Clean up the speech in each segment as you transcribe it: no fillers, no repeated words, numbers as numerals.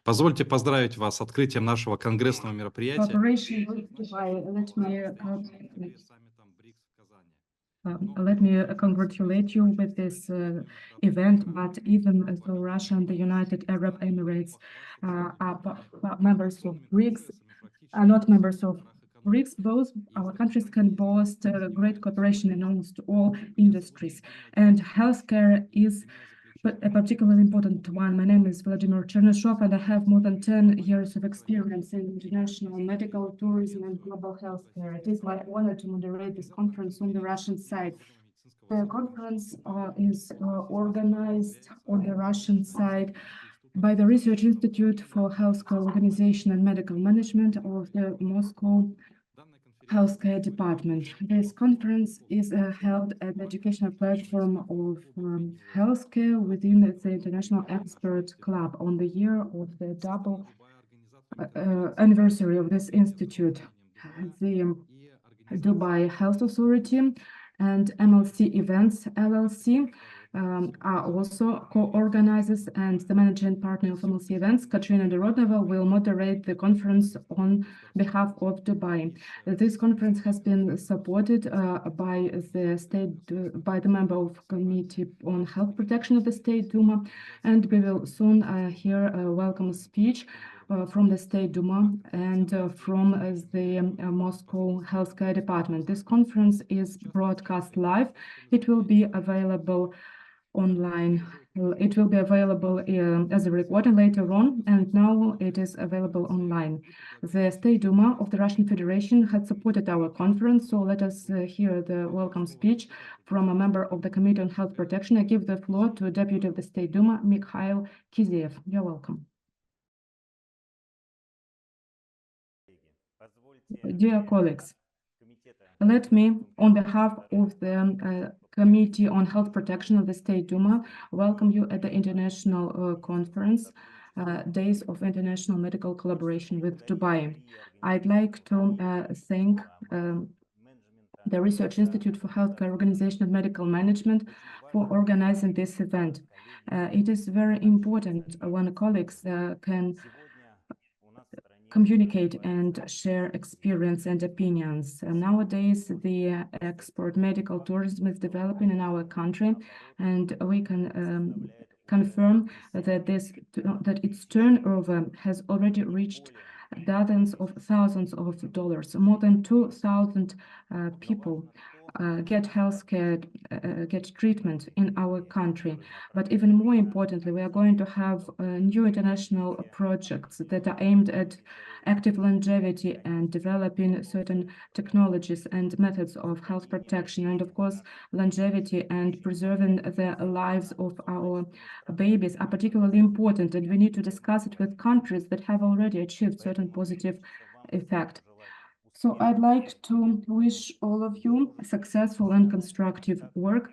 Позвольте поздравить вас с открытием нашего конгрессного мероприятия. Cooperation with Dubai. Let me congratulate you with this event, but even though Russia and the United Arab Emirates are members of BRICS, are not members of BRICS, both our countries can boast great cooperation in almost all industries, and healthcare is a particularly important one. My name is Vladimir Chernyshov, and I have more than 10 years of experience in international medical tourism and global healthcare. It is my honor to moderate this conference on the Russian side. The conference is organized on the Russian side by the Research Institute for Healthcare Organization and Medical Management of the Moscow Healthcare Department. This conference is held at the educational platform of healthcare within the International Expert Club on the year of the double anniversary of this institute. The Dubai Health Authority and MLC Events LLC are also co-organizers, and the managing partner of MLC Events, Katrina Dorodneva, will moderate the conference on behalf of Dubai. This conference has been supported by the member of Committee on Health Protection of the State Duma, and we will soon hear a welcome speech from the State Duma and from the Moscow Healthcare Department. This conference is broadcast live. It will be available online. It will be available as a recording later on, and now it is available online. The State Duma of the Russian Federation had supported our conference, so let us hear the welcome speech from a member of the Committee on Health Protection. I give the floor to Deputy of the State Duma, Mikhail Kiziev. You're welcome. Dear colleagues, let me, on behalf of the Committee on Health Protection of the State Duma, welcome you at the International Conference, Days of International Medical Collaboration with Dubai. I'd like to thank the Research Institute for Healthcare Organization and Medical Management for organizing this event. It is very important when colleagues can communicate and share experience and opinions. Nowadays, the export medical tourism is developing in our country, and we can confirm that its turnover has already reached dozens of thousands of dollars. More than 2,000 people get healthcare, get treatment in our country. But even more importantly, we are going to have new international projects that are aimed at active longevity and developing certain technologies and methods of health protection. And of course, longevity and preserving the lives of our babies are particularly important, and we need to discuss it with countries that have already achieved certain positive effect. So I'd like to wish all of you successful and constructive work,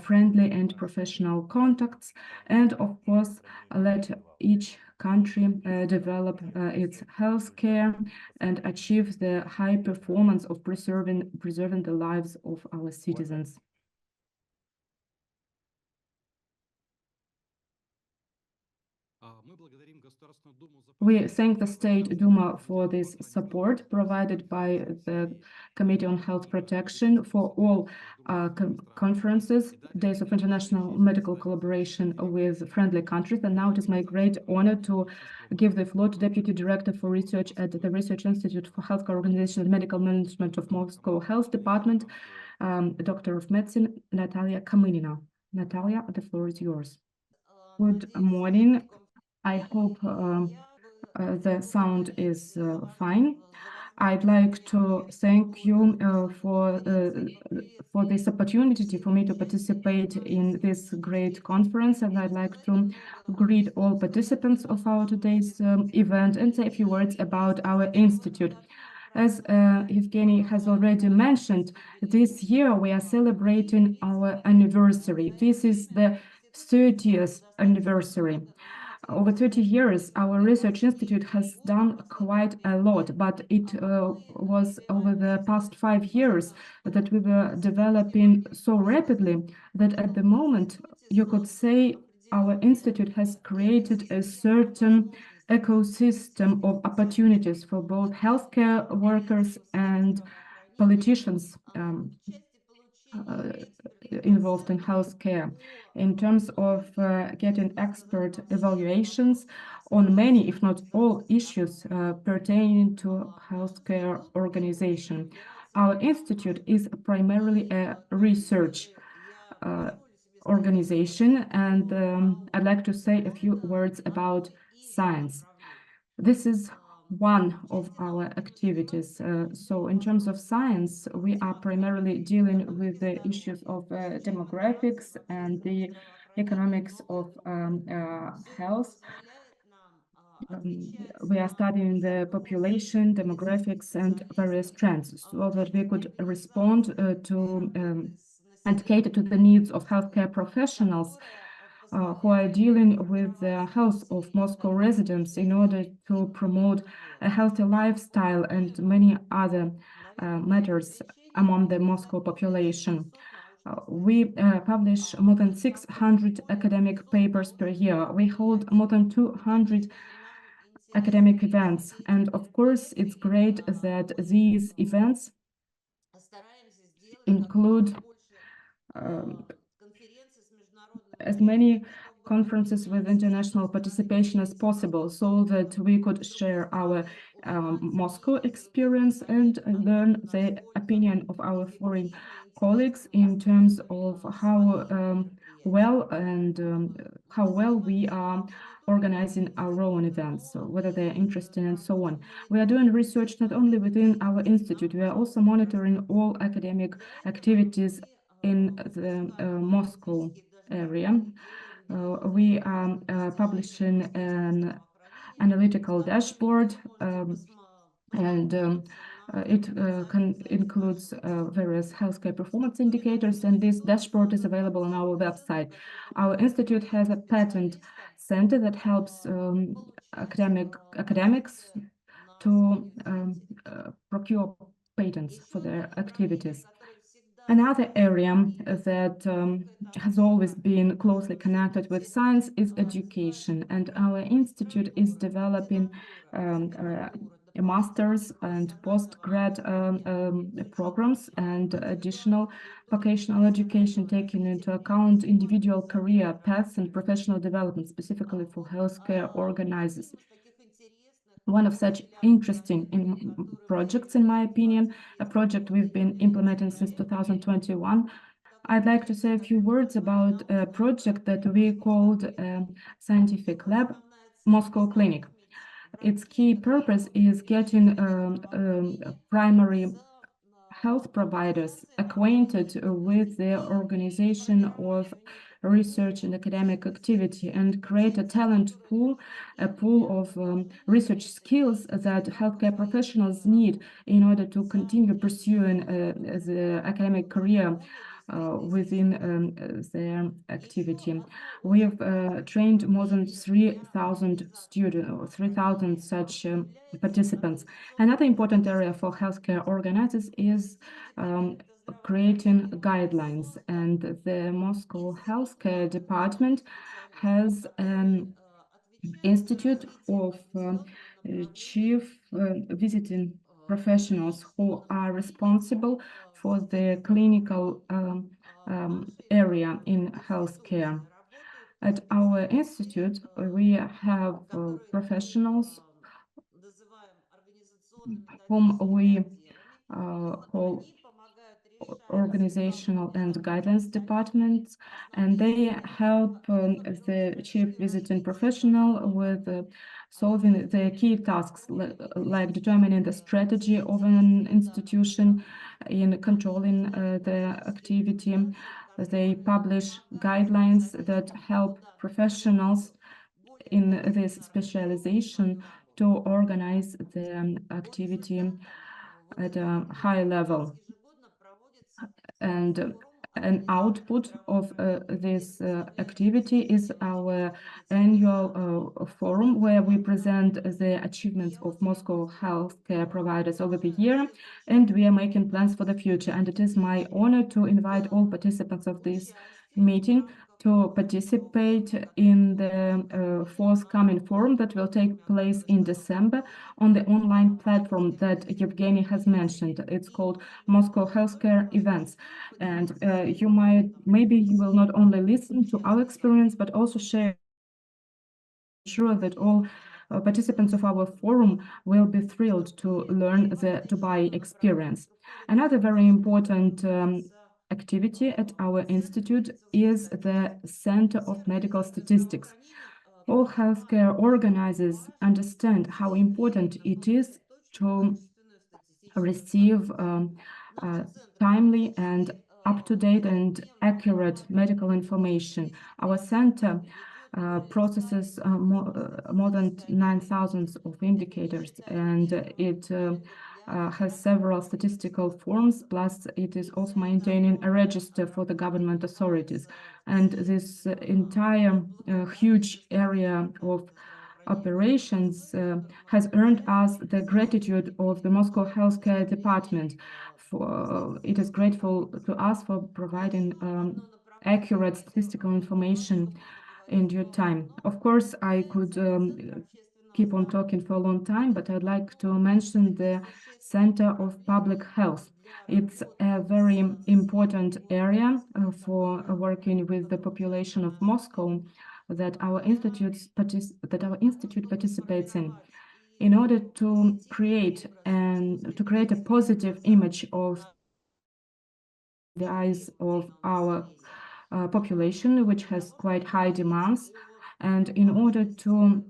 friendly and professional contacts, and of course, let each country develop its healthcare and achieve the high performance of preserving the lives of our citizens. We thank the State Duma for this support provided by the Committee on Health Protection for all conferences, Days of International Medical Collaboration with friendly countries. And now it is my great honor to give the floor to Deputy Director for Research at the Research Institute for Healthcare Organization and Medical Management of Moscow Health Department, Doctor of Medicine, Natalia Kamenina. Natalia, the floor is yours. Good morning. I hope the sound is fine. I'd like to thank you for this opportunity for me to participate in this great conference, and I'd like to greet all participants of our today's event and say a few words about our institute. As Evgeny has already mentioned, this year we are celebrating our anniversary. This is the 30th anniversary. Over 30 years, our research institute has done quite a lot, but it was over the past 5 years that we were developing so rapidly that at the moment, you could say our institute has created a certain ecosystem of opportunities for both healthcare workers and politicians involved in healthcare, in terms of getting expert evaluations on many, if not all, issues pertaining to healthcare organization. Our institute is primarily a research organization, and I'd like to say a few words about science. This is one of our activities. So in terms of science, we are primarily dealing with the issues of demographics and the economics of health. We are studying the population, demographics, and various trends so that we could respond to and cater to the needs of healthcare professionals who are dealing with the health of Moscow residents in order to promote a healthy lifestyle and many other matters among the Moscow population. We publish more than 600 academic papers per year. We hold more than 200 academic events. And of course, it's great that these events include as many conferences with international participation as possible so that we could share our Moscow experience and learn the opinion of our foreign colleagues in terms of how well we are organizing our own events, so whether they're interesting and so on. We are doing research not only within our institute, we are also monitoring all academic activities in the Moscow area. We are publishing an analytical dashboard, and it includes various healthcare performance indicators, and this dashboard is available on our website. Our institute has a patent center that helps academics to procure patents for their activities. Another area that has always been closely connected with science is education, and our institute is developing a master's and postgrad programs and additional vocational education, taking into account individual career paths and professional development, specifically for healthcare organizers. One of such interesting projects, in my opinion, a project we've been implementing since 2021. I'd like to say a few words about a project that we called Scientific Lab Moscow Clinic. Its key purpose is getting primary health providers acquainted with the organization of research and academic activity and create a talent pool, a pool of research skills that healthcare professionals need in order to continue pursuing the academic career within their activity. We have trained more than 3,000 students, or 3,000 such participants. Another important area for healthcare organizers is creating guidelines, and the Moscow Healthcare Department has an institute of chief visiting professionals who are responsible for the clinical area in healthcare. At our institute, we have professionals whom we call organizational and guidance departments, and they help the chief visiting professional with solving the key tasks like determining the strategy of an institution in controlling the activity. They publish guidelines that help professionals in this specialization to organize the activity at a high level. And an output of this activity is our annual forum where we present the achievements of Moscow healthcare providers over the year, and we are making plans for the future. And it is my honor to invite all participants of this meeting to participate in the the forthcoming forum that will take place in December on the online platform that Yevgeny has mentioned. It's called Moscow Healthcare Events. And maybe you will not only listen to our experience, but also share sure that all participants of our forum will be thrilled to learn the Dubai experience. Another very important activity at our institute is the Center of Medical Statistics. All healthcare organizers understand how important it is to receive timely and up-to-date and accurate medical information. Our center processes more than 9,000 of indicators, and it has several statistical forms, plus it is also maintaining a register for the government authorities. And this entire huge area of operations has earned us the gratitude of the Moscow Healthcare Department. It is grateful to us for providing accurate statistical information in due time. Of course, I could keep on talking for a long time, but I'd like to mention the Center of Public Health. It's a very important area for working with the population of Moscow that our institute participates in order to create a positive image of the eyes of our population, which has quite high demands, and in order to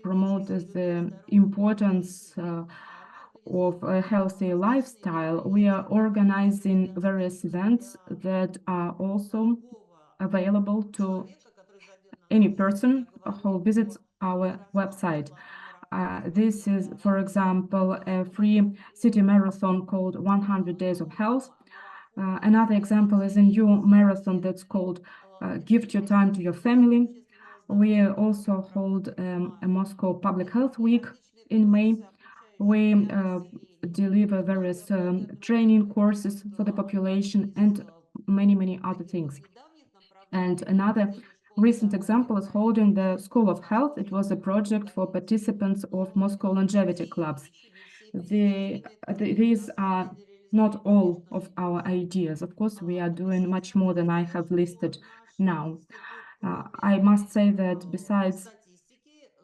promote the importance of a healthy lifestyle, we are organizing various events that are also available to any person who visits our website. This is, for example, a free city marathon called 100 Days of Health. Another example is a new marathon that's called Gift Your Time to Your Family. We also hold a Moscow Public Health Week in May. We deliver various training courses for the population and many other things. And another recent example is holding the School of Health. It was a project for participants of Moscow longevity clubs. These are not all of our ideas. Of course, we are doing much more than I have listed now. I must say that besides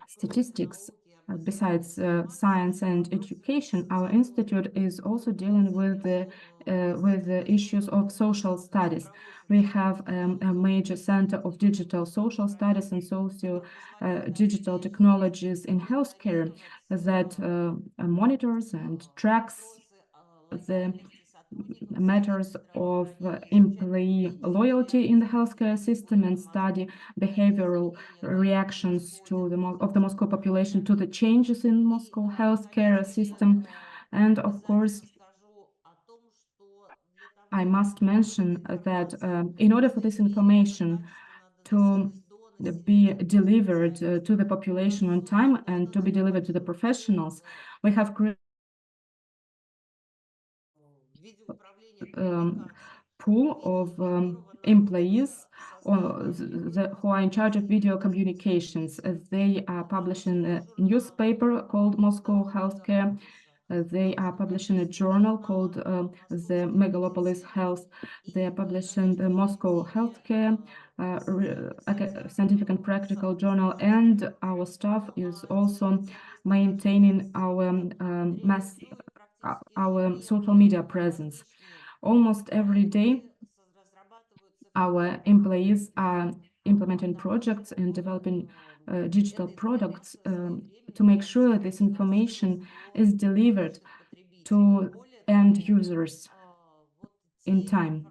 statistics, besides science and education, our institute is also dealing with the issues of social studies. We have a major center of digital social studies and digital technologies in healthcare that monitors and tracks the matters of employee loyalty in the healthcare system and study behavioral reactions of the Moscow population to the changes in Moscow healthcare system. And of course, I must mention that in order for this information to be delivered to the population on time and to be delivered to the professionals, we have created pool of employees who are in charge of video communications. They are publishing a newspaper called Moscow Healthcare. They are publishing a journal called the Megalopolis Health. They are publishing the Moscow Healthcare scientific and practical journal, and our staff is also maintaining our social media presence. Almost every day, our employees are implementing projects and developing digital products to make sure this information is delivered to end users in time.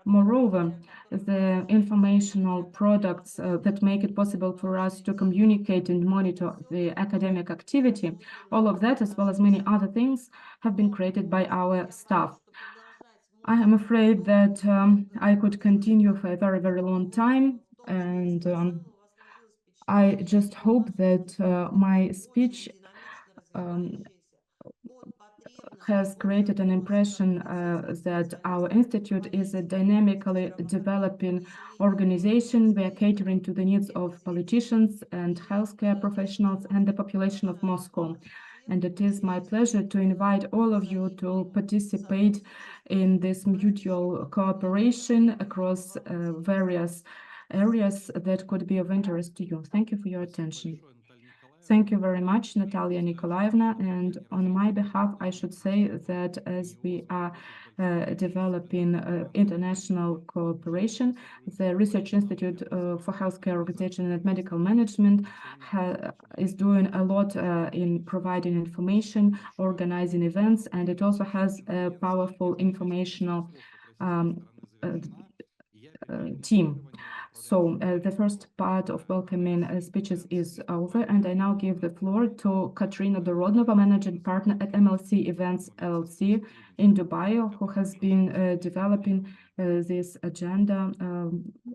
Moreover, the informational products that make it possible for us to communicate and monitor the academic activity, all of that, as well as many other things, have been created by our staff. I am afraid that I could continue for a very long time, and I just hope that my speech has created an impression that our institute is a dynamically developing organization. We are catering to the needs of politicians and healthcare professionals and the population of Moscow. And it is my pleasure to invite all of you to participate in this mutual cooperation across various areas that could be of interest to you. Thank you for your attention. Thank you very much, Natalia Nikolaevna. And on my behalf, I should say that as we are developing international cooperation, the Research Institute for Healthcare Organization and Medical Management is doing a lot in providing information, organizing events, and it also has a powerful informational team. So the first part of welcoming speeches is over, and I now give the floor to Katrina Dorodnova, Managing Partner at MLC Events LLC in Dubai, who has been developing this agenda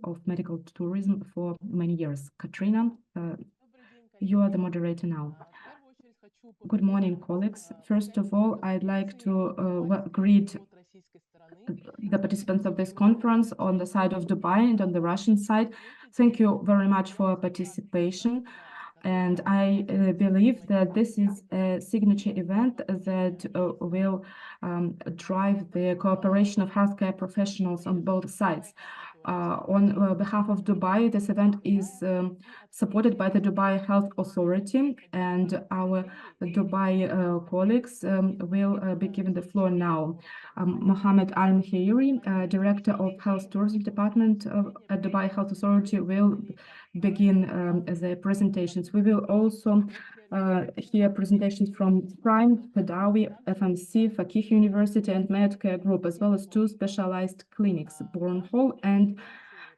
of medical tourism for many years. Katrina, you are the moderator now. Good morning, colleagues. First of all, I'd like to greet the participants of this conference on the side of Dubai and on the Russian side. Thank you very much for participation. And I believe that this is a signature event that will drive the cooperation of healthcare professionals on both sides. On behalf of Dubai, this event is supported by the Dubai Health Authority, and our Dubai colleagues will be given the floor now. Mohammed Al-Mheiri, Director of Health Tourism Department at Dubai Health Authority, will begin the presentations. We will also hear presentations from Prime, Pedawi, FMC, Fakih University, and Medcare Group, as well as two specialized clinics, Bourne Hall and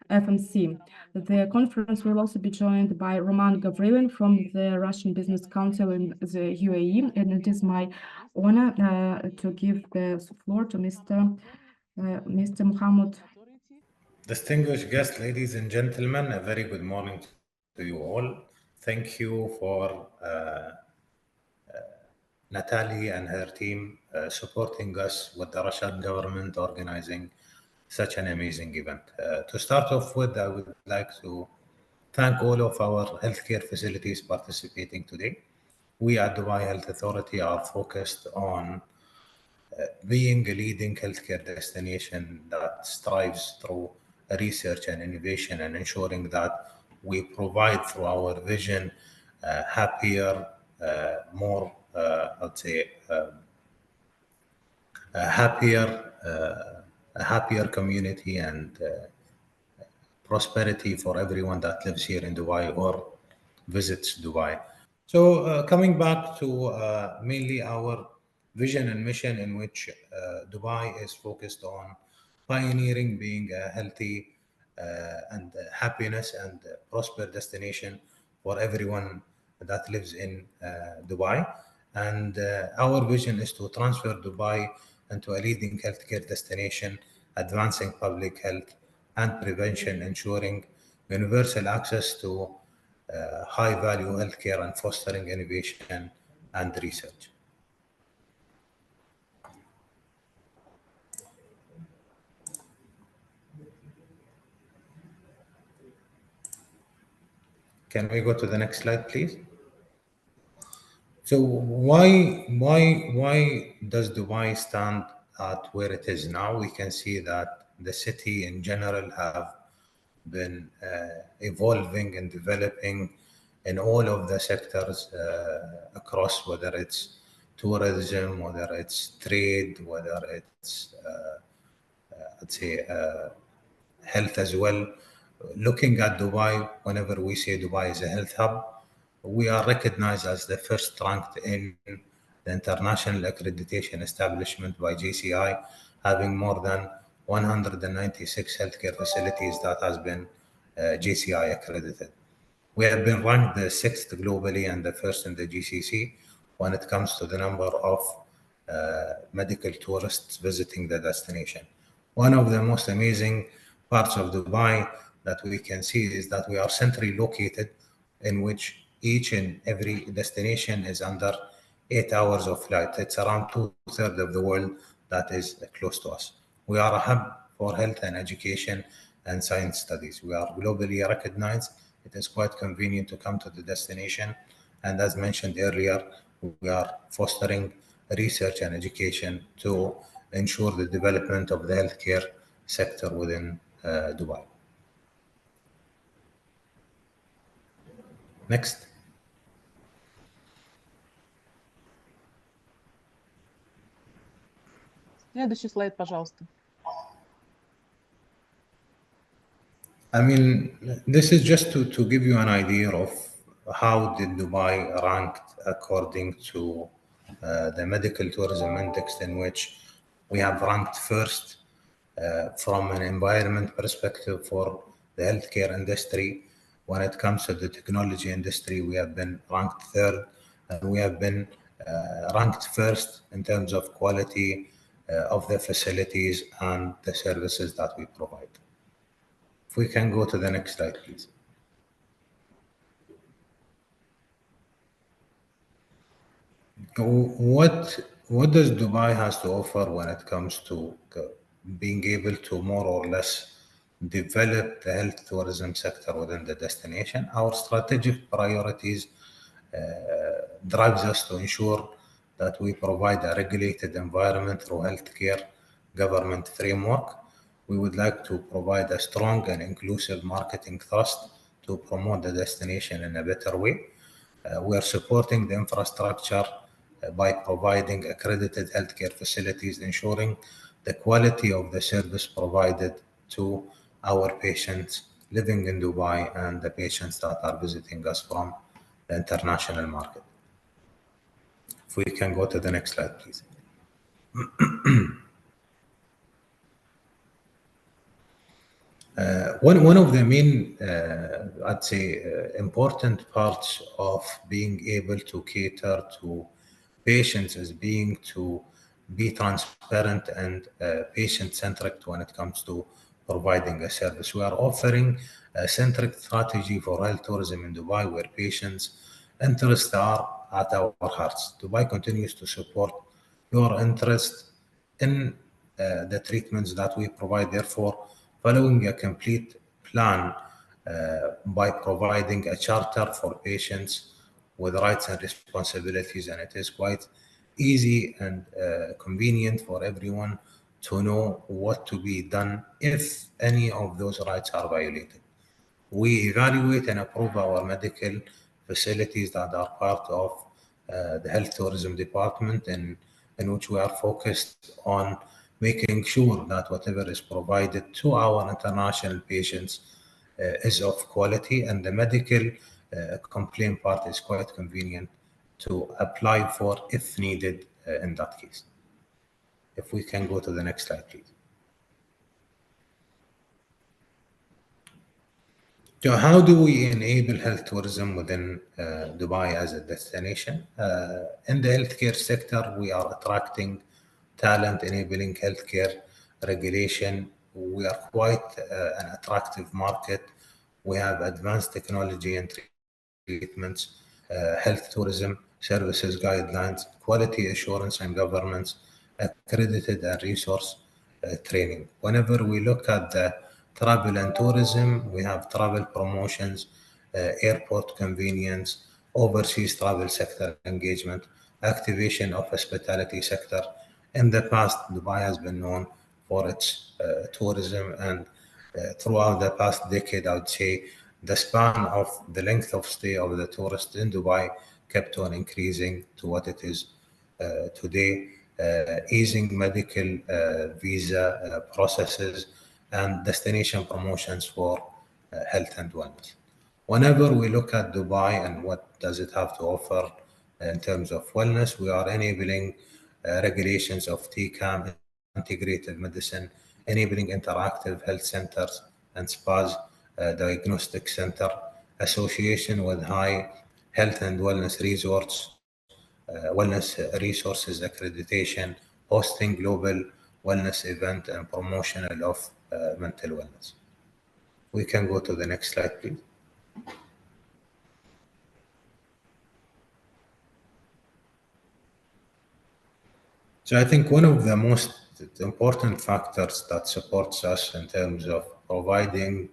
FMC. The conference will also be joined by Roman Gavrilin from the Russian Business Council in the UAE, and it is my honor to give the floor to Mr. Muhammad. Distinguished guests, ladies and gentlemen, a very good morning to you all. Thank you for Natalie and her team supporting us with the Russian government organizing such an amazing event. To start off with, I would like to thank all of our healthcare facilities participating today. We at Dubai Health Authority are focused on being a leading healthcare destination that strives through research and innovation and ensuring that we provide through our vision happier, more, I'd say, a happier community and prosperity for everyone that lives here in Dubai or visits Dubai. So coming back to mainly our vision and mission, in which Dubai is focused on pioneering being a healthy and happiness and prosper destination for everyone that lives in Dubai. And our vision is to transfer Dubai into a leading healthcare destination, advancing public health and prevention, ensuring universal access to high-value healthcare and fostering innovation and research. Can we go to the next slide, please? So why does Dubai stand at where it is now? We can see that the city in general have been evolving and developing in all of the sectors across, whether it's tourism, whether it's trade, whether it's I'd say health as well. Looking at Dubai, whenever we say Dubai is a health hub, we are recognized as the first ranked in the international accreditation establishment by JCI, having more than 196 healthcare facilities that has been JCI accredited. We have been ranked the 6th globally and the first in the GCC when it comes to the number of medical tourists visiting the destination. One of the most amazing parts of Dubai that we can see is that we are centrally located, in which each and every destination is under 8 hours of flight. It's around 2/3 of the world that is close to us. We are a hub for health and education and science studies. We are globally recognized. It is quite convenient to come to the destination. And as mentioned earlier, we are fostering research and education to ensure the development of the healthcare sector within Dubai. Next. Следующий слайд, пожалуйста. I mean, this is just to give you an idea of how did Dubai ranked according to the Medical Tourism Index, in which we have ranked first from an environment perspective for the healthcare industry. When it comes to the technology industry, we have been ranked third, and we have been ranked first in terms of quality of the facilities and the services that we provide. If we can go to the next slide, please. What does Dubai has to offer when it comes to being able to more or less develop the health tourism sector within the destination? Our strategic priorities drives us to ensure that we provide a regulated environment through healthcare government framework. We would like to provide a strong and inclusive marketing thrust to promote the destination in a better way. We are supporting the infrastructure by providing accredited healthcare facilities, ensuring the quality of the service provided to our patients living in Dubai and the patients that are visiting us from the international market. If we can go to the next slide, please. One of the main, I'd say, important parts of being able to cater to patients is being to be transparent and patient-centric when it comes to providing a service. We are offering a centric strategy for health tourism in Dubai, where patients' interests are at our hearts. Dubai continues to support your interest in the treatments that we provide. Therefore, following a complete plan by providing a charter for patients with rights and responsibilities, and it is quite easy and convenient for everyone to know what to be done if any of those rights are violated. We evaluate and approve our medical facilities that are part of the health tourism department, in which we are focused on making sure that whatever is provided to our international patients is of quality, and the medical complaint part is quite convenient to apply for if needed in that case. If we can go to the next slide, please. So how do we enable health tourism within Dubai as a destination? In the healthcare sector, we are attracting talent, enabling healthcare regulation. We are quite an attractive market. We have advanced technology and treatments, health tourism services guidelines, quality assurance and governance, accredited and resource training. Whenever we look at the travel and tourism, we have travel promotions, airport convenience, overseas travel sector engagement, activation of hospitality sector. In the past, Dubai has been known for its tourism, and throughout the past decade, I would say the span of the length of stay of the tourist in Dubai kept on increasing to what it is today, easing medical visa processes and destination promotions for health and wellness. Whenever we look at Dubai and what does it have to offer in terms of wellness, we are enabling regulations of TCAM, integrated medicine, enabling interactive health centers and spas, diagnostic center, association with high health and wellness resorts, wellness resources accreditation, hosting global wellness event and promotional of mental wellness. We can go to the next slide, please. So I think one of the most important factors that supports us in terms of providing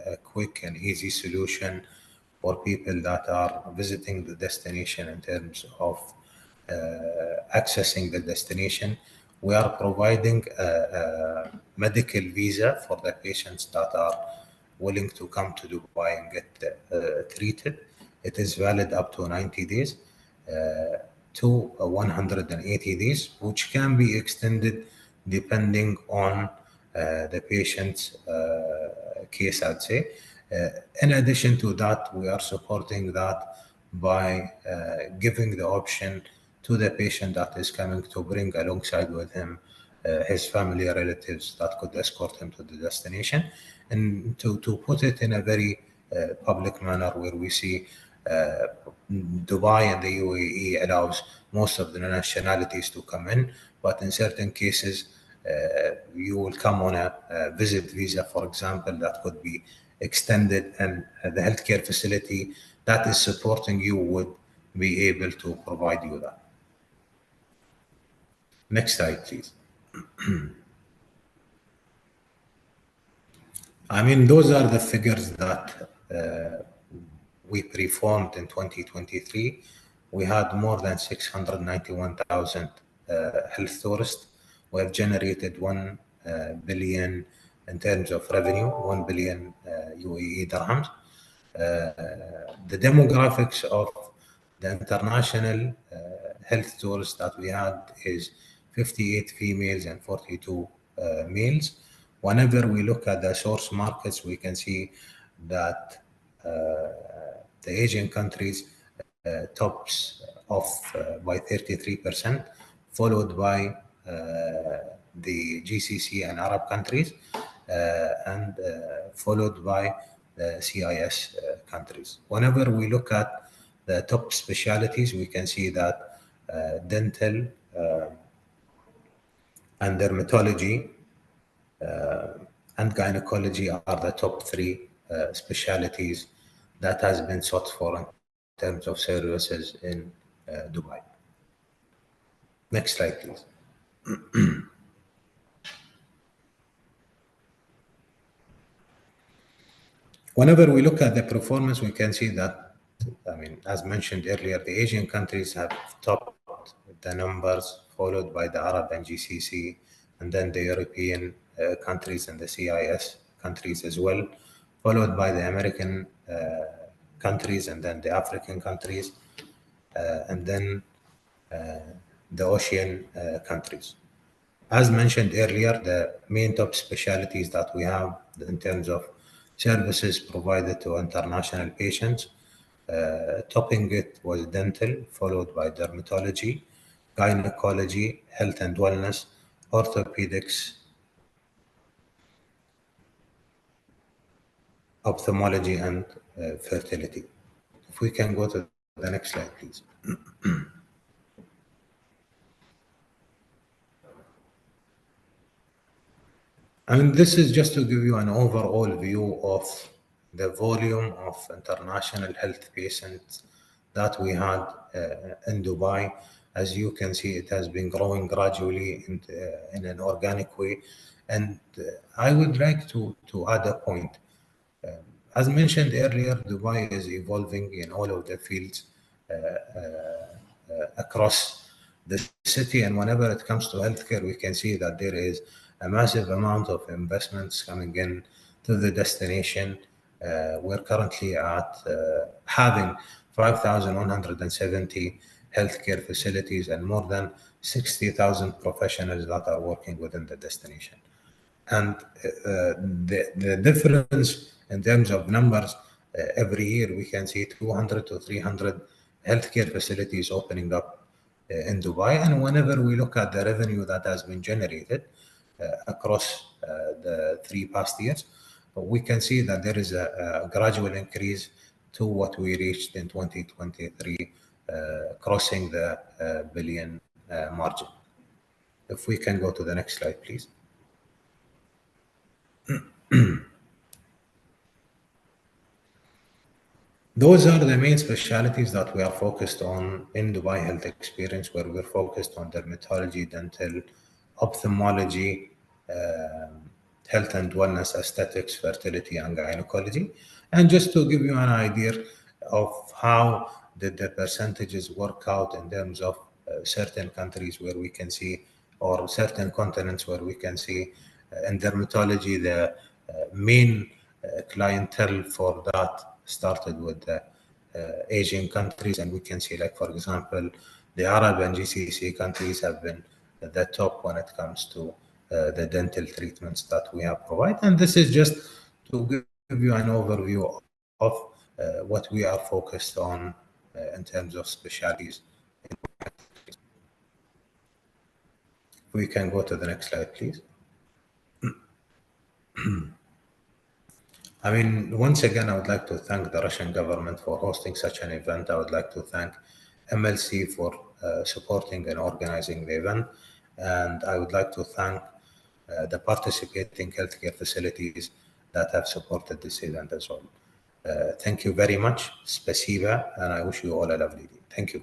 a quick and easy solution for people that are visiting the destination in terms of accessing the destination, we are providing a medical visa for the patients that are willing to come to Dubai and get treated. It is valid up to 90 days. To 180 days, which can be extended depending on the patient's case, I'd say. In addition to that, we are supporting that by giving the option to the patient that is coming to bring alongside with him his family relatives that could escort him to the destination. And to put it in a very public manner, where we see Dubai and the UAE allows most of the nationalities to come in, but in certain cases, you will come on a visit visa, for example, that could be extended, and the healthcare facility that is supporting you would be able to provide you that. Next slide, please. I mean, those are the figures that we performed in 2023. We had more than 691,000 health tourists. We have generated 1 billion in terms of revenue, 1 billion UAE dirhams. The demographics of the international health tourists that we had is 58 females and 42 males. Whenever we look at the source markets, we can see that the Asian countries tops off by 33%, followed by the GCC and Arab countries, and followed by the CIS countries. Whenever we look at the top specialties, we can see that dental and dermatology and gynecology are the top 3 specialties that has been sought for in terms of services in Dubai. Next slide, please. Whenever we look at the performance, we can see that, I mean, as mentioned earlier, the Asian countries have topped the numbers, followed by the Arab and GCC, and then the European countries and the CIS countries as well, followed by the American countries, and then the African countries, and then the Ocean countries. As mentioned earlier, the main top specialties that we have in terms of services provided to international patients, topping it was dental, followed by dermatology, gynecology, health and wellness, orthopedics, ophthalmology, and fertility. If we can go to the next slide, please. And this is just to give you an overall view of the volume of international health patients that we had in Dubai. As you can see, it has been growing gradually in an organic way. And I would like to add a point. As mentioned earlier, Dubai is evolving in all of the fields across the city. And whenever it comes to healthcare, we can see that there is a massive amount of investments coming in to the destination. We're currently at having 5,170 healthcare facilities and more than 60,000 professionals that are working within the destination. And the difference in terms of numbers, every year we can see 200 to 300 healthcare facilities opening up in Dubai. And whenever we look at the revenue that has been generated across the 3 past years, we can see that there is a gradual increase to what we reached in 2023, crossing the billion margin. If we can go to the next slide, please. Those are the main specialties that we are focused on in Dubai Health Experience, where we're focused on dermatology, dental, ophthalmology, health and wellness, aesthetics, fertility, and gynecology. And just to give you an idea of how did the percentages work out in terms of certain countries where we can see, or certain continents where we can see in dermatology, the main clientele for that started with the Asian countries, and we can see, like, for example, the Arab and GCC countries have been the top when it comes to the dental treatments that we have provided. And this is just to give you an overview of what we are focused on in terms of specialties. We can go to the next slide, please. I mean, once again, I would like to thank the Russian government for hosting such an event. I would like to thank MLC for supporting and organizing the event. And I would like to thank the participating healthcare facilities that have supported this event as well. Thank you very much. Spasiba, and I wish you all a lovely day. Thank you.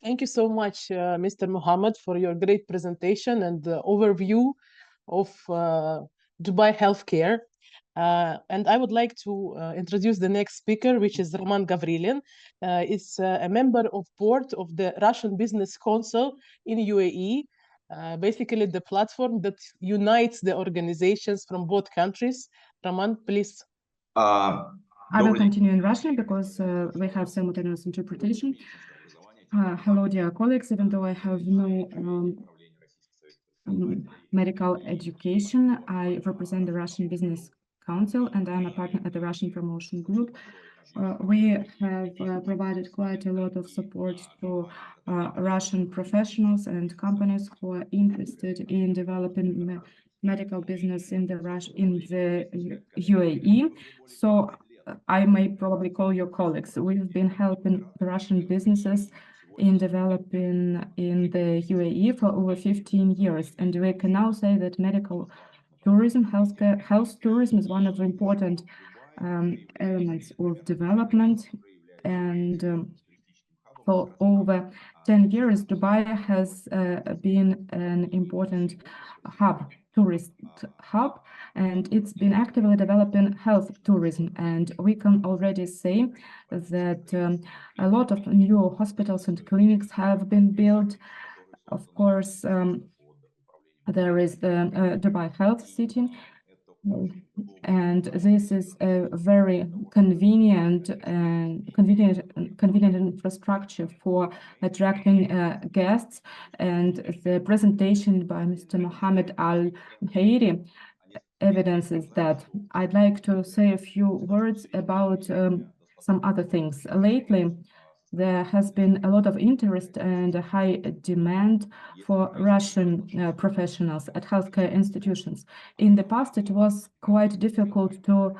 Thank you so much, Mr. Mohammed, for your great presentation and the overview of Dubai healthcare. And I would like to introduce the next speaker, which is Roman Gavrilin. Is a member of board of the Russian Business Council in UAE, basically the platform that unites the organizations from both countries. Roman, please. I will continue in Russian because we have simultaneous interpretation. Hello, dear colleagues. Even though I have no medical education, I represent the Russian Business Council, and I'm a partner at the Russian Promotion Group. We have provided quite a lot of support to Russian professionals and companies who are interested in developing medical business in the UAE. So I may probably call your colleagues. We've been helping the Russian businesses in developing in the UAE for over 15 years. And we can now say that medical tourism, health tourism is one of the important elements of development. And for over 10 years, Dubai has been an important hub, tourist hub, and it's been actively developing health tourism. And we can already say that a lot of new hospitals and clinics have been built. Of course, there is the Dubai Health City, and this is a very convenient infrastructure for attracting guests. And the presentation by Mr. Mohammed Al-Hairi evidences that. I'd like to say a few words about some other things. Lately, there has been a lot of interest and a high demand for Russian professionals at healthcare institutions. In the past, it was quite difficult to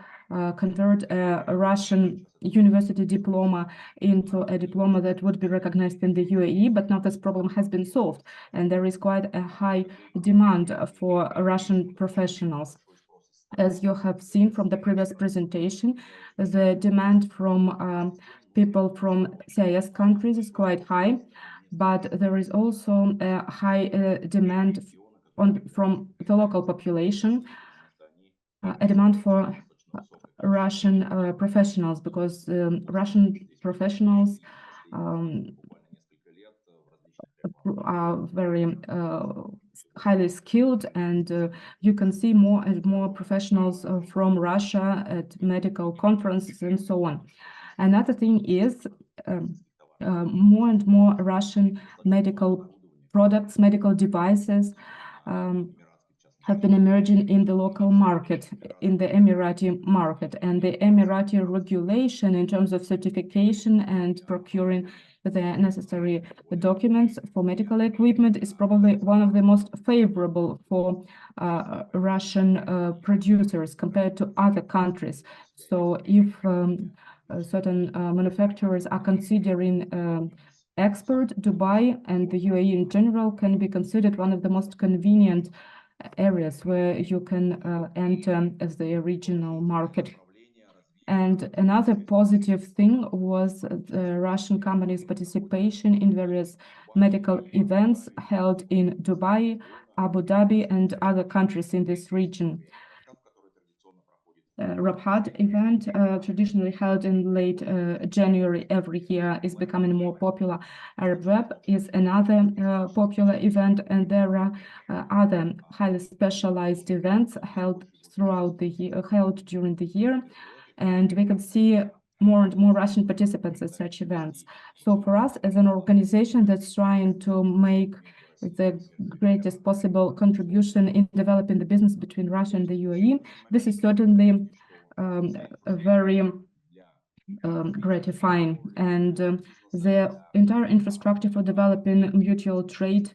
convert a Russian university diploma into a diploma that would be recognized in the UAE, but now this problem has been solved, and there is quite a high demand for Russian professionals. As you have seen from the previous presentation, the demand from people from CIS countries is quite high, but there is also a high demand from the local population, a demand for Russian professionals, because Russian professionals are very highly skilled, and you can see more and more professionals from Russia at medical conferences and so on. Another thing is more and more Russian medical products, medical devices have been emerging in the local market, in the Emirati market, and the Emirati regulation in terms of certification and procuring the necessary documents for medical equipment is probably one of the most favorable for Russian producers compared to other countries. So if certain manufacturers are considering export, Dubai and the UAE in general can be considered one of the most convenient areas where you can enter as the regional market. And another positive thing was the Russian companies' participation in various medical events held in Dubai, Abu Dhabi, and other countries in this region. Rabhat event, traditionally held in late January every year, is becoming more popular. Arab Web is another popular event, and there are other highly specialized events held throughout the year, held during the year, and we can see more and more Russian participants at such events. So for us as an organization that's trying to make the greatest possible contribution in developing the business between Russia and the UAE, this is certainly a very gratifying. And the entire infrastructure for developing mutual trade,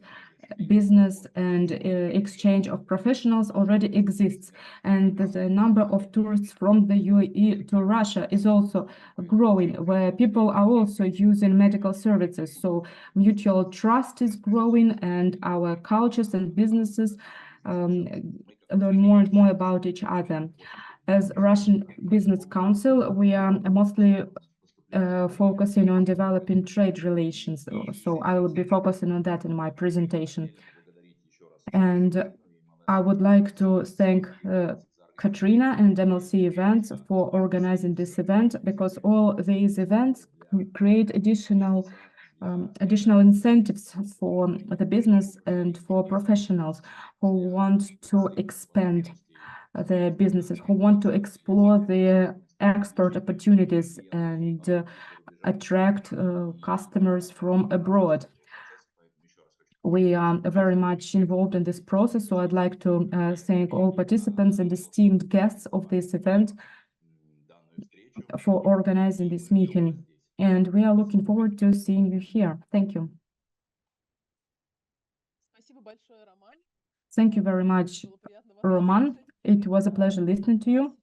business, and exchange of professionals already exists. And the number of tourists from the UAE to Russia is also growing, where people are also using medical services. So mutual trust is growing, and our cultures and businesses learn more and more about each other. As Russian Business Council, we are mostly focusing on developing trade relations. So I will be focusing on that in my presentation. And I would like to thank Katrina and MLC Events for organizing this event, because all these events create additional incentives for the business and for professionals who want to expand their businesses, who want to explore their export opportunities and attract customers from abroad. We are very much involved in this process, so I'd like to thank all participants and esteemed guests of this event for organizing this meeting. And we are looking forward to seeing you here. Thank you. Thank you very much, Roman. It was a pleasure listening to you.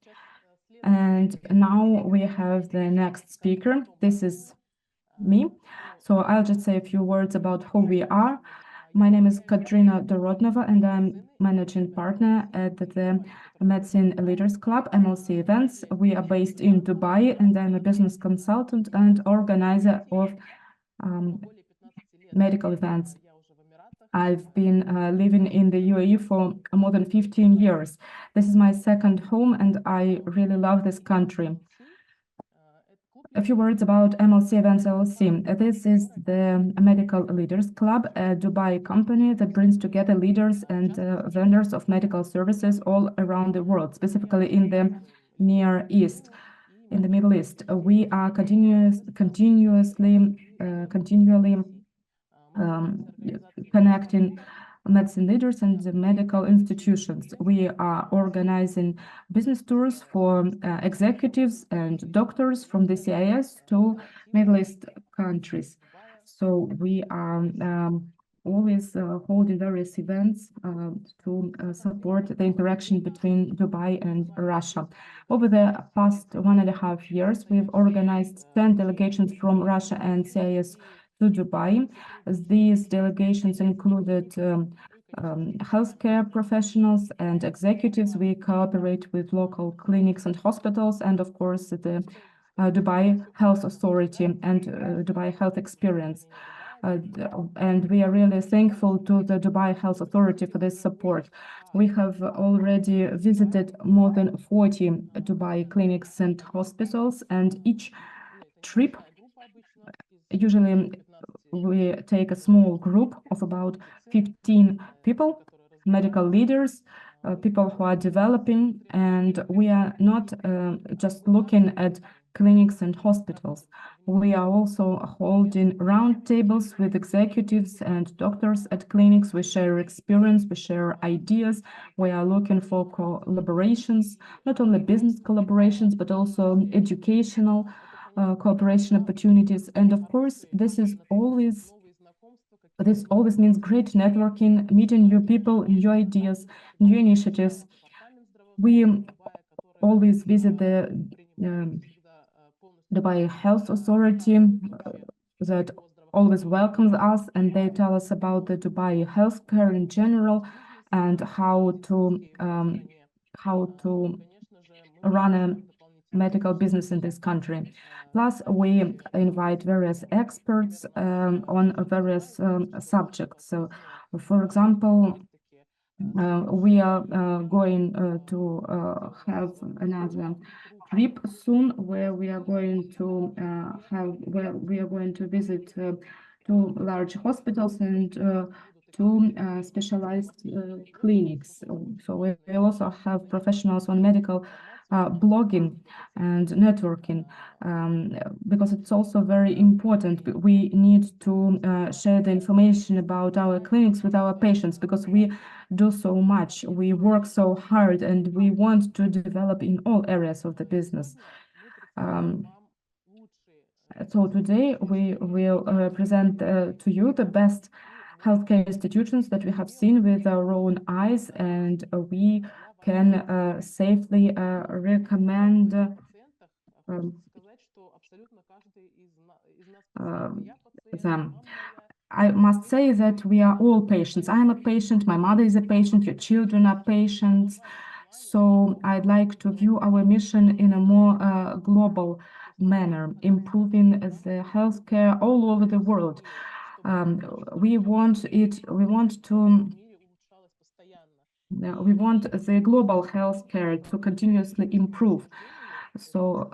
And now we have the next speaker. This is me. So I'll just say a few words about who we are. My name is Katrina Dorodnova, and I'm managing partner at the Medicine Leaders Club, MLC Events. We are based in Dubai, and I'm a business consultant and organizer of medical events. I've been living in the UAE for more than 15 years. This is my second home, and I really love this country. A few words about MLC Events LLC. This is the Medical Leaders Club, a Dubai company that brings together leaders and vendors of medical services all around the world, specifically in the Near East, in the Middle East. We are continually connecting medicine leaders and the medical institutions. We are organizing business tours for executives and doctors from the CIS to Middle East countries. So we are always holding various events to support the interaction between Dubai and Russia. Over the past 1.5 years, we've organized 10 delegations from Russia and CIS to Dubai. These delegations included healthcare professionals and executives. We cooperate with local clinics and hospitals, and of course the Dubai Health Authority and Dubai Health Experience. And we are really thankful to the Dubai Health Authority for this support. We have already visited more than 40 Dubai clinics and hospitals, and each trip, usually we take a small group of about 15 people, medical leaders, people who are developing, and we are not just looking at clinics and hospitals. We are also holding roundtables with executives and doctors at clinics. We share experience, we share ideas. We are looking for collaborations, not only business collaborations, but also educational cooperation opportunities. And of course, this always means great networking, meeting new people, new ideas, new initiatives. We always visit the Dubai Health Authority that always welcomes us, and they tell us about the Dubai healthcare in general. and how to run a medical business in this country. Plus, we invite various experts on various subjects. So, for example, we are going to have another trip soon where we are going to visit two large hospitals and two specialized clinics. So we also have professionals on medical blogging and networking, because it's also very important. We need to share the information about our clinics with our patients, because we do so much, we work so hard, and we want to develop in all areas of the business. So today we will present to you the best healthcare institutions that we have seen with our own eyes, and we can safely recommend them. I must say that we are all patients. I am a patient, my mother is a patient, your children are patients. So I'd like to view our mission in a more global manner, improving the healthcare all over the world. We want the global healthcare to continuously improve. So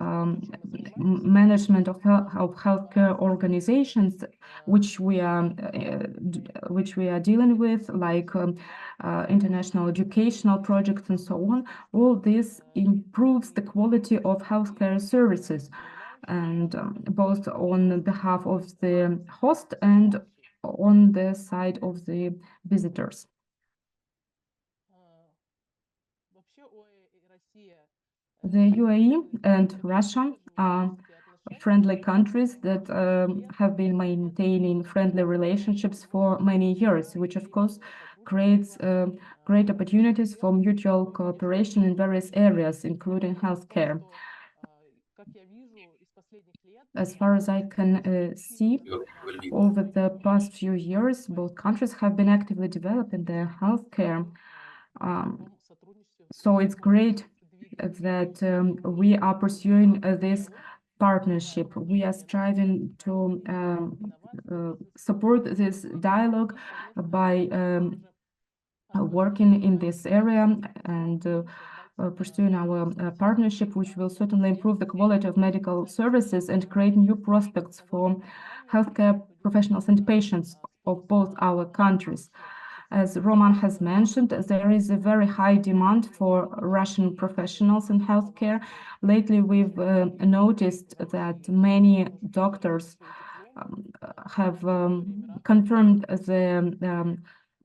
management of healthcare organizations, which we are dealing with, like international educational projects and so on, all this improves the quality of healthcare services, and both on behalf of the host and on the side of the visitors. The UAE and Russia are friendly countries that have been maintaining friendly relationships for many years, which of course creates great opportunities for mutual cooperation in various areas, including healthcare. As far as I can see, over the past few years, both countries have been actively developing their healthcare. So it's great that we are pursuing this partnership. We are striving to support this dialogue by working in this area and pursuing our partnership, which will certainly improve the quality of medical services and create new prospects for healthcare professionals and patients of both our countries. As Roman has mentioned, there is a very high demand for Russian professionals in healthcare. Lately, we've noticed that many doctors have confirmed the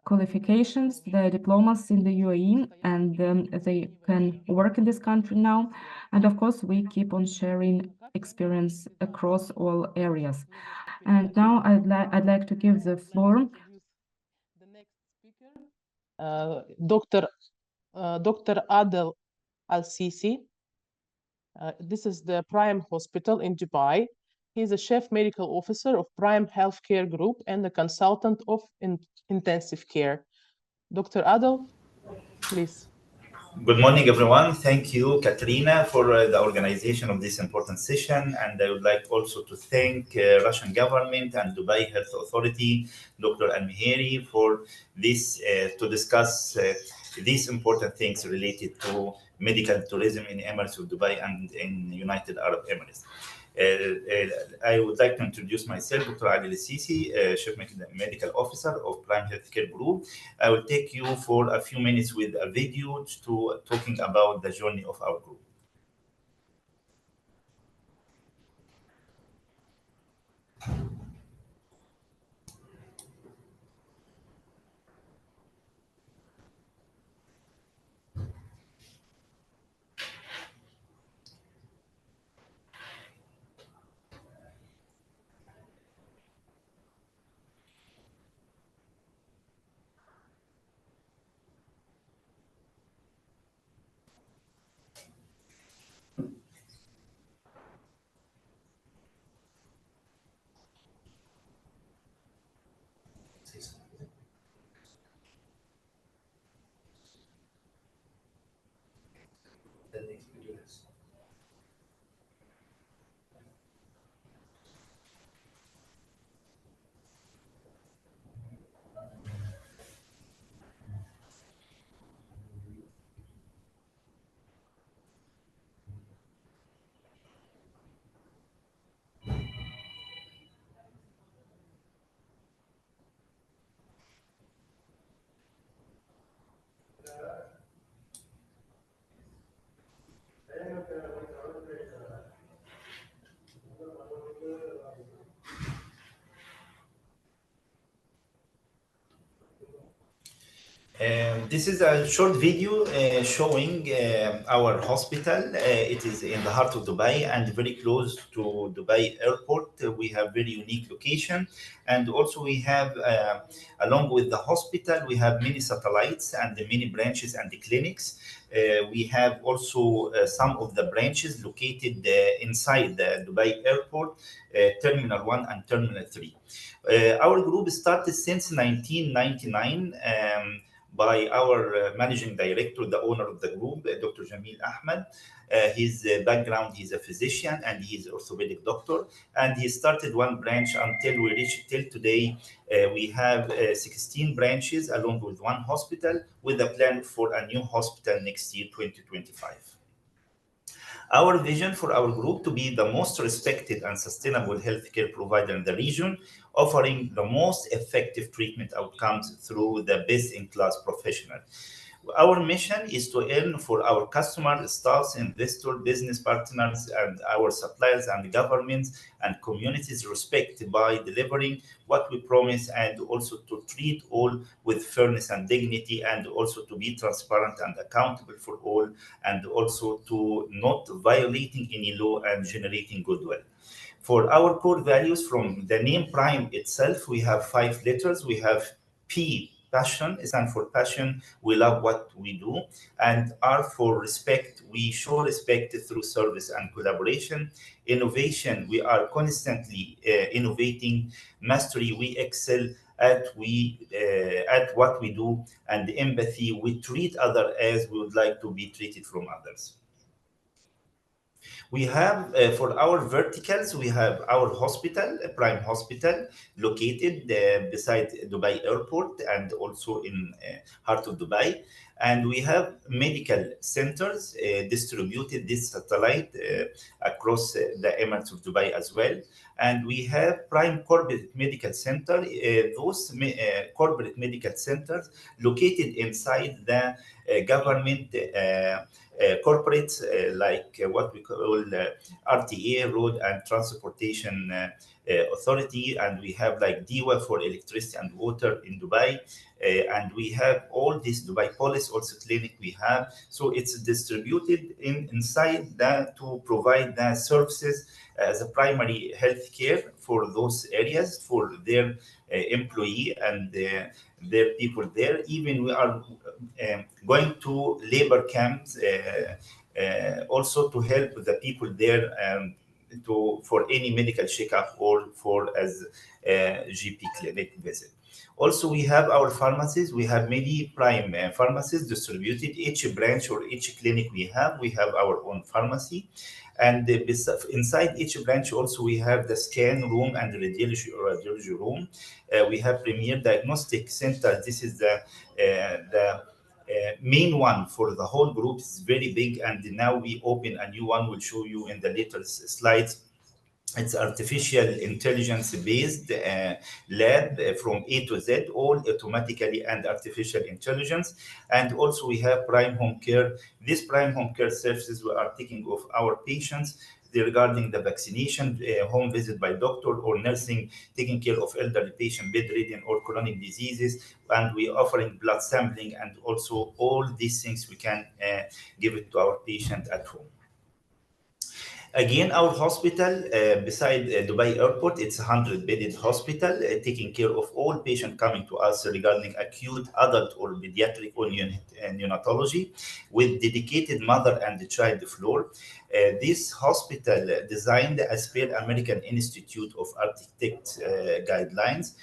qualifications, their diplomas in the UAE, and they can work in this country now. And of course, we keep on sharing experience across all areas. And now I'd like to give the floor Dr. Adel Al-Sisi. This is the Prime Hospital in Dubai. He's a chief medical officer of Prime Healthcare Group and a consultant of intensive care. Dr. Adel, please. Good morning, everyone. Thank you, Katrina, for the organization of this important session. And I would like also to thank Russian government and Dubai Health Authority, Dr. Al-Miheri, for this, to discuss these important things related to medical tourism in Emirates of Dubai and in United Arab Emirates. I would like to introduce myself, Dr. Adel Al-Sisi, Chief Medical Officer of Prime Healthcare Group. I will take you for a few minutes with a video to talking about the journey of our group. This is a short video showing our hospital. It is in the heart of Dubai and very close to Dubai airport. We have very unique location, and also we have, along with the hospital, we have many satellites and many branches and the clinics. We have also some of the branches located inside the Dubai airport, Terminal 1 and Terminal 3. Our group started since 1999 by our managing director, the owner of the group, Dr. Jamil Ahmed. His background, he's a physician and he's orthopedic doctor. And he started one branch until we reached till today. We have 16 branches along with one hospital, with a plan for a new hospital next year, 2025. Our vision for our group to be the most respected and sustainable healthcare provider in the region, offering the most effective treatment outcomes through the best-in-class professional. Our mission is to earn for our customers, staffs, investors, business partners, and our suppliers and governments and communities respect by delivering what we promise, and also to treat all with fairness and dignity, and also to be transparent and accountable for all, and also to not violating any law and generating goodwill. For our core values, from the name Prime itself, we have 5 letters. We have P, passion, stands for passion. We love what we do. And R for respect. We show respect through service and collaboration. Innovation, we are constantly innovating. Mastery, we excel at what we do. And empathy, we treat others as we would like to be treated from others. We have, for our verticals, we have our hospital, Prime Hospital, located beside Dubai Airport and also in heart of Dubai. And we have medical centers distributed this satellite across the Emirates of Dubai as well. And we have Prime Corporate Medical Center, those corporate medical centers located inside the government corporates, like what we call RTA, Road and Transportation Authority, and we have like DIWA for electricity and water in Dubai, and we have all this Dubai Police also clinic we have. So it's distributed inside that to provide the services as a primary health care for those areas, for their employee and their people there. Even we are going to labor camps also to help the people there for any medical checkup or for as GP clinic visit. Also, we have our pharmacies. We have many Prime pharmacies distributed. Each branch or each clinic we have our own pharmacy. And inside each branch also we have the scan room and the radiology room. We have Premier Diagnostic Center. This is the main one for the whole group. It's very big, and now we open a new one. We'll show you in the later slides. It's artificial intelligence based lab from A to Z, all automatically and artificial intelligence. And also we have Prime Home Care. This Prime Home Care services we are taking of our patients regarding the vaccination, home visit by doctor or nursing, taking care of elderly patient, bedridden or chronic diseases, and we offering blood sampling, and also all these things we can give it to our patient at home. Again, our hospital beside Dubai Airport, it's a 100-bedded hospital taking care of all patients coming to us regarding acute adult or pediatric or neonatology, with dedicated mother and child floor. This hospital designed as per American Institute of Architects guidelines.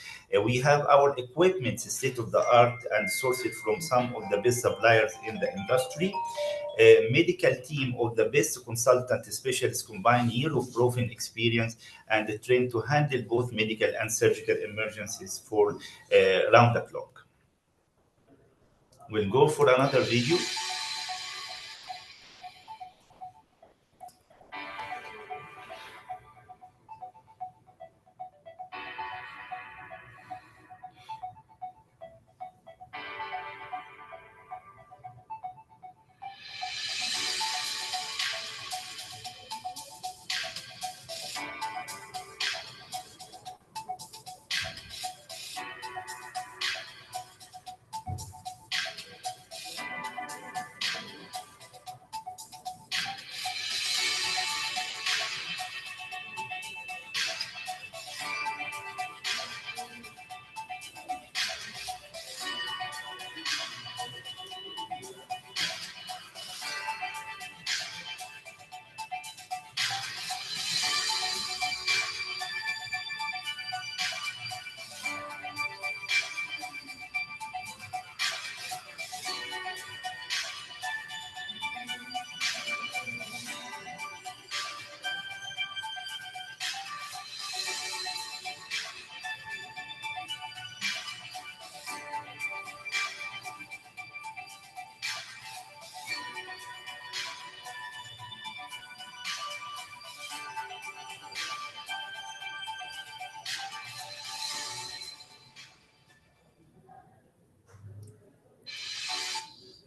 We have our equipment state-of-the-art and sourced from some of the best suppliers in the industry. A medical team of the best consultant specialists combine years of proven experience and trained to handle both medical and surgical emergencies for round the clock. We'll go for another video.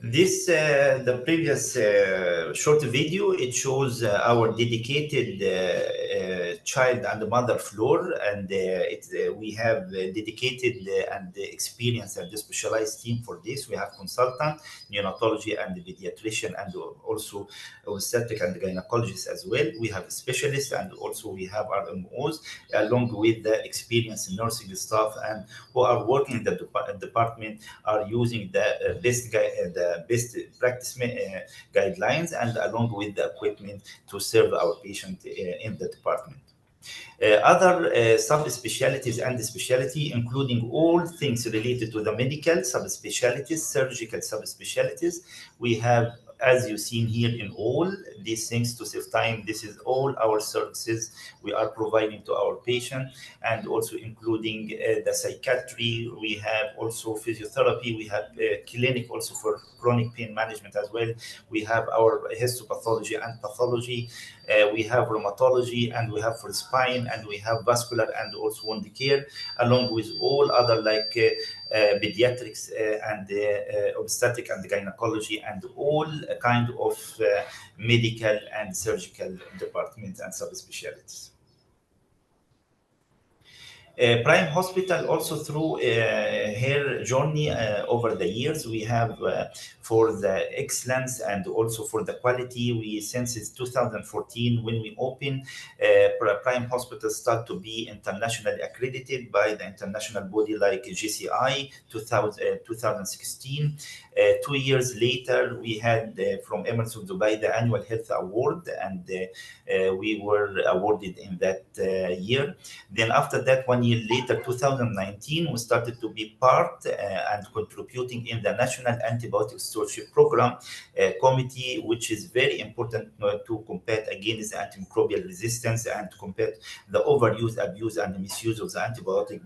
This, the previous short video, it shows our dedicated child and mother floor, and we have dedicated and experienced and specialized team for this. We have consultant, neonatology and pediatrician, and also obstetric and gynecologist as well. We have specialists, and also we have RMOs, along with the experienced nursing staff, and who are working in the department are using the best practice guidelines, and along with the equipment to serve our patient in the department. Other subspecialties and specialty, including all things related to the medical subspecialties, surgical subspecialties. We have, as you've seen here, in all these things to save time. This is all our services we are providing to our patient, and also including the psychiatry. We have also physiotherapy. We have clinic also for chronic pain management as well. We have our histopathology and pathology. We have rheumatology, and we have for spine, and we have vascular and also wound care, along with all other like pediatrics and obstetric and gynecology, and all kind of medical and surgical departments and subspecialties. Prime Hospital, also through her journey over the years, we have for the excellence and also for the quality. We, since it's 2014 when we opened, Prime Hospital start to be internationally accredited by the international body like GCI 2016. 2 years later, we had from Emirates of Dubai the annual health award, and we were awarded in that year. Then after that, 1 year later, 2019, we started to be part and contributing in the National Antibiotic Stewardship Program committee, which is very important to combat against antimicrobial resistance and to combat the overuse, abuse, and misuse of the antibiotic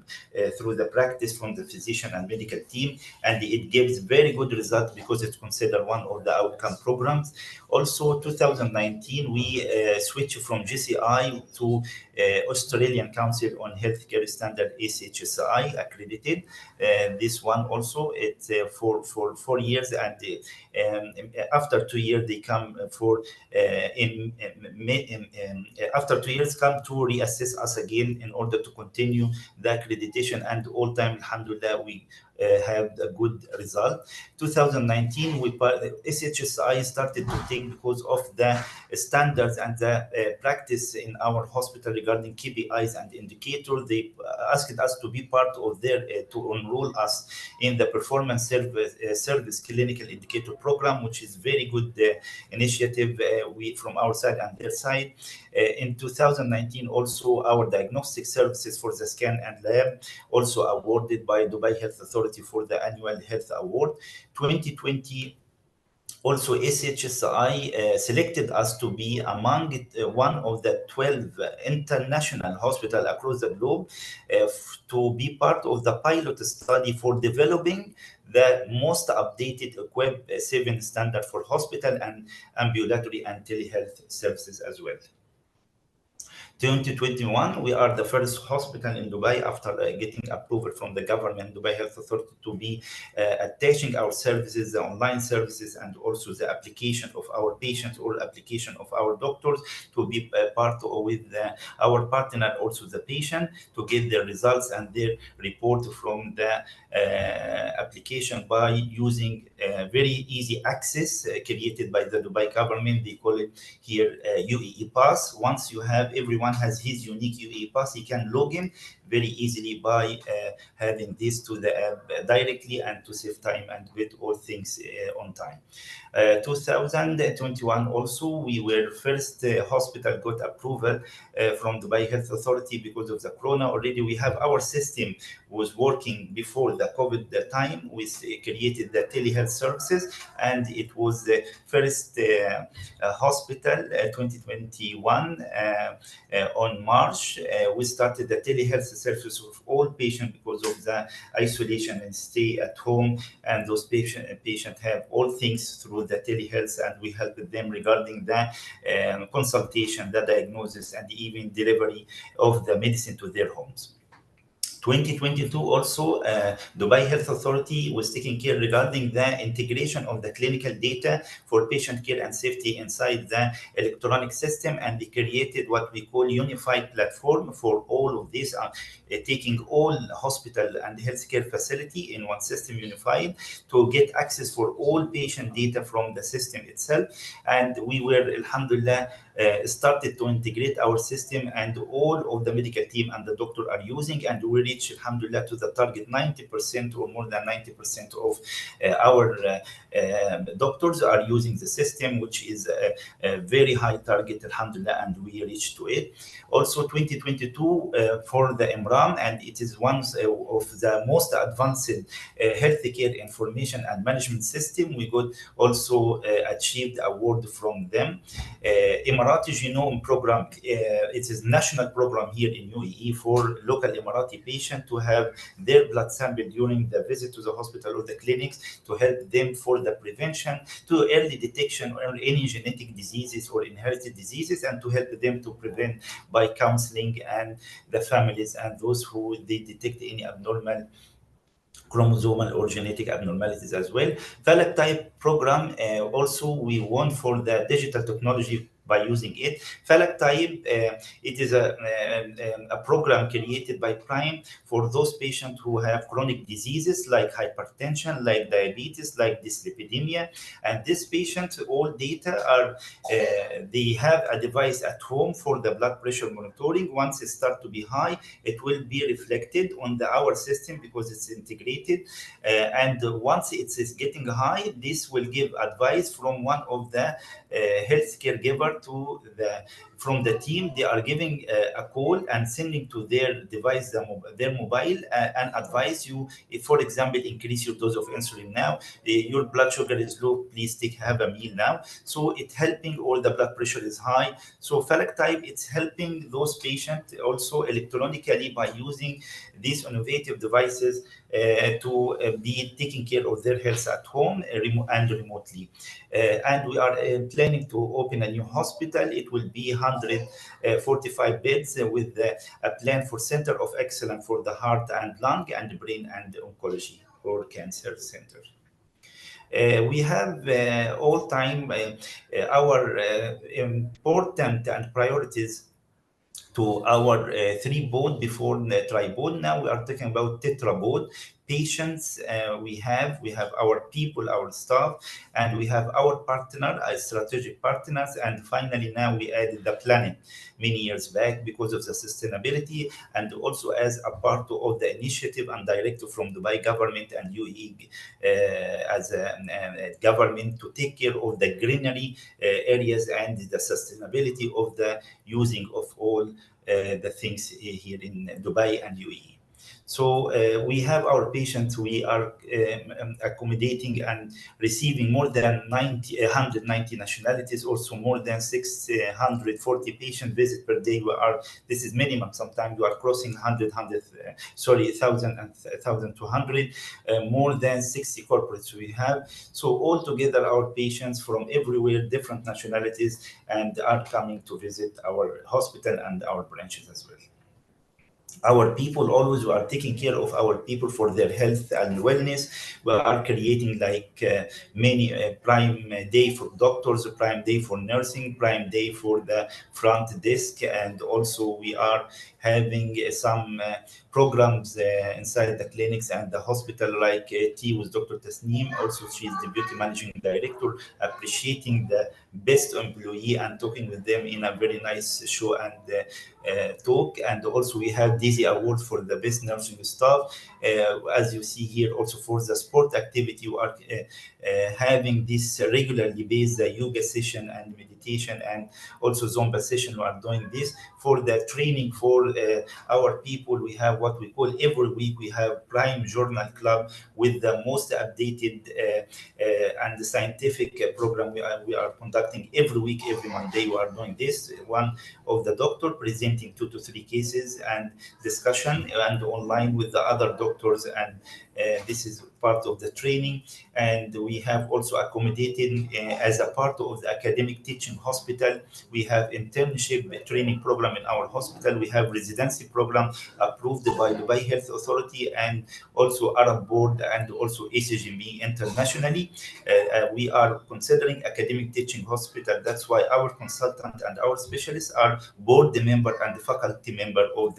through the practice from the physician and medical team. And it gives very good results because it's considered one of the outcome programs. Also, 2019, we switched from GCI to Australian Council on Healthcare Standard, ACHSI accredited. This one also, it's for 4 years, and after 2 years they come for after 2 years come to reassess us again in order to continue the accreditation, and all time, alhamdulillah, we have a good result. 2019, SHSI started to take, because of the standards and the practice in our hospital regarding KPIs and indicators. They asked us to be part of their, to enroll us in the performance service clinical indicator program, which is very good initiative we from our side and their side. In 2019, also our diagnostic services for the scan and lab also awarded by Dubai Health Authority for the annual health award. 2020, also SHSI selected us to be among one of the 12 international hospitals across the globe to be part of the pilot study for developing the most updated equipped 7 standard for hospital and ambulatory and telehealth services as well. 2021, we are the first hospital in Dubai after getting approval from the government, Dubai Health Authority, to be attaching our services, the online services, and also the application of our patients or application of our doctors to be part with our partner, also the patient, to get their results and their report from the application by using very easy access created by the Dubai government. They call it here UAE Pass. Once you have, everyone has his unique UAE Pass, he can log in very easily by having this to the app directly, and to save time and get all things on time. 2021 also, we were first hospital got approval from Dubai Health Authority because of the corona. Already we have our system was working before the COVID time. We created the telehealth services, and it was the first hospital 2021 on March. We started the telehealth service of all patients because of the isolation and stay at home, and those patients have all things through the telehealth, and we help them regarding the consultation, the diagnosis, and even delivery of the medicine to their homes. 2022 also, Dubai Health Authority was taking care regarding the integration of the clinical data for patient care and safety inside the electronic system, and they created what we call unified platform for all of this, taking all hospital and healthcare facility in one system unified to get access for all patient data from the system itself. And we were, alhamdulillah, started to integrate our system, and all of the medical team and the doctor are using, and we reach, alhamdulillah, to the target 90% or more than 90% of our doctors are using the system, which is a very high target, alhamdulillah, and we reached to it. Also 2022 for the Imran, and it is one of the most advanced healthcare information and management system. We got also achieved award from them. Emirati Genome Program, it is national program here in UAE for local Emirati patient to have their blood sample during the visit to the hospital or the clinics to help them for the prevention, to early detection of any genetic diseases or inherited diseases, and to help them to prevent by counseling and the families and those who they detect any abnormal chromosomal or genetic abnormalities as well. Falak type program, also we won for the digital technology by using it. Falak type, it is a program created by Prime for those patients who have chronic diseases like hypertension, like diabetes, like dyslipidemia. And this patient, all data are, they have a device at home for the blood pressure monitoring. Once it starts to be high, it will be reflected on our system because it's integrated. And once it is getting high, this will give advice from one of the healthcare giver to from the team. They are giving a call and sending to their device, their mobile, and advise you, if, for example, increase your dose of insulin now, your blood sugar is low, please have a meal now. So it's helping, or the blood pressure is high. So Falak type, it's helping those patients also electronically by using these innovative devices to be taking care of their health at home and remotely. And we are planning to open a new hospital. It will be 145 beds with a plan for Center of Excellence for the Heart and Lung and Brain and Oncology or Cancer Center. We have all time our important and priorities to our three board before the tri-board. Now we are talking about tetra board. Patients, we have our people, our staff, and we have our partner as strategic partners. And finally, now we added the planet many years back because of the sustainability, and also as a part of the initiative and directive from Dubai government and UAE as a government to take care of the greenery areas and the sustainability of the using of all the things here in Dubai and UAE. So we have our patients, we are accommodating and receiving more than 190 nationalities, also more than 640 patient visits per day. This is minimum. Sometimes we are crossing 1,000 and 1,200, more than 60 corporates we have. So altogether, our patients from everywhere, different nationalities, and are coming to visit our hospital and our branches as well. Our people, always we are taking care of our people for their health and wellness. We are creating like many prime day for doctors, prime day for nursing, prime day for the front desk, and also we are having some programs inside the clinics and the hospital, like tea with Dr. Tasneem. Also, she's the Deputy Managing Director, appreciating the best employee and talking with them in a very nice show and talk. And also we have Daisy Award for the best nursing staff. As you see here, also for the sport activity, we are having this regularly based yoga session and meditation, and also Zumba session. We are doing this for the training for our people. We have what we call every week, we have Prime Journal Club with the most updated and scientific program we are conducting every week, every Monday. We are doing this. One of the doctor presenting 2 to 3 cases and discussion, and online with the other doctors, and this is part of the training. And we have also accommodated as a part of the academic teaching hospital. We have internship training program in our hospital. We have residency program approved by Dubai Health Authority and also Arab Board and also ACGME internationally. We are considering academic teaching hospital. That's why our consultant and our specialists are board member and faculty member of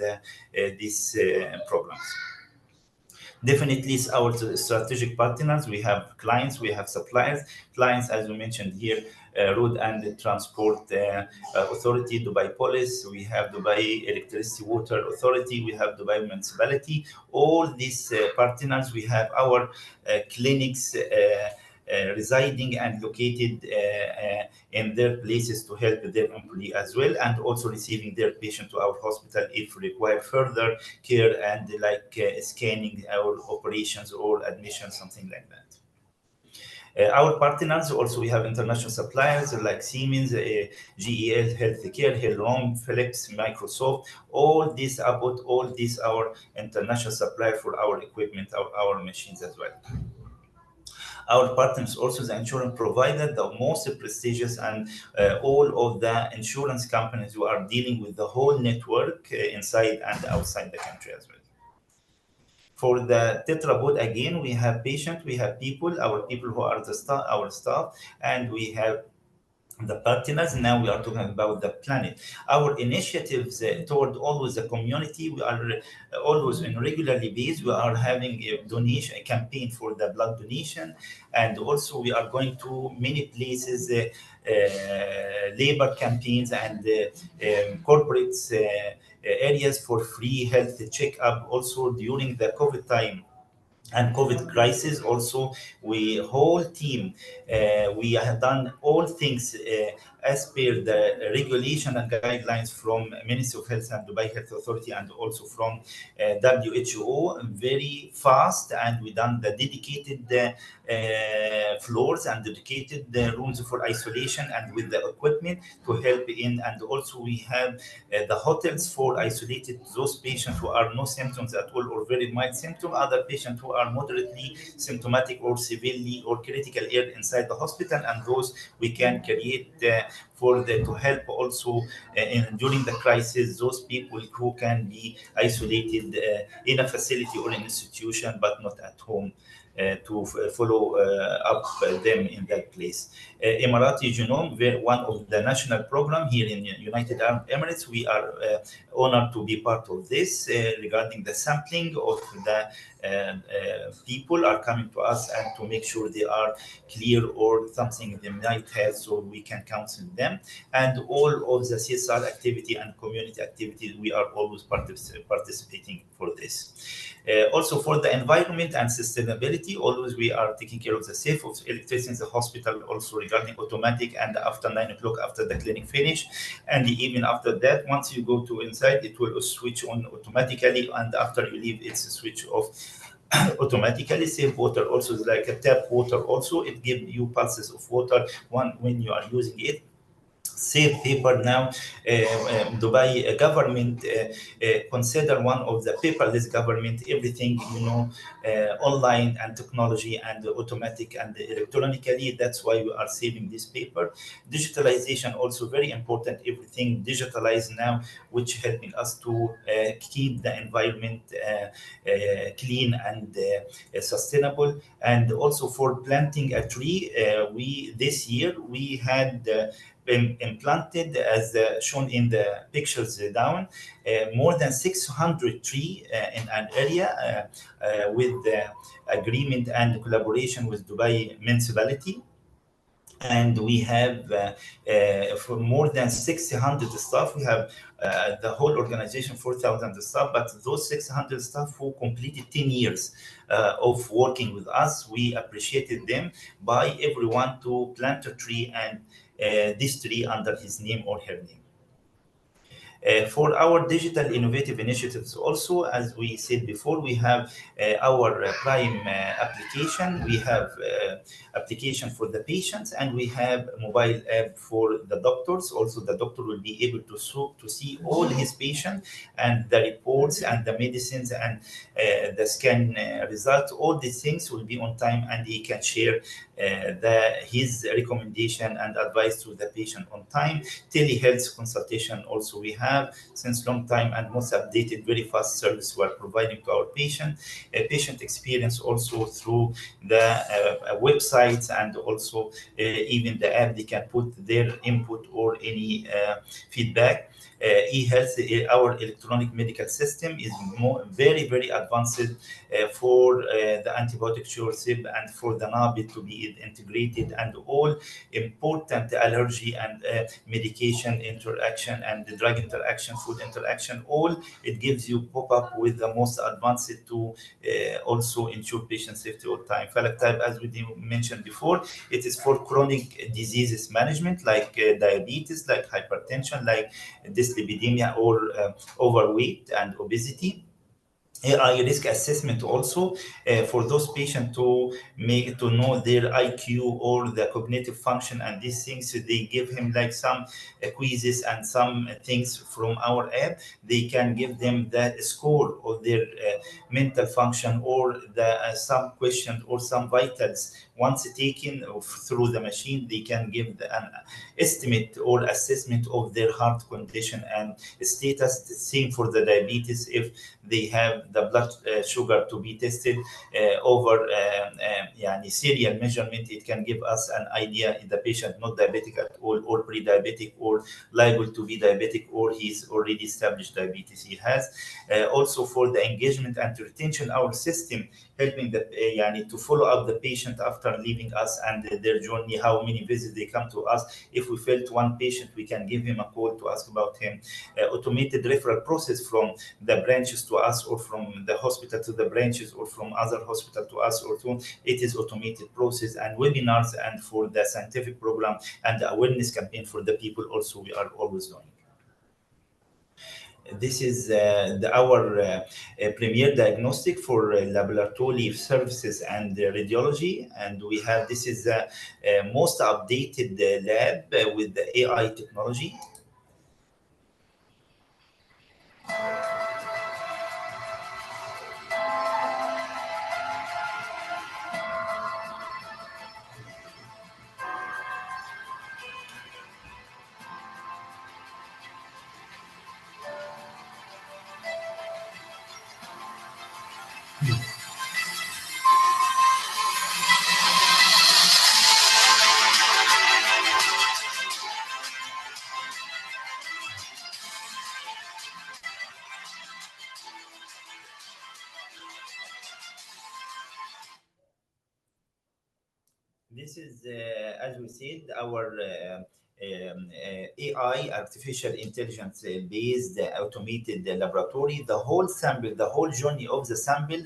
these programs. Definitely, it's our strategic partners. We have clients, we have suppliers. Clients, as we mentioned here, Road and Transport Authority, Dubai Police. We have Dubai Electricity Water Authority. We have Dubai Municipality. All these partners, we have our clinics residing and located in their places to help their employee as well, and also receiving their patient to our hospital if require further care and like scanning our operations or admission, something like that. Our partners also, we have international suppliers like Siemens, GEL Healthcare, Hillrom, Philips, Microsoft. All these about all these our international supplier for our equipment, our machines as well. Our partners also the insurance provider, the most prestigious, and all of the insurance companies who are dealing with the whole network inside and outside the country as well. For the tetrapod, again, we have patients, we have people, our people who are the staff, our staff, and we have the partners. Now we are talking about the planet. Our initiatives toward always the community, we are always on regularly basis. We are having a donation, a campaign for the blood donation, and also we are going to many places, labor campaigns and corporate areas for free health checkup. Also during the COVID time and COVID crisis, also we whole team, we have done all things as per the regulation and guidelines from Ministry of Health and Dubai Health Authority, and also from WHO, very fast, and we done the dedicated floors and dedicated rooms for isolation and with the equipment to help in, and also we have the hotels for isolated those patients who are no symptoms at all or very mild symptom, other patients who are moderately symptomatic or severely or critical ill inside the hospital, and those we can create to help also during the crisis those people who can be isolated in a facility or an institution but not at home. To follow up them in that place. Emirati Genome, one of the national program here in United Arab Emirates, we are honored to be part of this regarding the sampling of the people are coming to us and to make sure they are clear or something they might have, so we can counsel them. And all of the CSR activity and community activities, we are always participating for this. Also for the environment and sustainability, always we are taking care of the safe of electricity in the hospital, also regarding automatic, and after 9 o'clock after the clinic finish, and even after that, once you go to inside, it will switch on automatically, and after you leave, it's a switch off automatically. Safe water also is like a tap water, also it gives you pulses of water when you are using it. Safe paper now, Dubai government consider one of the paperless government, everything online and technology and automatic and electronically. That's why we are saving this paper. Digitalization also very important, everything digitalized now, which helping us to keep the environment clean and sustainable. And also for planting a tree, this year we had been implanted, as shown in the pictures down, more than 600 trees in an area with agreement and collaboration with Dubai Municipality. And we have for more than 600 staff. We have the whole organization 4,000 staff, but those 600 staff who completed 10 years of working with us, we appreciated them by everyone to plant a tree and this tree under his name or her name. For our digital innovative initiatives also, as we said before, we have our Prime application, we have application for the patients, and we have a mobile app for the doctors. Also, the doctor will be able to see all his patients and the reports and the medicines and the scan results. All these things will be on time, and he can share his recommendation and advice to the patient on time. Telehealth consultation also we have since long time, and most updated, very fast service we are providing to our patient. Patient experience also through the websites, and also even the app, they can put their input or any feedback. E-health, our electronic medical system, is very, very advanced for the antibiotic stewardship and for the NABI to be integrated, and all important allergy and medication interaction and the drug interaction, food interaction, all it gives you pop-up with the most advanced to also ensure patient safety all time. Phylactype, as we mentioned before, it is for chronic diseases management like diabetes, like hypertension, like dyslipidemia, or overweight and obesity. AI risk assessment also for those patients to know their IQ or the cognitive function and these things. So they give him like some quizzes and some things from our app. They can give them the score of their mental function, or the some questions or some vitals. Once taken through the machine, they can give an estimate or assessment of their heart condition and status. The same for the diabetes, if they have the blood sugar to be tested over serial measurement, it can give us an idea if the patient not diabetic at all, or pre-diabetic, or liable to be diabetic, or he's already established diabetes he has. Also for the engagement and retention, our system helping the to follow up the patient after leaving us and their journey, how many visits they come to us. If we felt one patient, we can give him a call to ask about him. Automated referral process from the branches to us, or from the hospital to the branches, or from other hospital to us, or to it is automated process. And webinars, and for the scientific program and the awareness campaign for the people also we are always doing. This is our premier diagnostic for laboratory services and radiology, and we have, this is the most updated lab with the AI technology. This is, as we said, our AI, artificial intelligence based automated laboratory. The whole sample, the whole journey of the sample,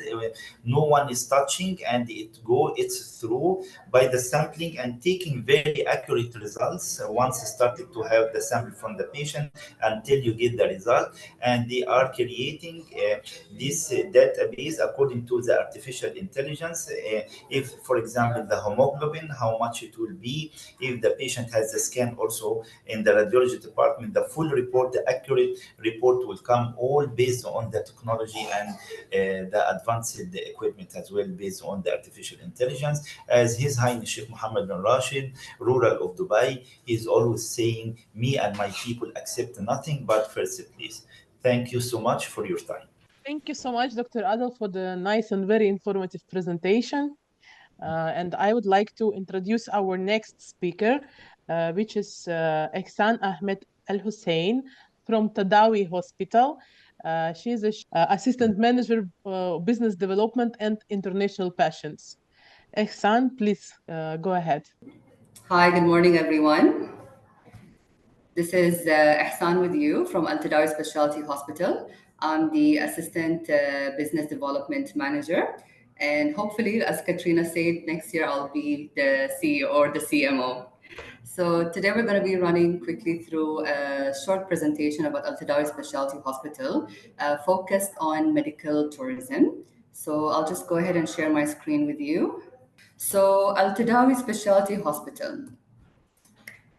no one is touching, and it's through by the sampling and taking very accurate results once started to have the sample from the patient until you get the result. And they are creating this database according to the artificial intelligence. If, for example, the hemoglobin, how much it will be, if the patient has the scan also in the radiology department, the full report, the accurate report will come, all based on the technology and the advanced equipment as well, based on the artificial intelligence. As His Highness Sheikh Mohammed bin Rashid, ruler of Dubai, is always saying, me and my people accept nothing but first place. Thank you so much for your time. Thank you so much, Dr. Adel, for the nice and very informative presentation. And I would like to introduce our next speaker, which is Ihsan Ahmed Al Hussein from Tadawi Hospital. She is Assistant Manager Business Development and International Patients. Ihsan, please go ahead. Hi, good morning, everyone. This is Ihsan with you from Al Tadawi Specialty Hospital. I'm the Assistant Business Development Manager. And hopefully, as Katrina said, next year I'll be the CEO or the CMO. So today we're going to be running quickly through a short presentation about Al Tadawi Specialty Hospital, focused on medical tourism. So I'll just go ahead and share my screen with you. So Al Tadawi Specialty Hospital.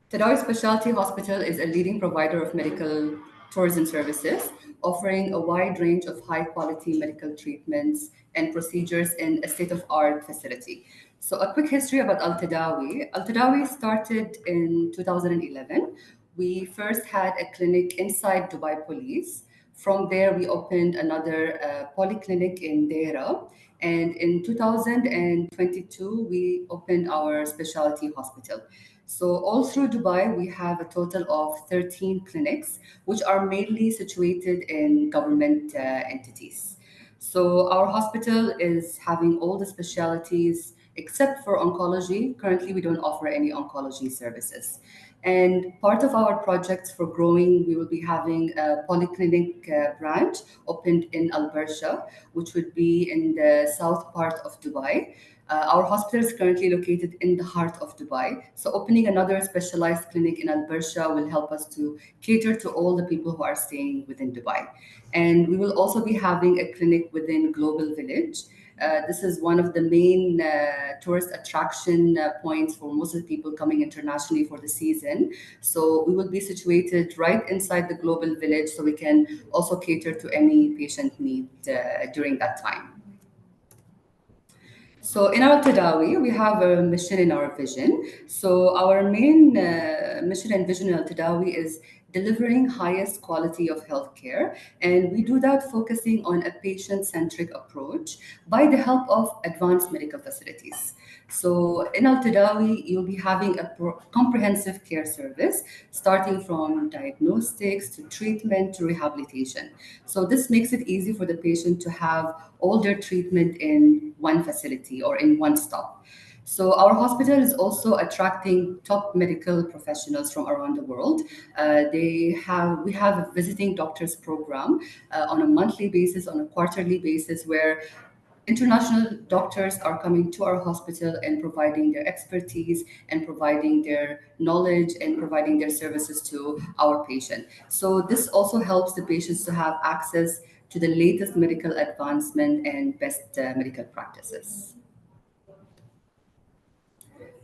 Tadawi Specialty Hospital is a leading provider of medical tourism services, offering a wide range of high-quality medical treatments and procedures in a state-of-art facility. So a quick history about Al Tadawi. Al Tadawi started in 2011. We first had a clinic inside Dubai Police. From there, we opened another polyclinic in Deira. And in 2022, we opened our specialty hospital. So all through Dubai, we have a total of 13 clinics, which are mainly situated in government entities. So our hospital is having all the specialties except for oncology. Currently, we don't offer any oncology services. And part of our projects for growing, we will be having a polyclinic branch opened in Al Barsha, which would be in the south part of Dubai. Our hospital is currently located in the heart of Dubai. So opening another specialized clinic in Al Barsha will help us to cater to all the people who are staying within Dubai. And we will also be having a clinic within Global Village. This is one of the main tourist attraction points for most of the people coming internationally for the season. So we will be situated right inside the Global Village, so we can also cater to any patient need during that time. So in our Tadawi, we have a mission in our vision. So our main mission and vision in Al Tadawi is delivering highest quality of healthcare. And we do that focusing on a patient-centric approach by the help of advanced medical facilities. So in Al Tadawi, you'll be having a comprehensive care service, starting from diagnostics to treatment to rehabilitation. So this makes it easy for the patient to have all their treatment in one facility or in one stop. So our hospital is also attracting top medical professionals from around the world. We have a visiting doctors program on a monthly basis, on a quarterly basis, where international doctors are coming to our hospital and providing their expertise and providing their knowledge and providing their services to our patient. So this also helps the patients to have access to the latest medical advancement and best medical practices.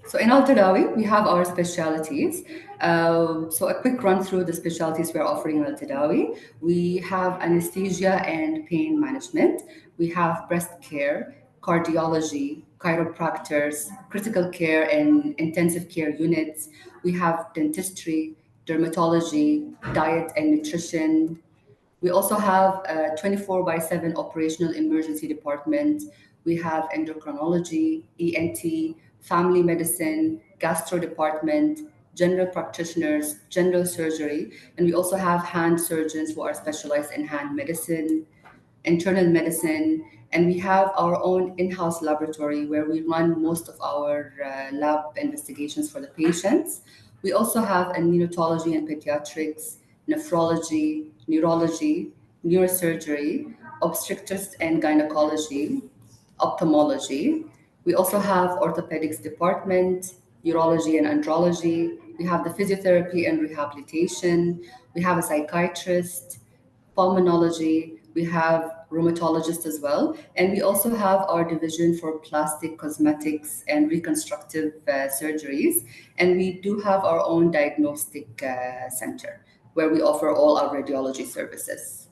So in Al Tadawi, we have our specialties. So a quick run through the specialties we're offering in Al Tadawi. We have anesthesia and pain management. We have breast care, cardiology, chiropractors, critical care and intensive care units. We have dentistry, dermatology, diet and nutrition. We also have a 24/7 operational emergency department. We have endocrinology, ENT, family medicine, gastro department, general practitioners, general surgery, and we also have hand surgeons who are specialized in hand medicine, internal medicine, and we have our own in-house laboratory where we run most of our lab investigations for the patients. We also have a neonatology and pediatrics, nephrology, neurology, neurosurgery, obstetrics and gynecology, ophthalmology. We also have orthopedics department, urology and andrology. We have the physiotherapy and rehabilitation. We have a psychiatrist, pulmonology. We have rheumatologists as well. And we also have our division for plastic, cosmetics, and reconstructive surgeries. And we do have our own diagnostic center where we offer all our radiology services.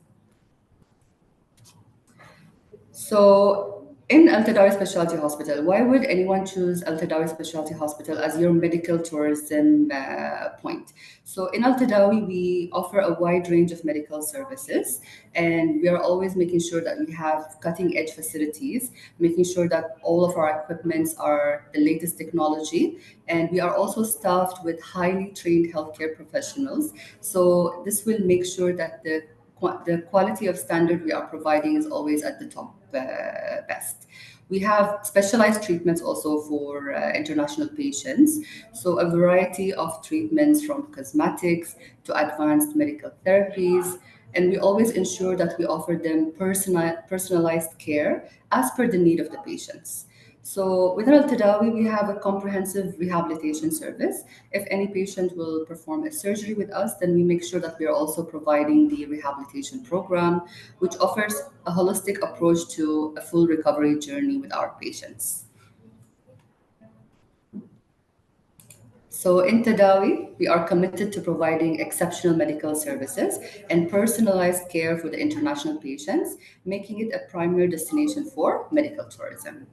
So in Al Tadawi Specialty Hospital, why would anyone choose Al Tadawi Specialty Hospital as your medical tourism point? So in Al Tadawi, we offer a wide range of medical services, and we are always making sure that we have cutting edge facilities, making sure that all of our equipments are the latest technology, and we are also staffed with highly trained healthcare professionals. So this will make sure that the quality of standard we are providing is always at the top best. We have specialized treatments also for international patients. So a variety of treatments from cosmetics to advanced medical therapies. And we always ensure that we offer them personalized care as per the need of the patients. So within Al-Tadawi, we have a comprehensive rehabilitation service. If any patient will perform a surgery with us, then we make sure that we are also providing the rehabilitation program, which offers a holistic approach to a full recovery journey with our patients. So in Tadawi, we are committed to providing exceptional medical services and personalized care for the international patients, making it a primary destination for medical tourism.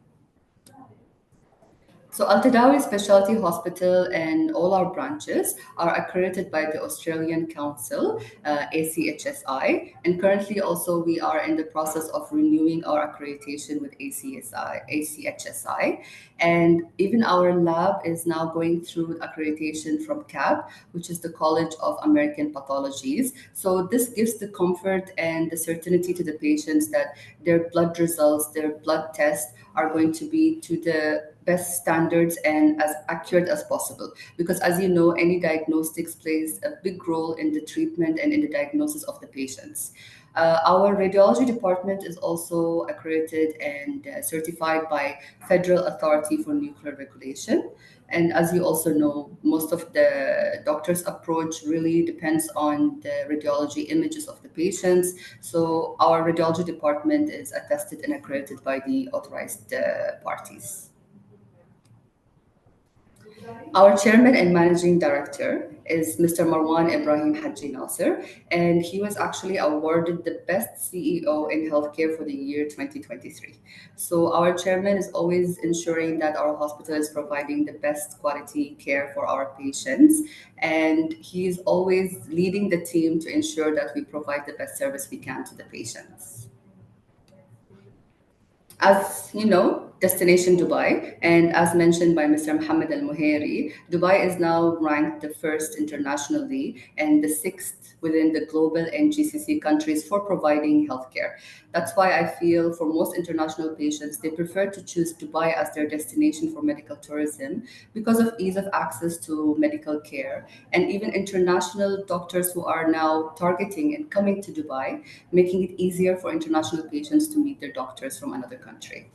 So Al Tadawi Specialty Hospital and all our branches are accredited by the Australian Council, ACHSI, and currently also we are in the process of renewing our accreditation with ACHSI, and even our lab is now going through accreditation from CAP, which is the College of American Pathologies. So this gives the comfort and the certainty to the patients that their blood results, their blood tests are going to be to the best standards and as accurate as possible. Because as you know, any diagnostics plays a big role in the treatment and in the diagnosis of the patients. Our radiology department is also accredited and certified by Federal Authority for Nuclear Regulation. And as you also know, most of the doctor's approach really depends on the radiology images of the patients. So our radiology department is attested and accredited by the authorized parties. Our chairman and managing director is Mr. Marwan Ibrahim Haji Nasser, and he was actually awarded the best CEO in healthcare for the year 2023. So our chairman is always ensuring that our hospital is providing the best quality care for our patients, and he's always leading the team to ensure that we provide the best service we can to the patients. As you know, destination Dubai, and as mentioned by Mr. Mohammed Al Muhairi, Dubai is now ranked the first internationally and the sixth within the global and GCC countries for providing healthcare. That's why I feel for most international patients, they prefer to choose Dubai as their destination for medical tourism because of ease of access to medical care, and even international doctors who are now targeting and coming to Dubai, making it easier for international patients to meet their doctors from another country.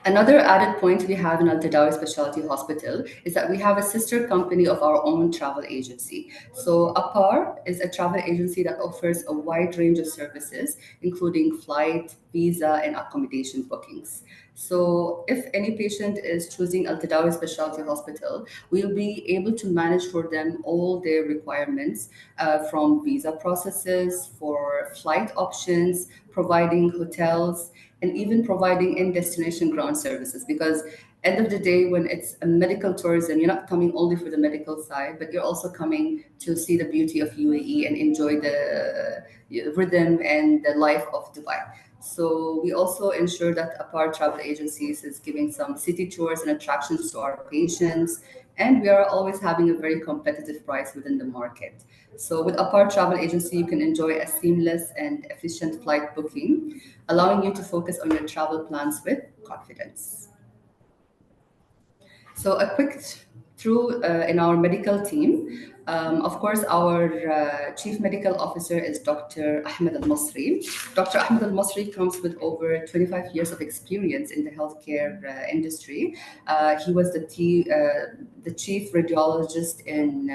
Another added point we have in Al Tadawi Specialty Hospital is that we have a sister company of our own travel agency. So APAR is a travel agency that offers a wide range of services, including flight, visa, and accommodation bookings. So if any patient is choosing Al Tadawi Specialty Hospital, we'll be able to manage for them all their requirements, from visa processes, for flight options, providing hotels, and even providing in-destination ground services. Because end of the day, when it's a medical tourism, you're not coming only for the medical side, but you're also coming to see the beauty of UAE and enjoy the rhythm and the life of Dubai. So we also ensure that APAR Travel Agencies is giving some city tours and attractions to our patients, and we are always having a very competitive price within the market. So with APAR Travel Agency, you can enjoy a seamless and efficient flight booking, allowing you to focus on your travel plans with confidence. So a quick through in our medical team. Of course, our Chief Medical Officer is Dr. Ahmed Al-Masri. Dr. Ahmed Al-Masri comes with over 25 years of experience in the healthcare industry. He was the Chief Radiologist in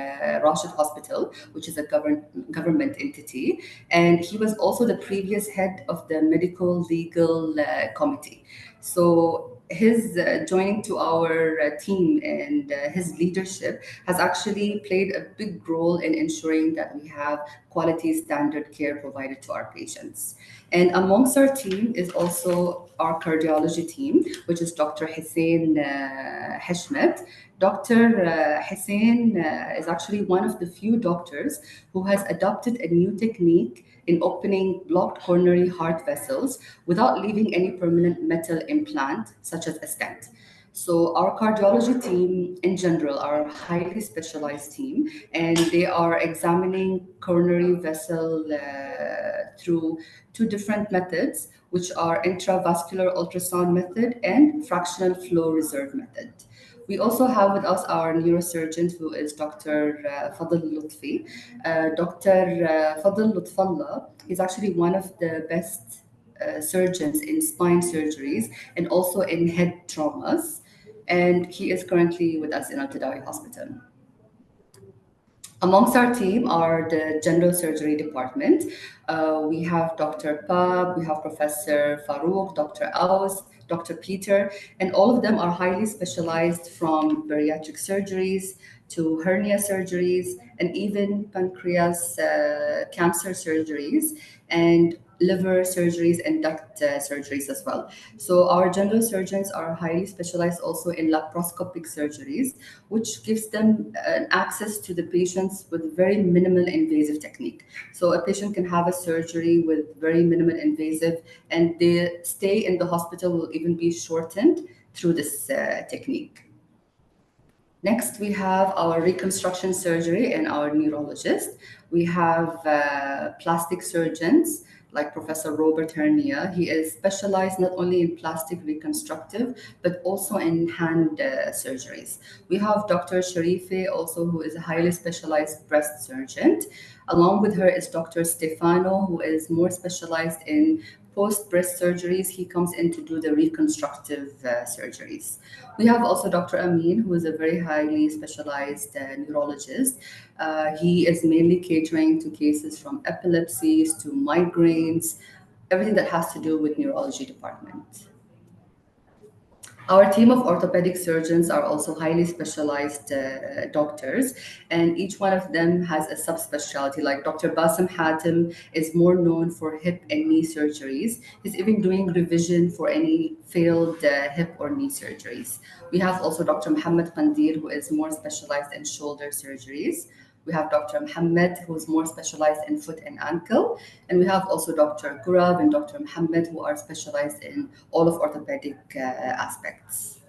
Rashid Hospital, which is a government entity. And he was also the previous head of the Medical Legal Committee. So his joining to our team and his leadership has actually played a big role in ensuring that we have quality standard care provided to our patients. And amongst our team is also our cardiology team, which is Dr. Hussein Heshmet. Dr. Hussein is actually one of the few doctors who has adopted a new technique in opening blocked coronary heart vessels without leaving any permanent metal implant, such as a stent. So our cardiology team in general are a highly specialized team, and they are examining coronary vessel through two different methods, which are intravascular ultrasound method and fractional flow reserve method. We also have with us our neurosurgeon, who is Dr. Fadl Lutfi. Dr. Fadl Lutfallah is actually one of the best surgeons in spine surgeries and also in head traumas. And he is currently with us in Al Tadawi Hospital. Amongst our team are the general surgery department. We have Dr. Pab, we have Professor Farouk, Dr. Aus, Dr. Peter, and all of them are highly specialized from bariatric surgeries to hernia surgeries and even pancreas cancer surgeries and liver surgeries and duct surgeries as well. So our general surgeons are highly specialized also in laparoscopic surgeries, which gives them access to the patients with very minimal invasive technique. So a patient can have a surgery with very minimal invasive, and the stay in the hospital will even be shortened through this technique. Next, we have our reconstruction surgery and our neurologist. We have plastic surgeons like Professor Robert Hernia. He is specialized not only in plastic reconstructive, but also in hand surgeries. We have Dr. Sharife also, who is a highly specialized breast surgeon. Along with her is Dr. Stefano, who is more specialized in post-breast surgeries. He comes in to do the reconstructive surgeries. We have also Dr. Amin, who is a very highly specialized neurologist. He is mainly catering to cases from epilepsies to migraines, everything that has to do with neurology department. Our team of orthopedic surgeons are also highly specialized doctors, and each one of them has a subspecialty. Like Dr. Bassem Hatem is more known for hip and knee surgeries. He's even doing revision for any failed hip or knee surgeries. We have also Dr. Mohammed Qandir, who is more specialized in shoulder surgeries. We have Dr. Mohammed, who's more specialized in foot and ankle. And we have also Dr. Kurab and Dr. Mohammed, who are specialized in all of orthopedic aspects.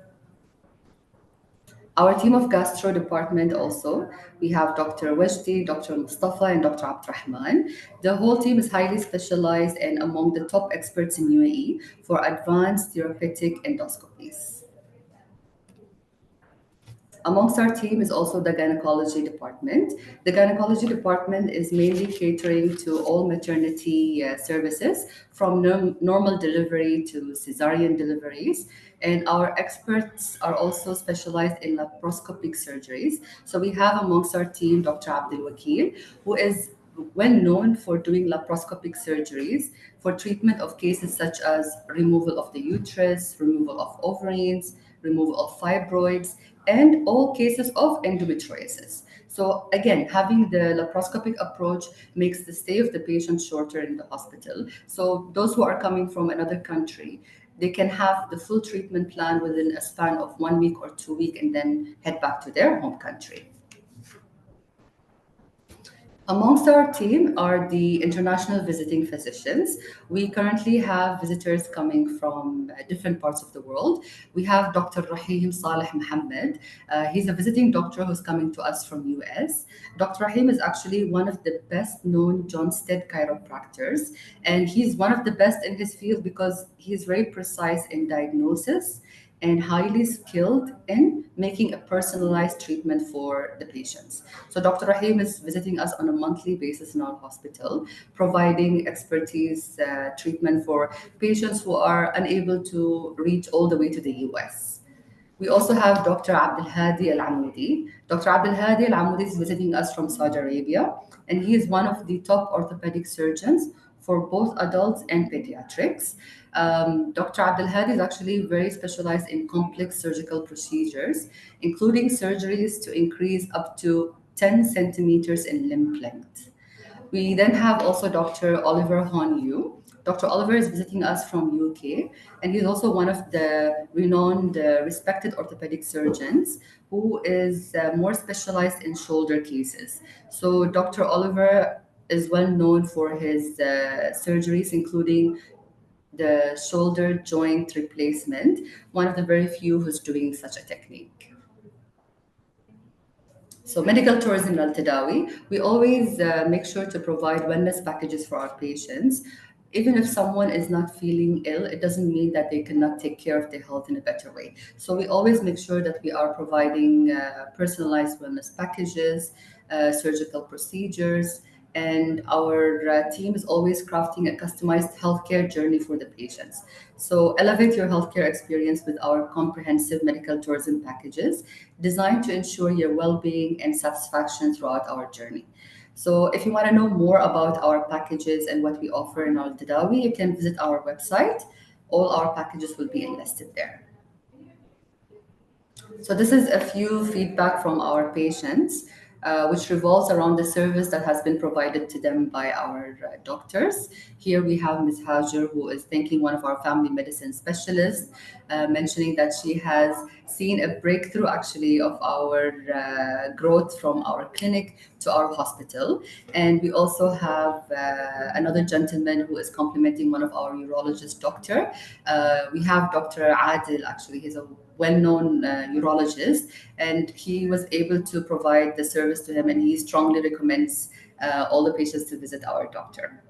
Our team of gastro department also, we have Dr. Wajdi, Dr. Mustafa, and Dr. Abdurrahman. The whole team is highly specialized and among the top experts in UAE for advanced therapeutic endoscopies. Amongst our team is also the gynecology department. The gynecology department is mainly catering to all maternity services, from normal delivery to cesarean deliveries. And our experts are also specialized in laparoscopic surgeries. So we have amongst our team Dr. Abdul Wakil, who is well known for doing laparoscopic surgeries for treatment of cases such as removal of the uterus, removal of ovaries, removal of fibroids, and all cases of endometriosis. So again, having the laparoscopic approach makes the stay of the patient shorter in the hospital. So those who are coming from another country, they can have the full treatment plan within a span of 1 week or 2 weeks and then head back to their home country. Amongst our team are the international visiting physicians. We currently have visitors coming from different parts of the world. We have Dr. Rahim Saleh Mohammed. He's a visiting doctor who's coming to us from US. Dr. Rahim is actually one of the best known John Stead chiropractors, and he's one of the best in his field because he's very precise in diagnosis and highly skilled in making a personalized treatment for the patients. So Dr. Rahim is visiting us on a monthly basis in our hospital, providing expertise treatment for patients who are unable to reach all the way to the US. We also have Dr. Abdul Hadi Al Amoudi. Dr. Abdul Hadi Al Amoudi is visiting us from Saudi Arabia, and he is one of the top orthopedic surgeons for both adults and pediatrics. Dr. Abdul Hadi is actually very specialized in complex surgical procedures, including surgeries to increase up to 10 centimeters in limb length. We then have also Dr. Oliver Honyu. Dr. Oliver is visiting us from UK, and he's also one of the renowned, respected orthopedic surgeons who is more specialized in shoulder cases. So Dr. Oliver is well known for his surgeries, including the shoulder joint replacement, one of the very few who's doing such a technique. So medical tourism in Al Tadawi, we always make sure to provide wellness packages for our patients. Even if someone is not feeling ill, it doesn't mean that they cannot take care of their health in a better way. So we always make sure that we are providing personalized wellness packages, surgical procedures, and our team is always crafting a customized healthcare journey for the patients. So elevate your healthcare experience with our comprehensive medical tourism packages designed to ensure your well-being and satisfaction throughout our journey. So if you want to know more about our packages and what we offer in Al Tadawi, you can visit our website. All our packages will be enlisted there. So this is a few feedback from our patients, which revolves around the service that has been provided to them by our doctors. Here we have Ms. Hajar, who is thanking one of our family medicine specialists, mentioning that she has seen a breakthrough actually of our growth from our clinic to our hospital. And we also have another gentleman who is complimenting one of our urologist doctor. We have Dr. Adil, actually, he's a well-known urologist, and he was able to provide the service to him, and he strongly recommends all the patients to visit our doctor.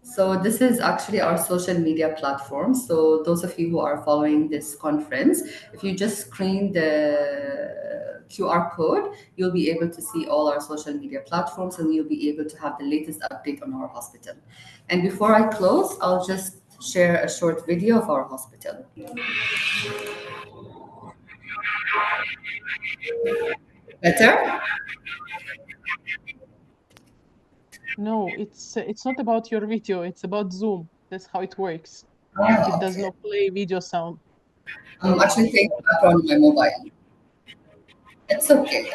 So this is actually our social media platform. So those of you who are following this conference, if you just screen the QR code, you'll be able to see all our social media platforms, and you'll be able to have the latest update on our hospital. And before I close, I'll just share a short video of our hospital. Better? No, it's not about your video. It's about Zoom. That's how it works. Ah, It does okay. not play video sound. I'm actually playing the background on my mobile. It's okay.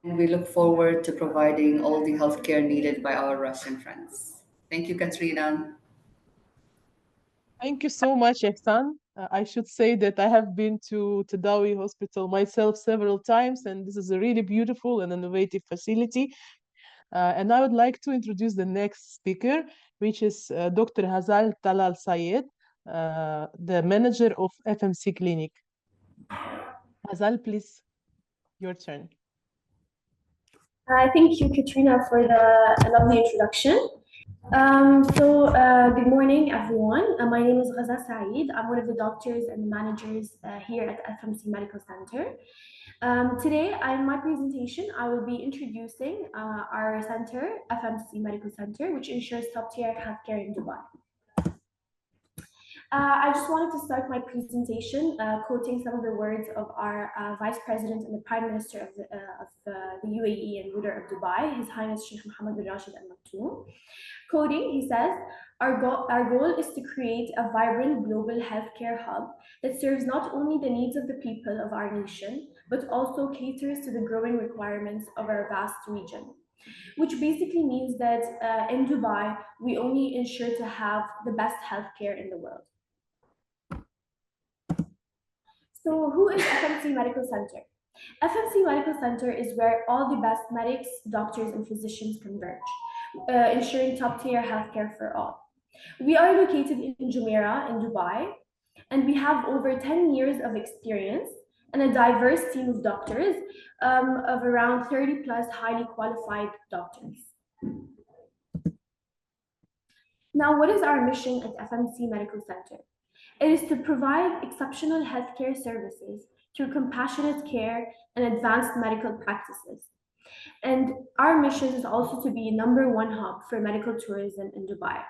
And we look forward to providing all the healthcare needed by our Russian friends. Thank you, Katrina. Thank you so much, Ehsan. I should say that I have been to Tadawi Hospital myself several times, and this is a really beautiful and innovative facility. And I would like to introduce the next speaker, which is Dr. Hazal Talal Sayed, the manager of FMC Clinic. Hazal, please, your turn. Thank you, Katrina, for the lovely introduction. Good morning, everyone. My name is Ghaza Saeed. I'm one of the doctors and managers here at FMC Medical Center. Today, in my presentation, I will be introducing our center, FMC Medical Center, which ensures top-tier healthcare in Dubai. I just wanted to start my presentation quoting some of the words of our Vice President and the Prime Minister of the UAE and ruler of Dubai, His Highness Sheikh Mohammed bin Rashid Al Maktoum. Quoting, he says, our goal is to create a vibrant global healthcare hub that serves not only the needs of the people of our nation, but also caters to the growing requirements of our vast region. Which basically means that in Dubai, we only ensure to have the best healthcare in the world. So who is FMC Medical Center? FMC Medical Center is where all the best medics, doctors, and physicians converge, ensuring top-tier healthcare for all. We are located in Jumeirah in Dubai, and we have over 10 years of experience and a diverse team of doctors of around 30 plus highly qualified doctors. Now, what is our mission at FMC Medical Center? It is to provide exceptional healthcare services through compassionate care and advanced medical practices. And our mission is also to be a #1 hub for medical tourism in Dubai.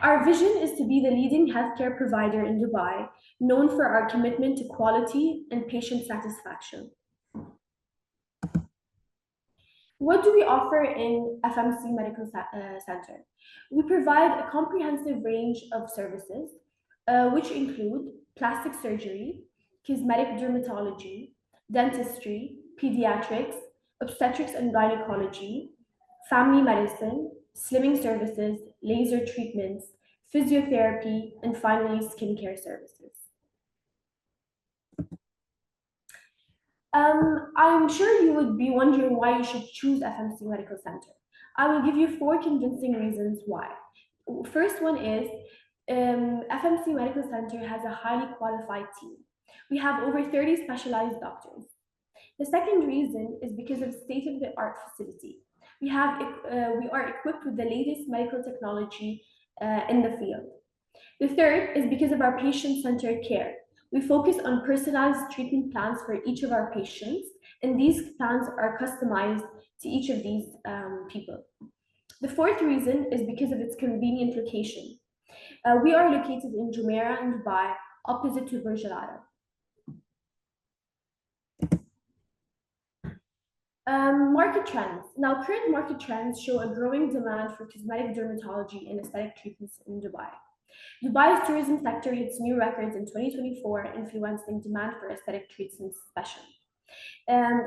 Our vision is to be the leading healthcare provider in Dubai, known for our commitment to quality and patient satisfaction. What do we offer in FMC Medical Center? We provide a comprehensive range of services, which include plastic surgery, cosmetic dermatology, dentistry, pediatrics, obstetrics and gynecology, family medicine, slimming services, laser treatments, physiotherapy, and finally, skincare services. I'm sure you would be wondering why you should choose FMC Medical Center. I will give you 4 convincing reasons why. First one is FMC Medical Center has a highly qualified team. We have over 30 specialized doctors. The second reason is because of state-of-the-art facility. We are equipped with the latest medical technology in the field. The third is because of our patient-centered care. We focus on personalized treatment plans for each of our patients, and these plans are customized to each of these people. The fourth reason is because of its convenient location. We are located in Jumeirah in Dubai, opposite to Burj Al Arab. Market trends. Now, current market trends show a growing demand for cosmetic dermatology and aesthetic treatments in Dubai. Dubai's tourism sector hits new records in 2024, influencing demand for aesthetic treatments especially.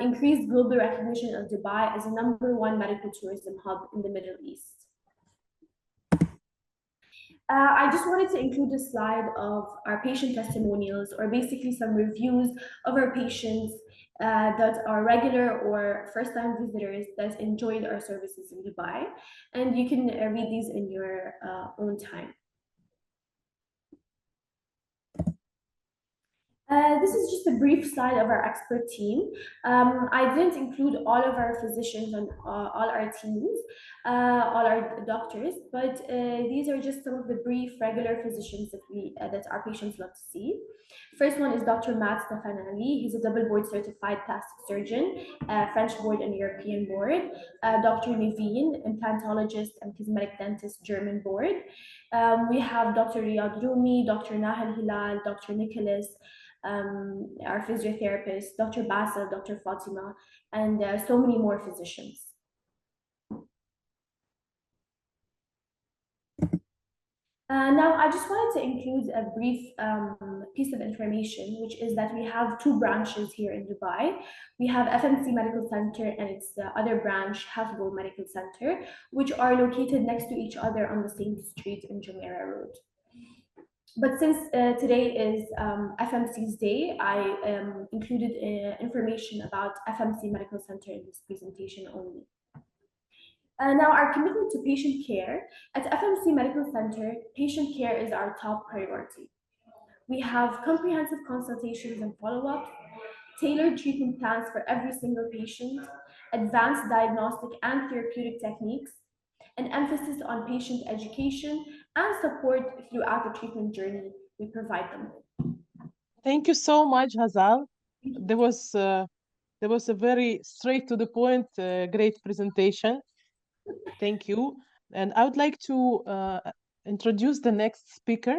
Increased global recognition of Dubai as a #1 medical tourism hub in the Middle East. I just wanted to include a slide of our patient testimonials, or basically some reviews of our patients that are regular or first-time visitors that enjoyed our services in Dubai. And you can read these in your own time. This is just a brief slide of our expert team. I didn't include all of our physicians and all our teams, all our doctors, but these are just some of the brief regular physicians that our patients love to see. First one is Dr. Matt Stefanelli. He's a double board certified plastic surgeon, French board and European board. Dr. Naveen, implantologist and cosmetic dentist, German board. We have Dr. Riyad Rumi, Dr. Nahal Hilal, Dr. Nicholas, our physiotherapist, Dr. Basil, Dr. Fatima, and so many more physicians. Now, I just wanted to include a brief piece of information, which is that we have two branches here in Dubai. We have FMC Medical Center and its other branch, Healthable Medical Center, which are located next to each other on the same street in Jumeirah Road. But since today is FMC's day, I included information about FMC Medical Center in this presentation only. Now, our commitment to patient care. At FMC Medical Center, patient care is our top priority. We have comprehensive consultations and follow-ups, tailored treatment plans for every single patient, advanced diagnostic and therapeutic techniques, an emphasis on patient education and support throughout the treatment journey we provide them with. Thank you so much, Hazal. There was a very straight to the point, great presentation. Thank you. And I would like to introduce the next speaker,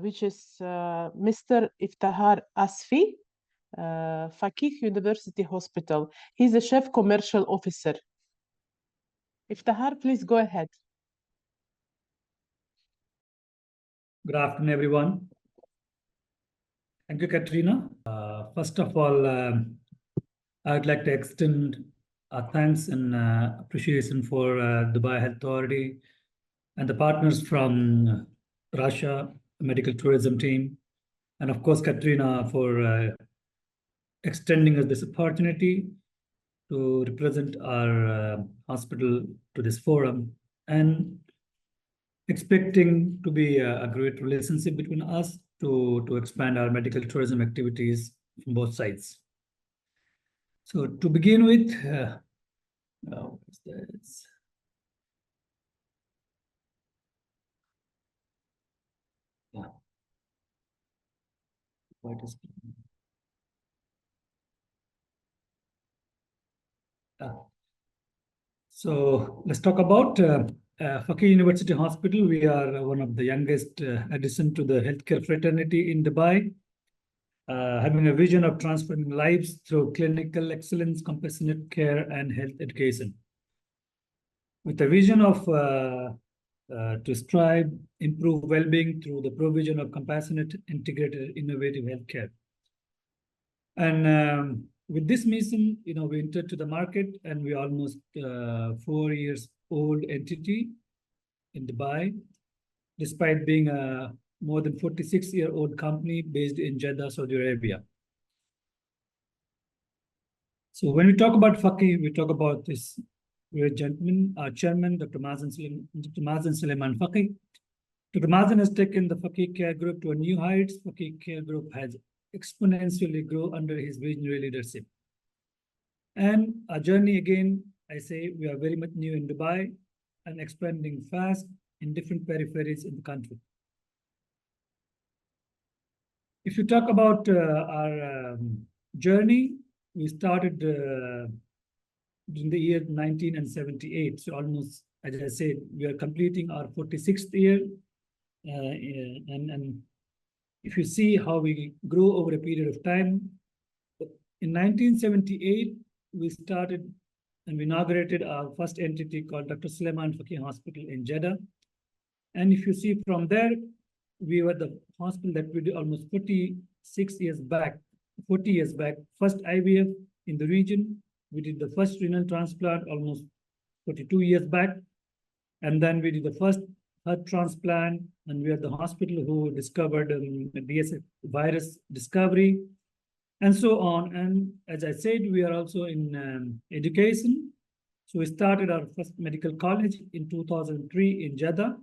which is Mr. Iftihar Asfi, Faqih University Hospital. He's a Chief Commercial Officer. Iftihar, please go ahead. Good afternoon, everyone. Thank you, Katrina. First of all, I would like to extend our thanks and appreciation for Dubai Health Authority and the partners from Russia Medical Tourism Team, and of course, Katrina, for extending us this opportunity to represent our hospital to this forum, and expecting to be a great relationship between us to expand our medical tourism activities from both sides. So to begin with, what is this? Yeah. What is So let's talk about Faqih University Hospital. We are one of the youngest addition to the healthcare fraternity in Dubai, having a vision of transforming lives through clinical excellence, compassionate care, and health education. With a vision of to strive, improve well-being through the provision of compassionate, integrated, innovative healthcare. And with this mission, we entered to the market, and we are almost 4 years old entity in Dubai, despite being a more than 46-year-old company based in Jeddah, Saudi Arabia. So when we talk about Faqih, we talk about this great gentleman, our chairman, Dr. Mazen Suleiman Faqih. Dr. Mazen has taken the Faqih Care Group to a new heights. Faqih Care Group has exponentially grown under his visionary leadership. And our journey, again, I say we are very much new in Dubai and expanding fast in different peripheries in the country. If you talk about our journey, we started in the year 1978. So almost, as I said, we are completing our 46th year. And if you see how we grew over a period of time, in 1978, we started and we inaugurated our first entity called Dr. Suleiman Faqih Hospital in Jeddah. And if you see from there, we were the hospital that we did almost 40 years back, first IVF in the region. We did the first renal transplant almost 42 years back. And then we did the first heart transplant, and we are the hospital who discovered DSA virus discovery, and so on. And as I said, we are also in education. So we started our first medical college in 2003 in Jeddah,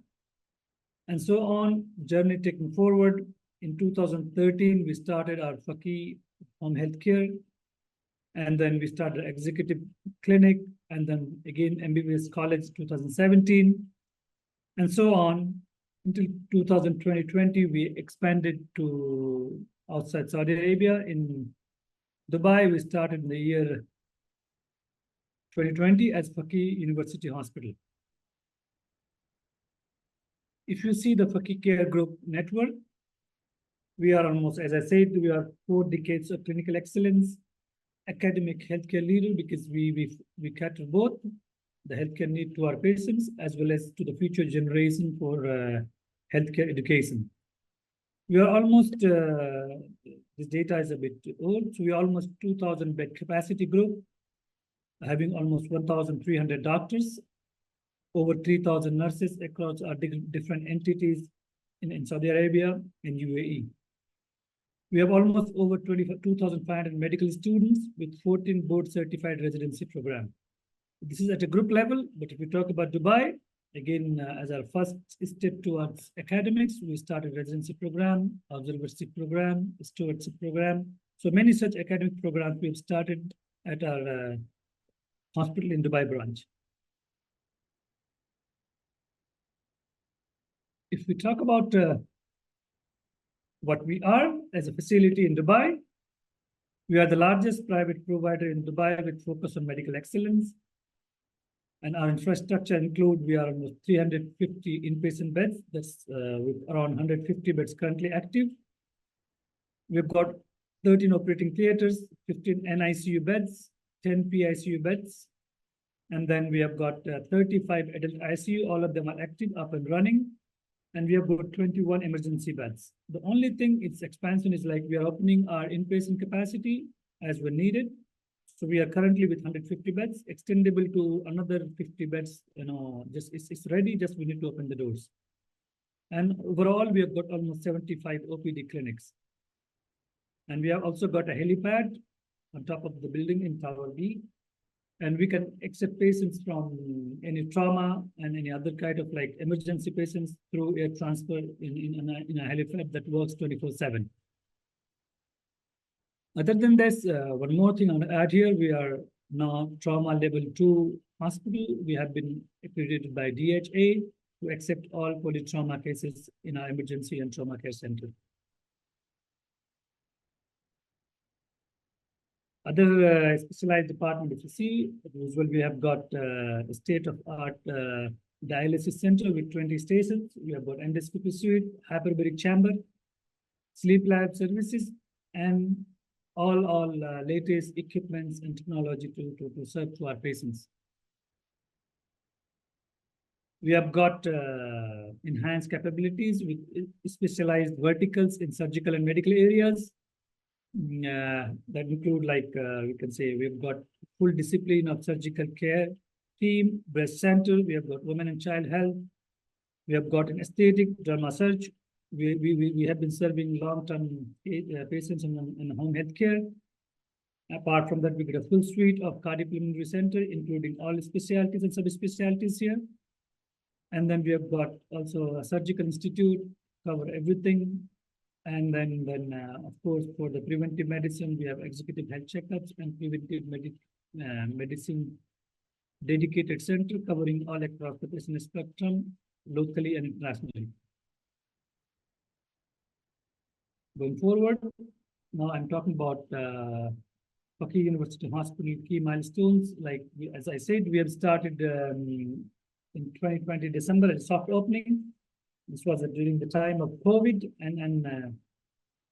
and so on, journey taken forward. In 2013, we started our Faqih Home Healthcare, and then we started executive clinic, and then again MBBS college 2017, and so on until 2020. We expanded to outside Saudi Arabia. In Dubai, we started in the year 2020 as Faqih University Hospital. If you see the Faqih Care Group network, we are almost, as I said, we are 4 decades of clinical excellence, academic healthcare leader, because we cater both the healthcare need to our patients as well as to the future generation for healthcare education. We are almost, this data is a bit old, so we are almost 2,000 bed capacity group, having almost 1,300 doctors, over 3,000 nurses across our different entities in Saudi Arabia and UAE. We have almost over 2,500 medical students with 14 board certified residency programs. This is at a group level, but if we talk about Dubai, again, as our first step towards academics, we started residency program, observership program, stewardship program. So many such academic programs we have started at our hospital in Dubai branch. If we talk about what we are as a facility in Dubai, we are the largest private provider in Dubai with focus on medical excellence. And our infrastructure include, we are almost 350 inpatient beds, that's with around 150 beds currently active. We've got 13 operating theaters, 15 NICU beds, 10 PICU beds, and then we have got 35 adult ICU, all of them are active, up and running. And we have got 21 emergency beds. The only thing, its expansion is like we are opening our inpatient capacity as when needed. So we are currently with 150 beds, extendable to another 50 beds, just it's ready, just we need to open the doors. And overall, we have got almost 75 OPD clinics. And we have also got a helipad on top of the building in Tower B. And we can accept patients from any trauma and any other kind of like emergency patients through air transfer in a helipad that works 24/7. Other than this, one more thing I want to add here, we are now trauma level 2 hospital. We have been accredited by DHA to accept all polytrauma cases in our emergency and trauma care center. Other specialized department, if you see, as usual, we have got a state-of-art dialysis center with 20 stations. We have got endoscopy suite, hyperbaric chamber, sleep lab services, and all latest equipments and technology to serve to our patients. We have got enhanced capabilities with specialized verticals in surgical and medical areas. That include like we can say we've got full discipline of surgical care team, breast center, we have got women and child health, we have got an aesthetic derma surge, we have been serving long-term patients in home health care. Apart from that, we get a full suite of cardiopulmonary center, including all specialties and subspecialties here. And then we have got also a surgical institute, cover everything. And then of course, for the preventive medicine, we have executive health checkups and preventive medicine dedicated center covering all across the business spectrum, locally and internationally. Going forward, now I'm talking about Faqih University Hospital key milestones. Like as I said, we have started in 2020 December a soft opening. This was during the time of COVID, and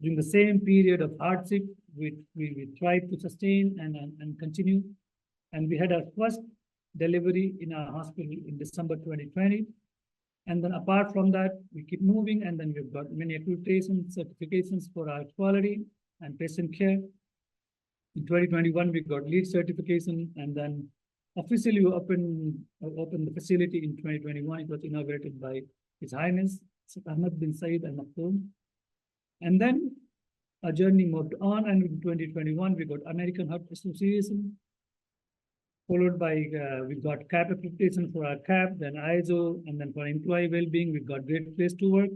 during the same period of hardship, we tried to sustain and continue. And we had our first delivery in our hospital in December 2020. And then apart from that, we keep moving, and then we've got many accreditation certifications for our quality and patient care. In 2021, we got LEED certification, and then officially we opened the facility in 2021. It was inaugurated by His Highness Ahmed bin Saeed Al Maktoum. And then our journey moved on, and in 2021, we got American Heart Association, followed by we got CAP accreditation for our CAP, then ISO, and then for employee well-being, we got Great Place to Work.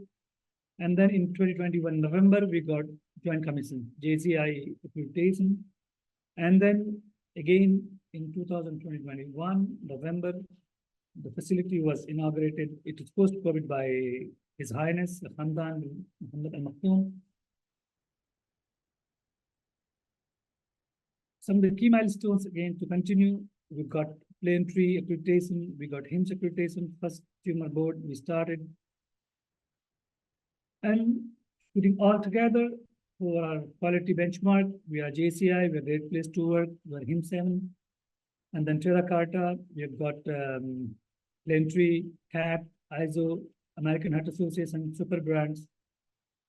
And then in 2021 November, we got Joint Commission, JCI accreditation. And then again in 2021 November, the facility was inaugurated. It was post-COVID by His Highness Hamdan bin Mohammed Al Maktoum. Some of the key milestones again to continue. We've got Plane Tree accreditation, we got HIMSS accreditation, first tumor board we started. And putting all together for our quality benchmark, we are JCI, we're Great Place to Work, we're HIMSS 7. And then Terra Carta, we have got Plane Tree, CAP, ISO, American Heart Association, super brands.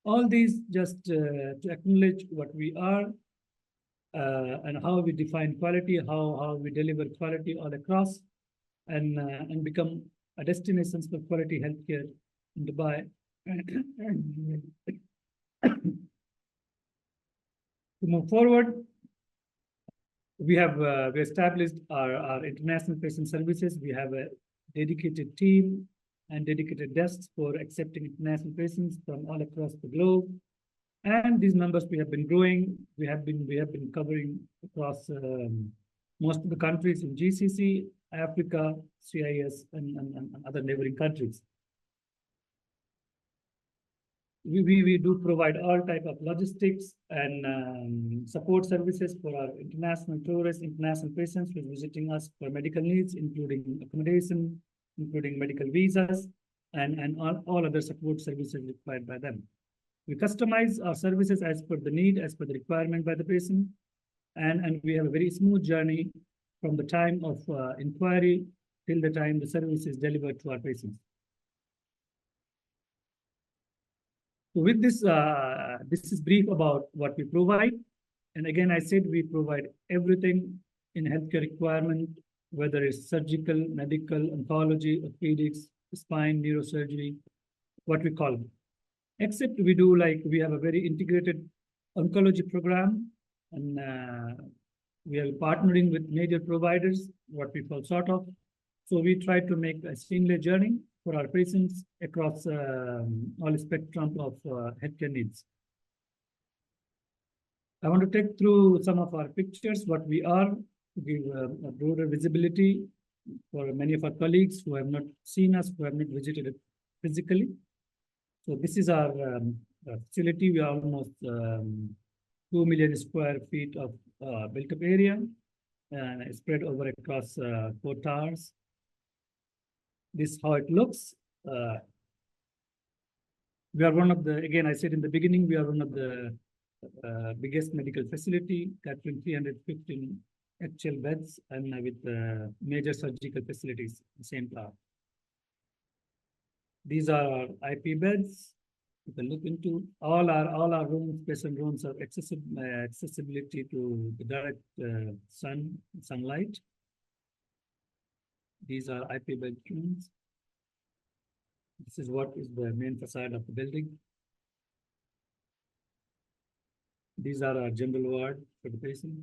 All these just to acknowledge what we are and how we define quality, how we deliver quality all across, and become a destination for quality healthcare in Dubai. To move forward, we established our international patient services. We have a dedicated team and dedicated desks for accepting international patients from all across the globe. And these numbers we have been growing. We have been covering across most of the countries in GCC, Africa, CIS, and other neighboring countries. We do provide all type of logistics and support services for our international tourists, international patients who are visiting us for medical needs, including accommodation, including medical visas, and all other support services required by them. We customize our services as per the need, as per the requirement by the patient, and we have a very smooth journey from the time of inquiry till the time the service is delivered to our patients. So with this, this is brief about what we provide. And again, I said we provide everything in healthcare requirement, whether it's surgical, medical, oncology, orthopedics, spine, neurosurgery, what we call them. Except we have a very integrated oncology program, and we are partnering with major providers, what we call sort of. So we try to make a seamless journey for our patients across all spectrum of healthcare needs. I want to take through some of our pictures, what we are, to give a broader visibility for many of our colleagues who have not seen us, who have not visited it physically. So this is our facility. We are almost 2 million square feet of built-up area, spread over across 4 towers. This is how it looks. We are one of the, again, I said in the beginning, we are one of the biggest medical facility, catering 315 actual beds, and with major surgical facilities in the same tower. These are our IP beds. You can look into all our rooms, patient rooms are accessibility to the direct sunlight. These are IP bedrooms. This is what is the main facade of the building. These are our general ward for the patient.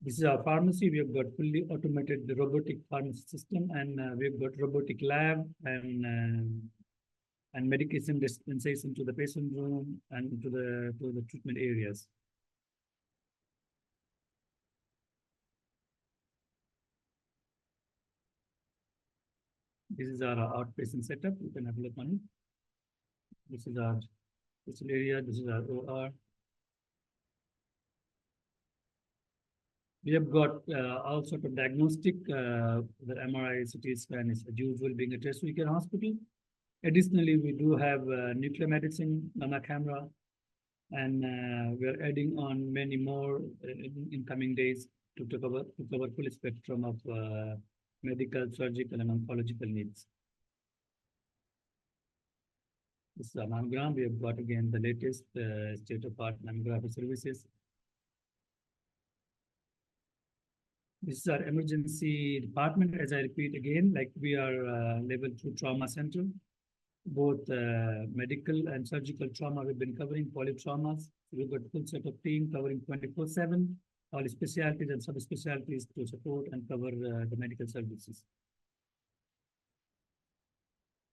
This is our pharmacy. We have got fully automated robotic pharmacy system, and we've got robotic lab and medication dispensation to the patient room and to the treatment areas. This is our outpatient setup. You can have a look on it. This is our patient area. This is our OR. We have got all sort of diagnostic, the MRI, CT scan is as usual being a tertiary care hospital. Additionally, we do have nuclear medicine, gamma camera, and we are adding on many more in coming days to cover full spectrum of medical, surgical, and oncological needs. This is a mammogram. We have got again the latest state-of-the-art mammography services. This is our emergency department. As I repeat again, like we are level 2 trauma center, both medical and surgical trauma we've been covering, polytraumas. We've got a full set of team covering 24/7, all specialties and subspecialties to support and cover the medical services.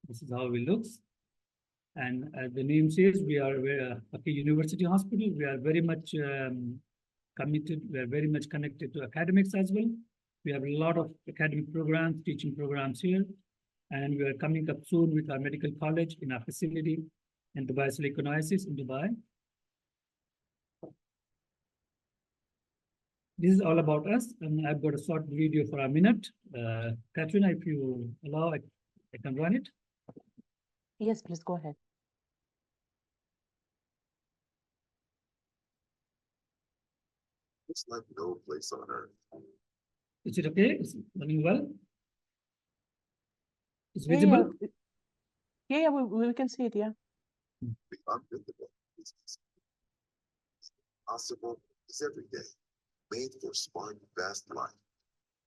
This is how it looks. And as the name says, we are a university hospital. We are very much committed. We are very much connected to academics as well. We have a lot of academic programs, teaching programs here. And we are coming up soon with our medical college in our facility in Dubai Silicon Oasis in Dubai. This is all about us, and I've got a short video for a minute. Katrina, if you allow, I can run it. Yes, please go ahead. It's like no place on earth. Is it okay? Is it running well? It's Yeah, visible? Yeah, we can see it, yeah. The unbelievable is easy. Possible is every day. Made for smart, fast life.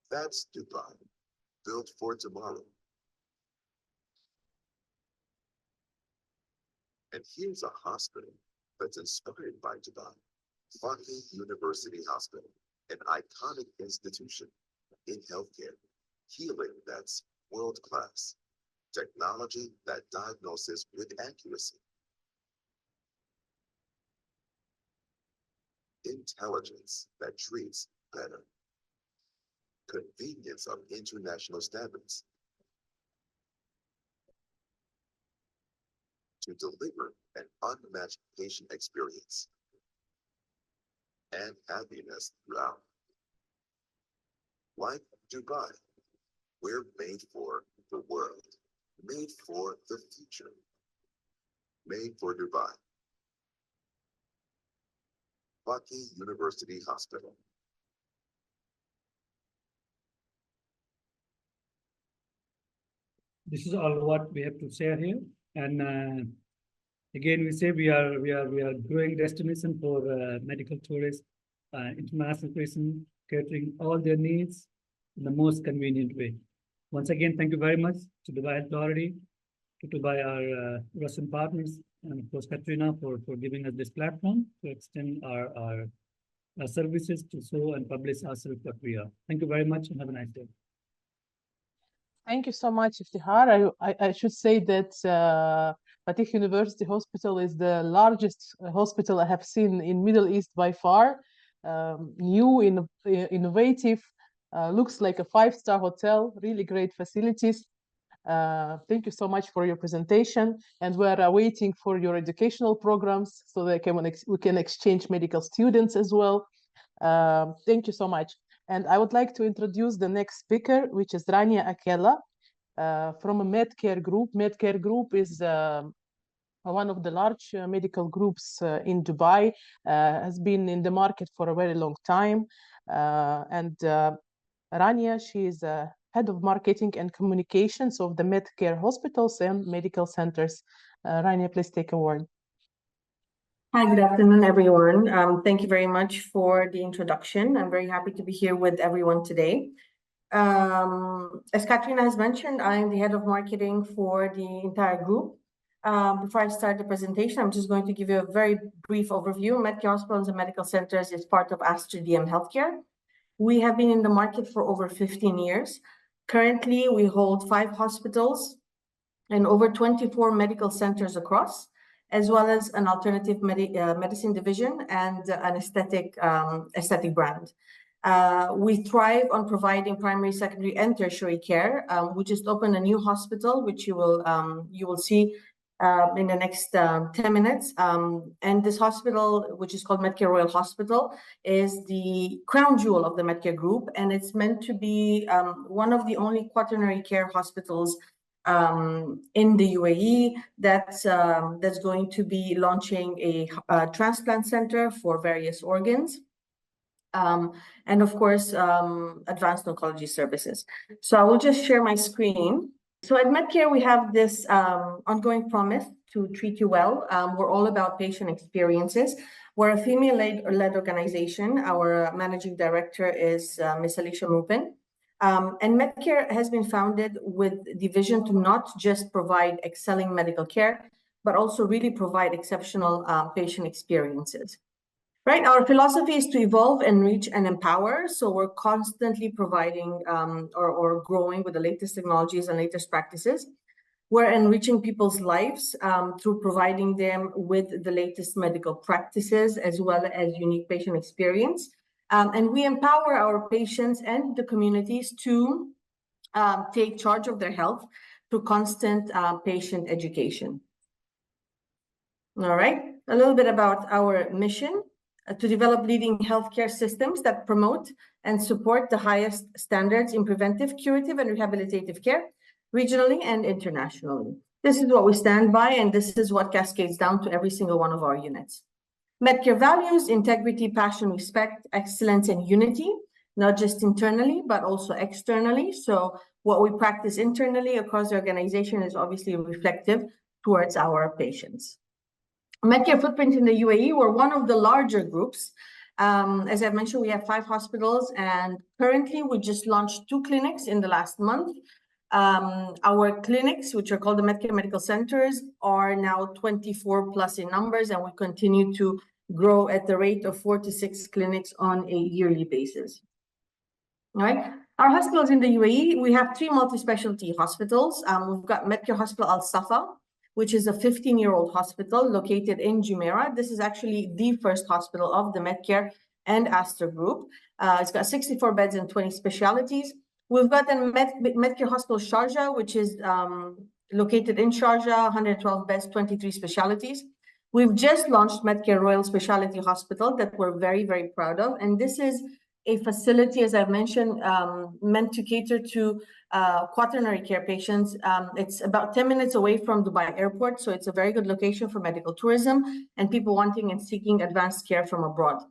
That's Dubai. Built for tomorrow. And here's a hospital that's inspired by Dubai. Fatih University Hospital, an iconic institution in healthcare. Healing that's world-class. Technology that diagnoses with accuracy. Intelligence that treats better. Convenience of international standards. To deliver an unmatched patient experience and happiness throughout. Like Dubai, we're made for the world, made for the future, made for Dubai. Fatih University Hospital. This is all what we have to share here. And again, we say we are growing destination for medical tourists, international tourism, catering all their needs in the most convenient way. Once again, thank you very much to Dubai Authority, to Dubai, our Russian partners, and of course, Katrina for giving us this platform to extend our services to show and publish ourselves what we are. Thank you very much and have a nice day. Thank you so much, Iftihar. I should say that Fatih University Hospital is the largest hospital I have seen in Middle East by far. New, innovative, looks like a 5-star hotel, really great facilities. Thank you so much for your presentation, and we are waiting for your educational programs so that we can exchange medical students as well. Thank you so much. And I would like to introduce the next speaker, which is Rania Akela from a Medcare Group. Medcare Group is one of the large medical groups in Dubai, has been in the market for a very long time. And Rania, she is head of marketing and communications of the Medcare hospitals and medical centers. Rania, please take a word. Hi, good afternoon, everyone. Thank you very much for the introduction. I'm very happy to be here with everyone today. As Katrina has mentioned, I'm the head of marketing for the entire group. Before I start the presentation, I'm just going to give you a very brief overview. Medcare Hospitals and Medical Centers is part of Aster DM Healthcare. We have been in the market for over 15 years. Currently, we hold 5 hospitals and over 24 medical centers across, as well as an alternative medicine division and an aesthetic brand. We thrive on providing primary, secondary, and tertiary care. We just opened a new hospital, which you will see in the next 10 minutes. And this hospital, which is called Medcare Royal Hospital, is the crown jewel of the Medcare Group, and it's meant to be one of the only quaternary care hospitals in the UAE that's going to be launching a transplant center for various organs. And of course, advanced oncology services. So I will just share my screen. So at Medcare, we have this ongoing promise to treat you well. We're all about patient experiences. We're a female-led organization. Our managing director is Ms. Alicia Mupin. And Medcare has been founded with the vision to not just provide excelling medical care, but also really provide exceptional patient experiences. Right, our philosophy is to evolve, enrich, and empower. So we're constantly providing or growing with the latest technologies and latest practices. We're enriching people's lives through providing them with the latest medical practices as well as unique patient experience. And we empower our patients and the communities to take charge of their health through constant patient education. All right, a little bit about our mission. To develop leading healthcare systems that promote and support the highest standards in preventive, curative, and rehabilitative care, regionally and internationally. This is what we stand by, and this is what cascades down to every single one of our units. Medcare values integrity, passion, respect, excellence, and unity, not just internally, but also externally. So what we practice internally across the organization is obviously reflective towards our patients. Medcare footprint in the UAE, we're one of the larger groups. As I mentioned, we have 5 hospitals, and currently we just launched 2 clinics in the last month. Our clinics, which are called the Medcare Medical Centers, are now 24 plus in numbers, and we continue to grow at the rate of 4 to 6 clinics on a yearly basis. All right. Our hospitals in the UAE, we have 3 multi-specialty hospitals. We've got Medcare Hospital Al Safa, which is a 15-year-old hospital located in Jumeirah. This is actually the first hospital of the Medcare and Aster Group. It's got 64 beds and 20 specialties. We've got the Medcare Hospital Sharjah, which is located in Sharjah, 112 beds, 23 specialties. We've just launched Medcare Royal Specialty Hospital that we're very, very proud of. And this is a facility, as I've mentioned, meant to cater to quaternary care patients. It's about 10 minutes away from Dubai Airport, so it's a very good location for medical tourism and people wanting and seeking advanced care from abroad.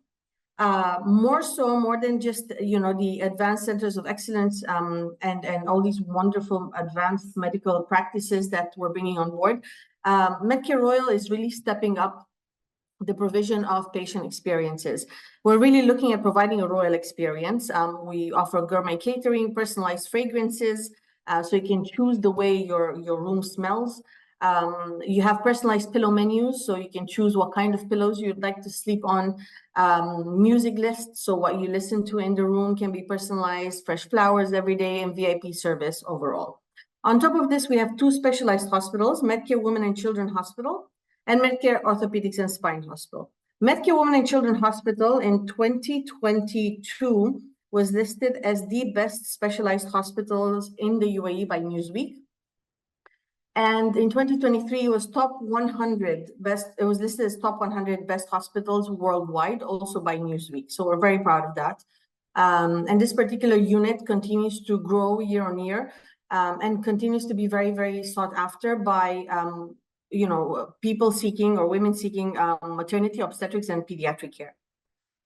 More than just, you know, the advanced centers of excellence and all these wonderful advanced medical practices that we're bringing on board. Medcare Royal is really stepping up the provision of patient experiences. We're really looking at providing a royal experience. We offer gourmet catering, personalized fragrances, so you can choose the way your room smells. You have personalized pillow menus, so you can choose what kind of pillows you'd like to sleep on. Music lists, so what you listen to in the room can be personalized, fresh flowers every day, and VIP service overall. On top of this, we have 2 specialized hospitals, Medcare Women and Children Hospital and Medcare Orthopedics and Spine Hospital. Medcare Women and Children Hospital in 2022 was listed as the best specialized hospitals in the UAE by Newsweek. And in 2023, it was top 100 best, it was listed as top 100 best hospitals worldwide, also by Newsweek. So we're very proud of that. And this particular unit continues to grow year on year and continues to be very, very sought after by you know, people seeking or women seeking maternity, obstetrics, and pediatric care.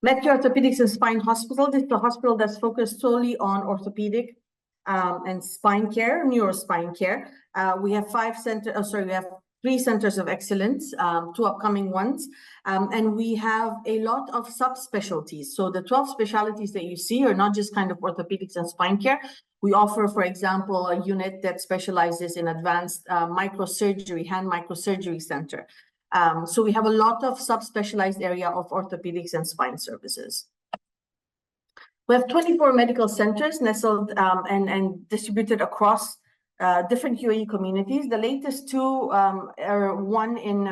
Medcare Orthopedics and Spine Hospital, this is a hospital that's focused solely on orthopedic and spine care, neurospine care. We have 3 centers of excellence, 2 upcoming ones, and we have a lot of subspecialties. So the 12 specialties that you see are not just kind of orthopedics and spine care. We offer, for example, a unit that specializes in advanced microsurgery, hand microsurgery center. So we have a lot of subspecialized area of orthopedics and spine services. We have 24 medical centers nestled and distributed across different UAE communities. The latest 2 are one in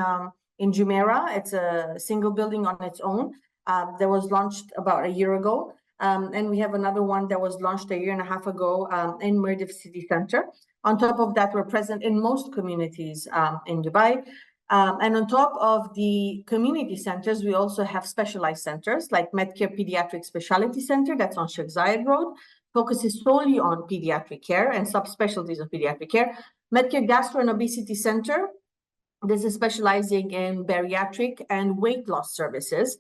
Jumeirah. It's a single building on its own that was launched about a year ago. And we have another one that was launched a year and a half ago in Mirdif City Center. On top of that, we're present in most communities in Dubai. And on top of the community centers, we also have specialized centers like Medcare Pediatric Specialty Center, that's on Sheikh Zayed Road, focuses solely on pediatric care and subspecialties of pediatric care. Medcare Gastro and Obesity Center, this is specializing in bariatric and weight loss services,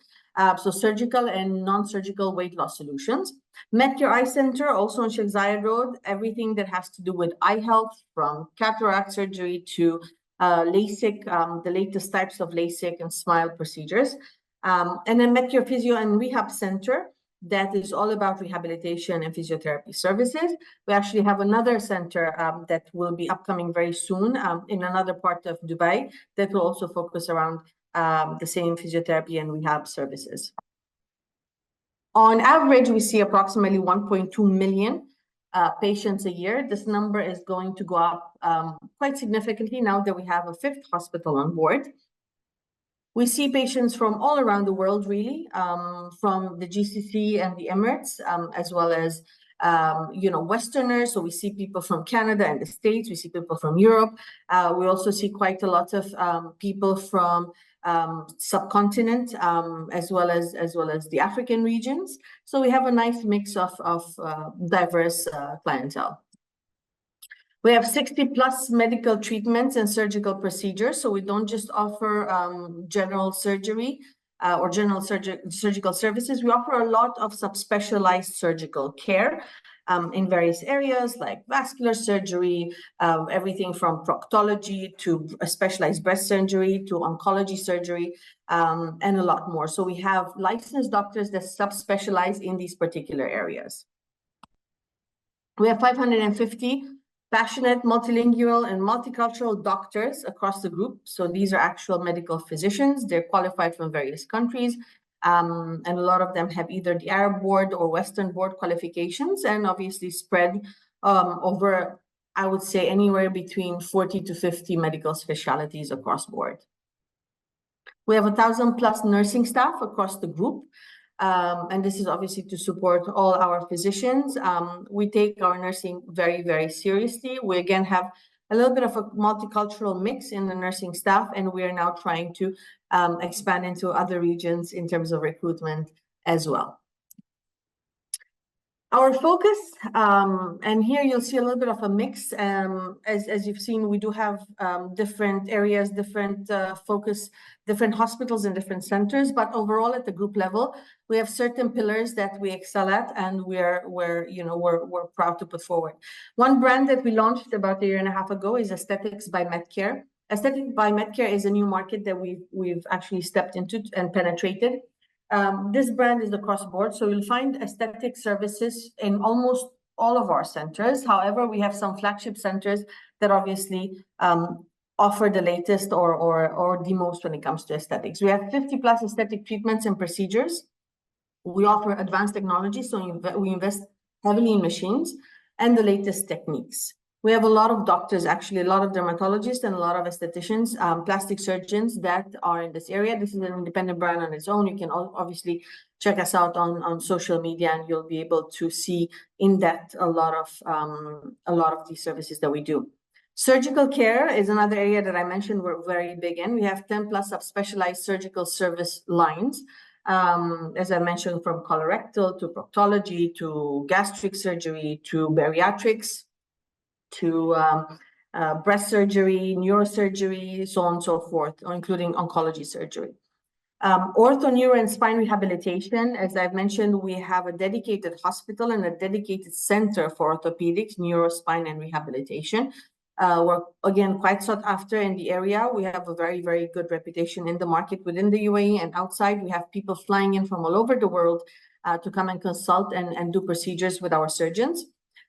so surgical and non-surgical weight loss solutions. Medcare Eye Center, also on Sheikh Zayed Road, everything that has to do with eye health, from cataract surgery to LASIK, the latest types of LASIK and SMILE procedures. And then Medcare Physio and Rehab Center, that is all about rehabilitation and physiotherapy services. We actually have another center that will be upcoming very soon in another part of Dubai that will also focus around the same physiotherapy and rehab services. On average, we see approximately 1.2 million patients a year. This number is going to go up quite significantly now that we have a 5th hospital on board. We see patients from all around the world, really, from the GCC and the Emirates, as well as, you know, Westerners. So we see people from Canada and the States. We see people from Europe. We also see quite a lot of people from subcontinent, as well as the African regions. So we have a nice mix of diverse clientele. We have 60 plus medical treatments and surgical procedures. So we don't just offer general surgery or general surgical services. We offer a lot of subspecialized surgical care. in various areas like vascular surgery, everything from proctology to specialized breast surgery to oncology surgery, and a lot more. So we have licensed doctors that subspecialize in these particular areas. We have 550 passionate, multilingual, and multicultural doctors across the group. So these are actual medical physicians. They're qualified from various countries. And a lot of them have either the Arab board or Western board qualifications, and obviously spread over, I would say, anywhere between 40 to 50 medical specialties across board. We have 1,000+ nursing staff across the group. And this is obviously to support all our physicians. We take our nursing very, very seriously. We again have a little bit of a multicultural mix in the nursing staff, and we are now trying to expand into other regions in terms of recruitment as well. Our focus, and here you'll see a little bit of a mix. As you've seen, we do have different areas, different focus, different hospitals and different centers. But overall, at the group level, we have certain pillars that we excel at, and we're proud to put forward. One brand that we launched about a year and a half ago is Aesthetics by Medcare. Aesthetics by Medcare is a new market that we've actually stepped into and penetrated. This brand is across board, so you'll find aesthetic services in almost all of our centers. However, we have some flagship centers that obviously offer the latest or the most when it comes to aesthetics. We have 50+ aesthetic treatments and procedures. We offer advanced technology, so we invest heavily in machines and the latest techniques. We have a lot of doctors, actually, a lot of dermatologists and a lot of aestheticians, plastic surgeons that are in this area. This is an independent brand on its own. You can obviously check us out on social media, and you'll be able to see in depth a lot of these services that we do. Surgical care is another area that I mentioned we're very big in. We have 10+ subspecialized surgical service lines. As I mentioned, from colorectal to proctology to gastric surgery to bariatrics, to breast surgery, neurosurgery, so on and so forth, including oncology surgery. Ortho, neuro, and spine rehabilitation, as I've mentioned, we have a dedicated hospital and a dedicated center for orthopedics, neuro, spine, and rehabilitation. We're, again, quite sought after in the area. We have a very, very good reputation in the market within the UAE and outside. We have people flying in from all over the world to come and consult and do procedures with our surgeons.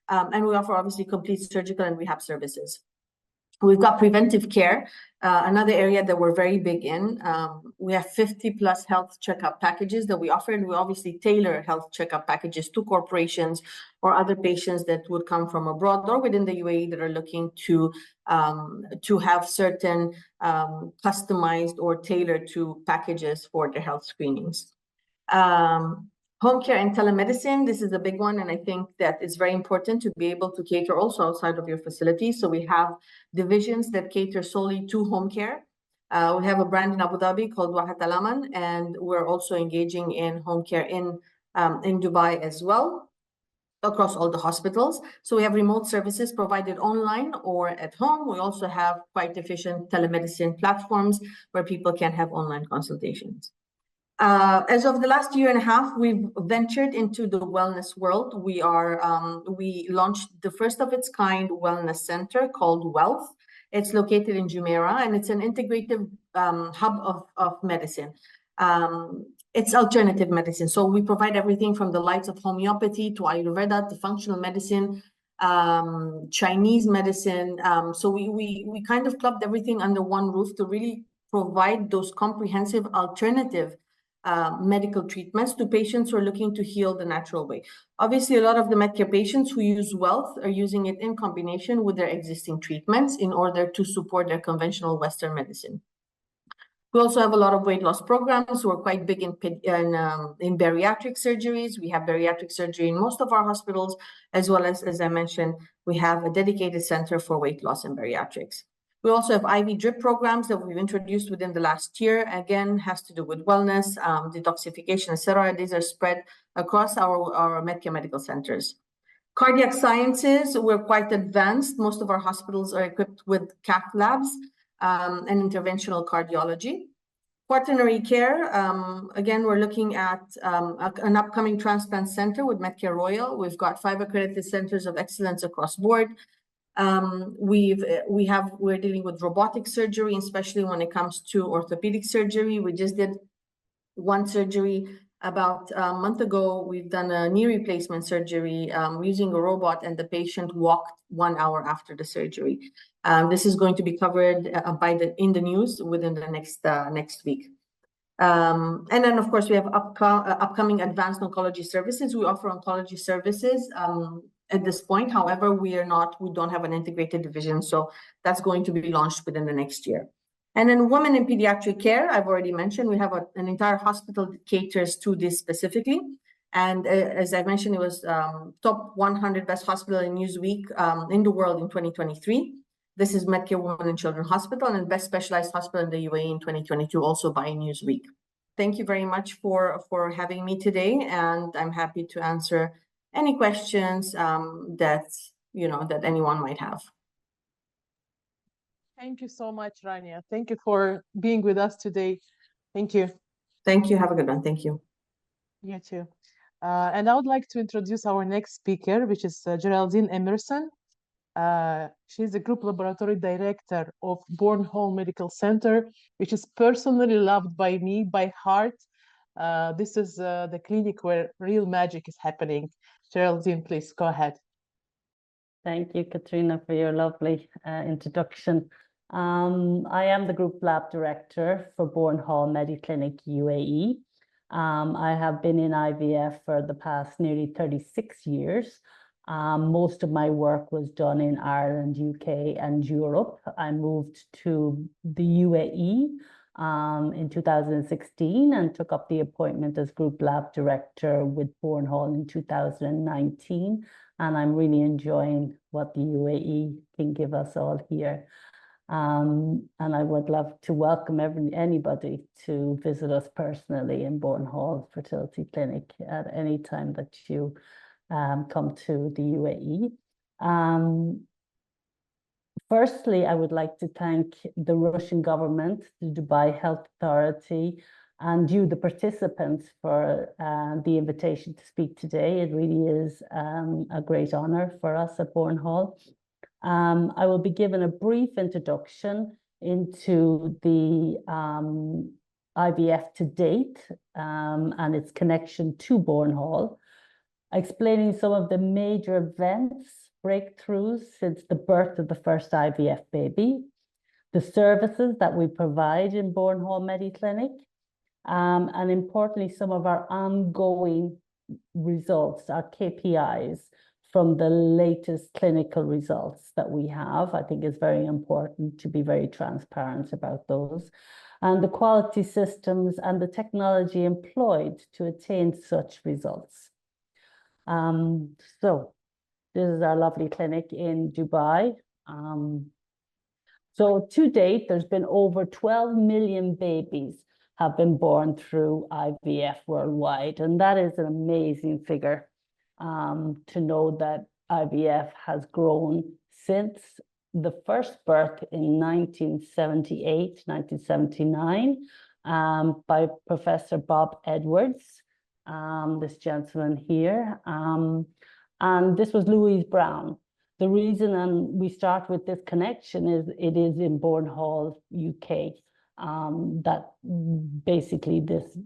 And we offer obviously complete surgical and rehab services. We've got preventive care, another area that we're very big in. We have 50+ health checkup packages that we offer, and we obviously tailor health checkup packages to corporations or other patients that would come from abroad or within the UAE that are looking to have certain customized or tailored to packages for their health screenings. Home care and telemedicine, this is a big one, and I think that it's very important to be able to cater also outside of your facility. So we have divisions that cater solely to home care. We have a brand in Abu Dhabi called Wahat Al Aman, and we're also engaging in home care in Dubai as well, across all the hospitals. So we have remote services provided online or at home. We also have quite efficient telemedicine platforms where people can have online consultations. As of the last year and a half, we've ventured into the wellness world. We launched the first of its kind wellness center called Wealth. It's located in Jumeirah, and it's an integrative hub of medicine. It's alternative medicine. So we provide everything from the likes of homeopathy to Ayurveda to functional medicine, Chinese medicine. So we kind of clubbed everything under one roof to really provide those comprehensive alternative medical treatments to patients who are looking to heal the natural way. Obviously, a lot of the Medcare patients who use Wealth are using it in combination with their existing treatments in order to support their conventional Western medicine. We also have a lot of weight loss programs. We're quite big in bariatric surgeries. We have bariatric surgery in most of our hospitals, as well as I mentioned, we have a dedicated center for weight loss and bariatrics. We also have IV drip programs that we've introduced within the last year. Again, has to do with wellness, detoxification, etc. These are spread across our Medcare medical centers. Cardiac sciences, we're quite advanced. Most of our hospitals are equipped with cath labs and interventional cardiology. Quaternary care, again, we're looking at an upcoming transplant center with Medcare Royal. We've got 5 accredited centers of excellence across board. We're dealing with robotic surgery, especially when it comes to orthopedic surgery. We just did one surgery about a month ago. We've done a knee replacement surgery using a robot, and the patient walked 1 hour after the surgery. This is going to be covered in the news within the next week. And then, of course, we have upcoming advanced oncology services. We offer oncology services at this point. However, we don't have an integrated division, so that's going to be launched within the next year. And then women in pediatric care, I've already mentioned, we have an entire hospital that caters to this specifically. And as I mentioned, it was top 100 best hospital in Newsweek in the world in 2023. This is Medcare Women and Children Hospital, and best specialized hospital in the UAE in 2022, also by Newsweek. Thank you very much for having me today, and I'm happy to answer any questions that anyone might have. Thank you so much, Rania. Thank you for being with us today. Thank you. Thank you. Have a good one. Thank you. You too. And I would like to introduce our next speaker, which is Geraldine Emerson. She's the Group Laboratory Director of Bourne-Hall Medical Center, which is personally loved by me by heart. This is the clinic where real magic is happening. Geraldine, please go ahead. Thank you, Katrina, for your lovely introduction. I am the Group Lab Director for Bourne-Hall Mediclinic UAE. I have been in IVF for the past nearly 36 years. Most of my work was done in Ireland, UK, and Europe. I moved to the UAE in 2016 and took up the appointment as Group Lab Director with Bourne-Hall in 2019. And I'm really enjoying what the UAE can give us all here. And I would love to welcome anybody to visit us personally in Bourne-Hall Fertility Clinic at any time that you come to the UAE. Firstly, I would like to thank the Russian government, the Dubai Health Authority, and you, the participants, for the invitation to speak today. It really is a great honor for us at Bourne-Hall. I will be given a brief introduction into the IVF to date and its connection to Bourne-Hall, explaining some of the major events, breakthroughs since the birth of the first IVF baby, the services that we provide in Bourne-Hall Mediclinic, and importantly, some of our ongoing results, our KPIs from the latest clinical results that we have. I think it's very important to be very transparent about those, and the quality systems and the technology employed to attain such results. So this is our lovely clinic in Dubai. So to date, there's been over 12 million babies have been born through IVF worldwide. And that is an amazing figure to know that IVF has grown since the first birth in 1978, 1979, by Professor Bob Edwards, this gentleman here. And this was Louise Brown. The reason we start with this connection is it is in Bourne-Hall, UK, that basically this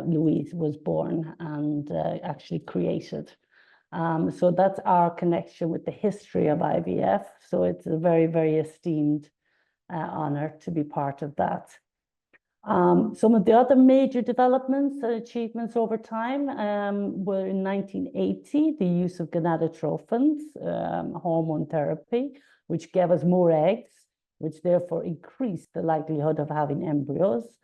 Louise was born and actually created. So that's our connection with the history of IVF. So it's a very, very esteemed honor to be part of that. Some of the other major developments and achievements over time were in 1980, the use of gonadotrophins, hormone therapy, which gave us more eggs, which therefore increased the likelihood of having embryos.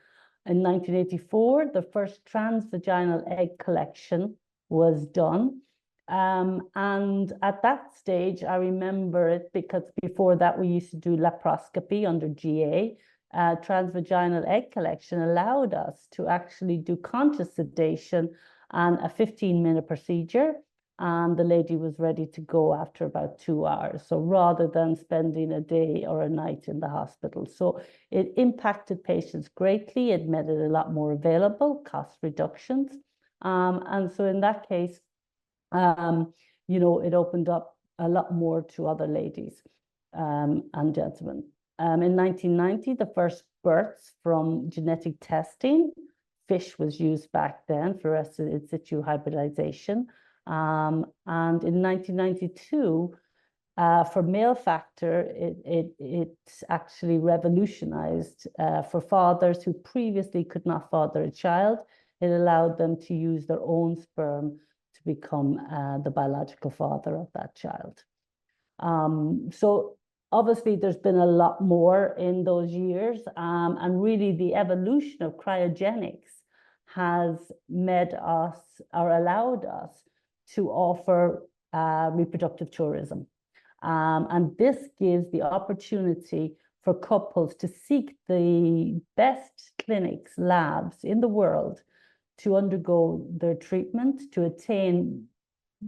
In 1984, the first transvaginal egg collection was done. And at that stage, I remember it because before that we used to do laparoscopy under GA. Transvaginal egg collection allowed us to actually do conscious sedation and a 15-minute procedure and the lady was ready to go after about 2 hours. So rather than spending a day or a night in the hospital. So it impacted patients greatly. It made it a lot more available, cost reductions. And so in that case, you know, it opened up a lot more to other ladies and gentlemen. In 1990, the first births from genetic testing, FISH was used back then, fluorescent in situ hybridization. And in 1992, for male factor, it actually revolutionized for fathers who previously could not father a child. It allowed them to use their own sperm to become the biological father of that child. So obviously there's been a lot more in those years, and really the evolution of cryogenics has made us or allowed us to offer reproductive tourism. And this gives the opportunity for couples to seek the best clinics, labs in the world to undergo their treatment, to attain,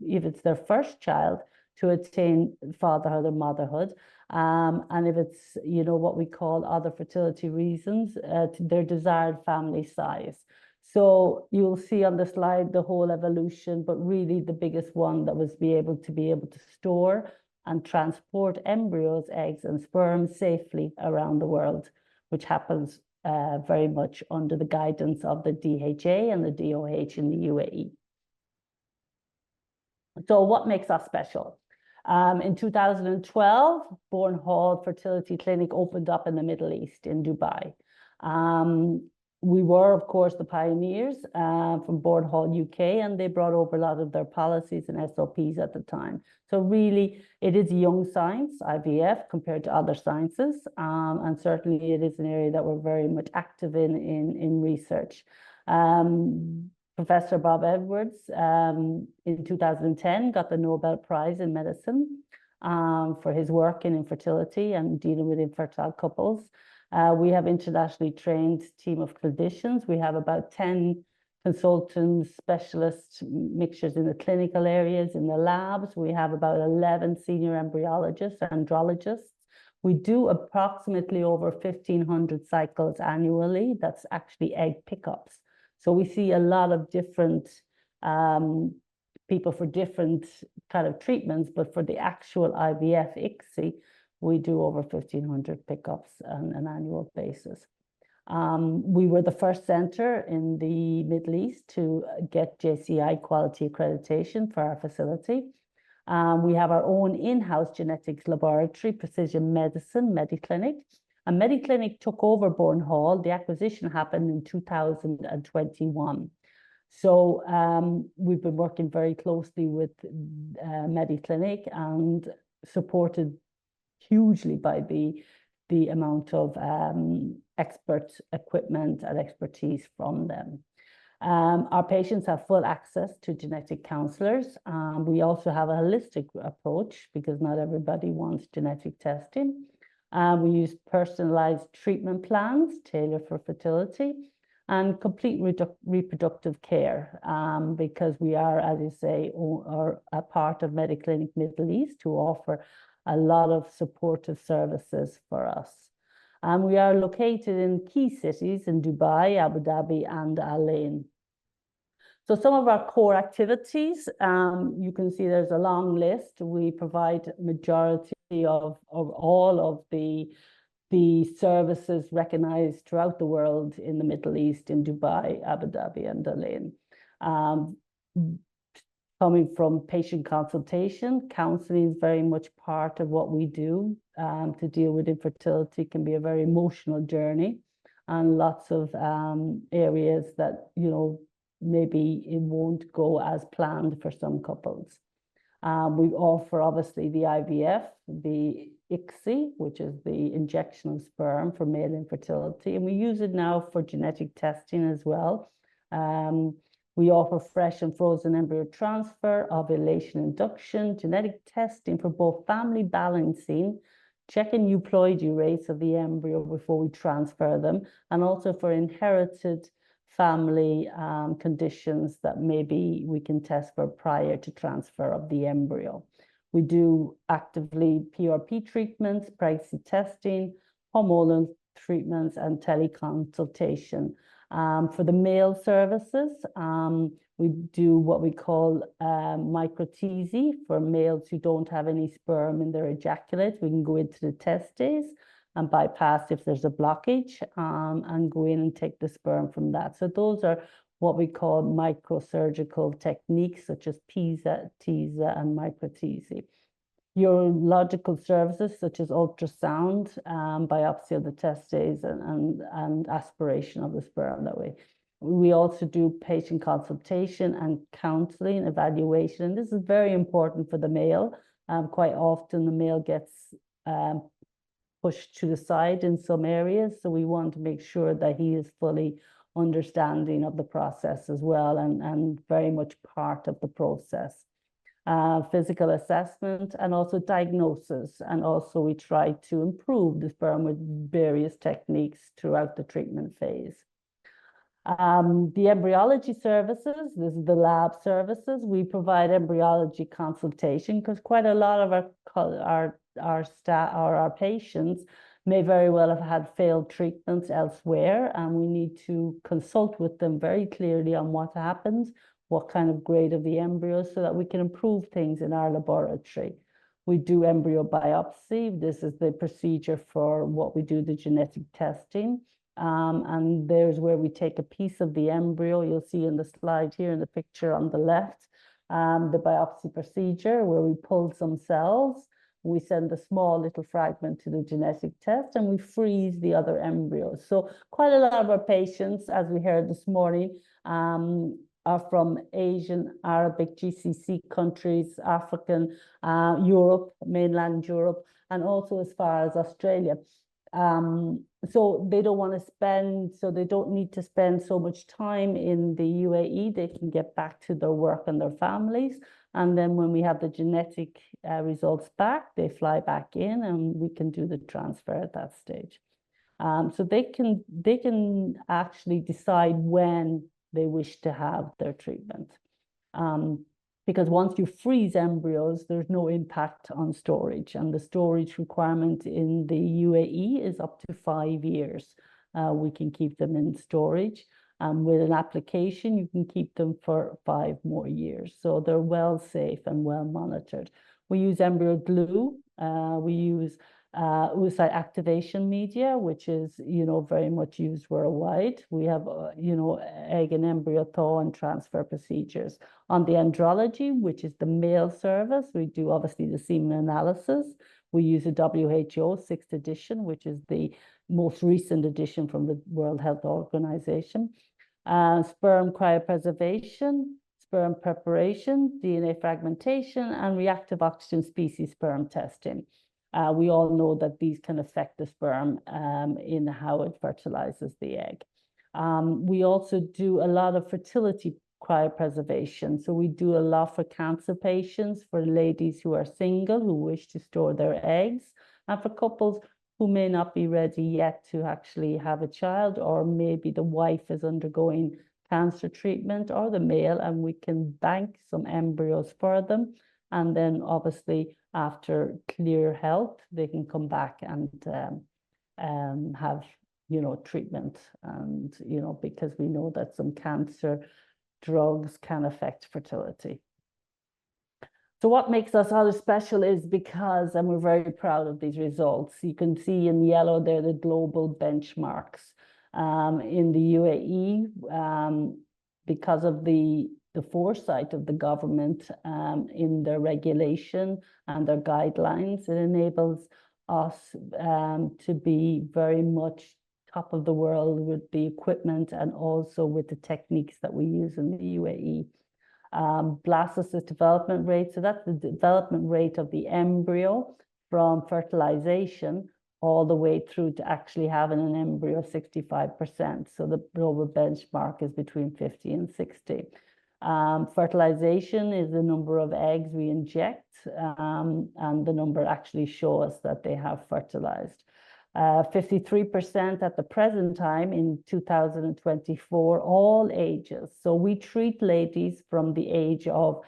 if it's their first child, to attain fatherhood or motherhood. And if it's, you know, what we call other fertility reasons, to their desired family size. So you'll see on the slide the whole evolution, but really the biggest one that was be able to store and transport embryos, eggs, and sperm safely around the world, which happens very much under the guidance of the DHA and the DOH in the UAE. So what makes us special? In 2012, Bourne Hall Fertility Clinic opened up in the Middle East in Dubai. We were, of course, the pioneers from Bourne Hall UK, and they brought over a lot of their policies and SOPs at the time. So really, it is young science, IVF, compared to other sciences, and certainly it is an area that we're very much active in research. Professor Bob Edwards in 2010 got the Nobel Prize in Medicine for his work in infertility and dealing with infertile couples. We have internationally trained team of clinicians. We have about 10 consultants, specialists, mixtures in the clinical areas, in the labs. We have about 11 senior embryologists, andrologists. We do approximately over 1,500 cycles annually. That's actually egg pickups. So we see a lot of different people for different kind of treatments, but for the actual IVF, ICSI, we do over 1,500 pickups on an annual basis. We were the first center in the Middle East to get JCI quality accreditation for our facility. We have our own in-house genetics laboratory, precision medicine, Mediclinic. And Mediclinic took over Bourne Hall. The acquisition happened in 2021. So we've been working very closely with Mediclinic and supported hugely by the amount of expert equipment and expertise from them. Our patients have full access to genetic counselors. We also have a holistic approach because not everybody wants genetic testing. We use personalized treatment plans tailored for fertility and complete reproductive care because we are, as you say, are a part of Mediclinic Middle East to offer a lot of supportive services for us. We are located in key cities in Dubai, Abu Dhabi, and Al Ain. So some of our core activities, you can see there's a long list. We provide majority of all of the services recognized throughout the world in the Middle East, in Dubai, Abu Dhabi, and Al Ain. Coming from patient consultation, counseling is very much part of what we do. To deal with infertility can be a very emotional journey, and lots of areas that, you know, maybe it won't go as planned for some couples. We offer obviously the IVF, the ICSI, which is the injection of sperm for male infertility, and we use it now for genetic testing as well. We offer fresh and frozen embryo transfer, ovulation induction, genetic testing for both family balancing, checking euploidy rates of the embryo before we transfer them, and also for inherited family conditions that maybe we can test for prior to transfer of the embryo. We do actively PRP treatments, pregnancy testing, hormonal treatments, and teleconsultation. For the male services, we do what we call micro-TZ for males who don't have any sperm in their ejaculate. We can go into the testes and bypass if there's a blockage and go in and take the sperm from that. So those are what we call microsurgical techniques such as PISA, TISA, and micro-TZ. Urological services such as ultrasound, biopsy of the testes, and aspiration of the sperm that way. We also do patient consultation and counseling, evaluation. And this is very important for the male. Quite often the male gets pushed to the side in some areas. So we want to make sure that he is fully understanding of the process as well and very much part of the process. Physical assessment and also diagnosis. And also we try to improve the sperm with various techniques throughout the treatment phase. The embryology services, this is the lab services. We provide embryology consultation because quite a lot of our staff or our patients may very well have had failed treatments elsewhere, and we need to consult with them very clearly on what happens, what kind of grade of the embryo, so that we can improve things in our laboratory. We do embryo biopsy. This is the procedure for what we do, the genetic testing. And there's where we take a piece of the embryo. You'll see in the slide here in the picture on the left, the biopsy procedure where we pull some cells. We send a small little fragment to the genetic test and we freeze the other embryos. So quite a lot of our patients, as we heard this morning, are from Asian, Arabic, GCC countries, African, Europe, mainland Europe, and also as far as Australia. So they don't want to spend, so they don't need to spend so much time in the UAE. They can get back to their work and their families. And then when we have the genetic results back, they fly back in and we can do the transfer at that stage. So they can actually decide when they wish to have their treatment. Because once you freeze embryos, there's no impact on storage. And the storage requirement in the UAE is up to 5 years. We can keep them in storage. With an application, you can keep them for 5 more years. So they're well safe and well monitored. We use embryo glue. We use oocyte activation media, which is, very much used worldwide. We have, egg and embryo thaw and transfer procedures. On the andrology, which is the male service, we do obviously the semen analysis. We use a WHO 6th edition, which is the most recent edition from the World Health Organization. Sperm cryopreservation, sperm preparation, DNA fragmentation, and reactive oxygen species sperm testing. We all know that these can affect the sperm in how it fertilizes the egg. We also do a lot of fertility cryopreservation. So we do a lot for cancer patients, for ladies who are single, who wish to store their eggs, and for couples who may not be ready yet to actually have a child, or maybe the wife is undergoing cancer treatment or the male, and we can bank some embryos for them. And then obviously after clear health, they can come back and have, treatment. And, because we know that some cancer drugs can affect fertility. So what makes us other special is because, and we're very proud of these results, you can see in yellow there the global benchmarks in the UAE, because of the foresight of the government in their regulation and their guidelines. It enables us to be very much top of the world with the equipment and also with the techniques that we use in the UAE. Blastocyst development rate, so that's the development rate of the embryo from fertilization all the way through to actually having an embryo 65%. So the global benchmark is between 50 and 60. Fertilization is the number of eggs we inject, and the number actually shows us that they have fertilized. 53% at the present time in 2024, all ages. So we treat ladies from the age of,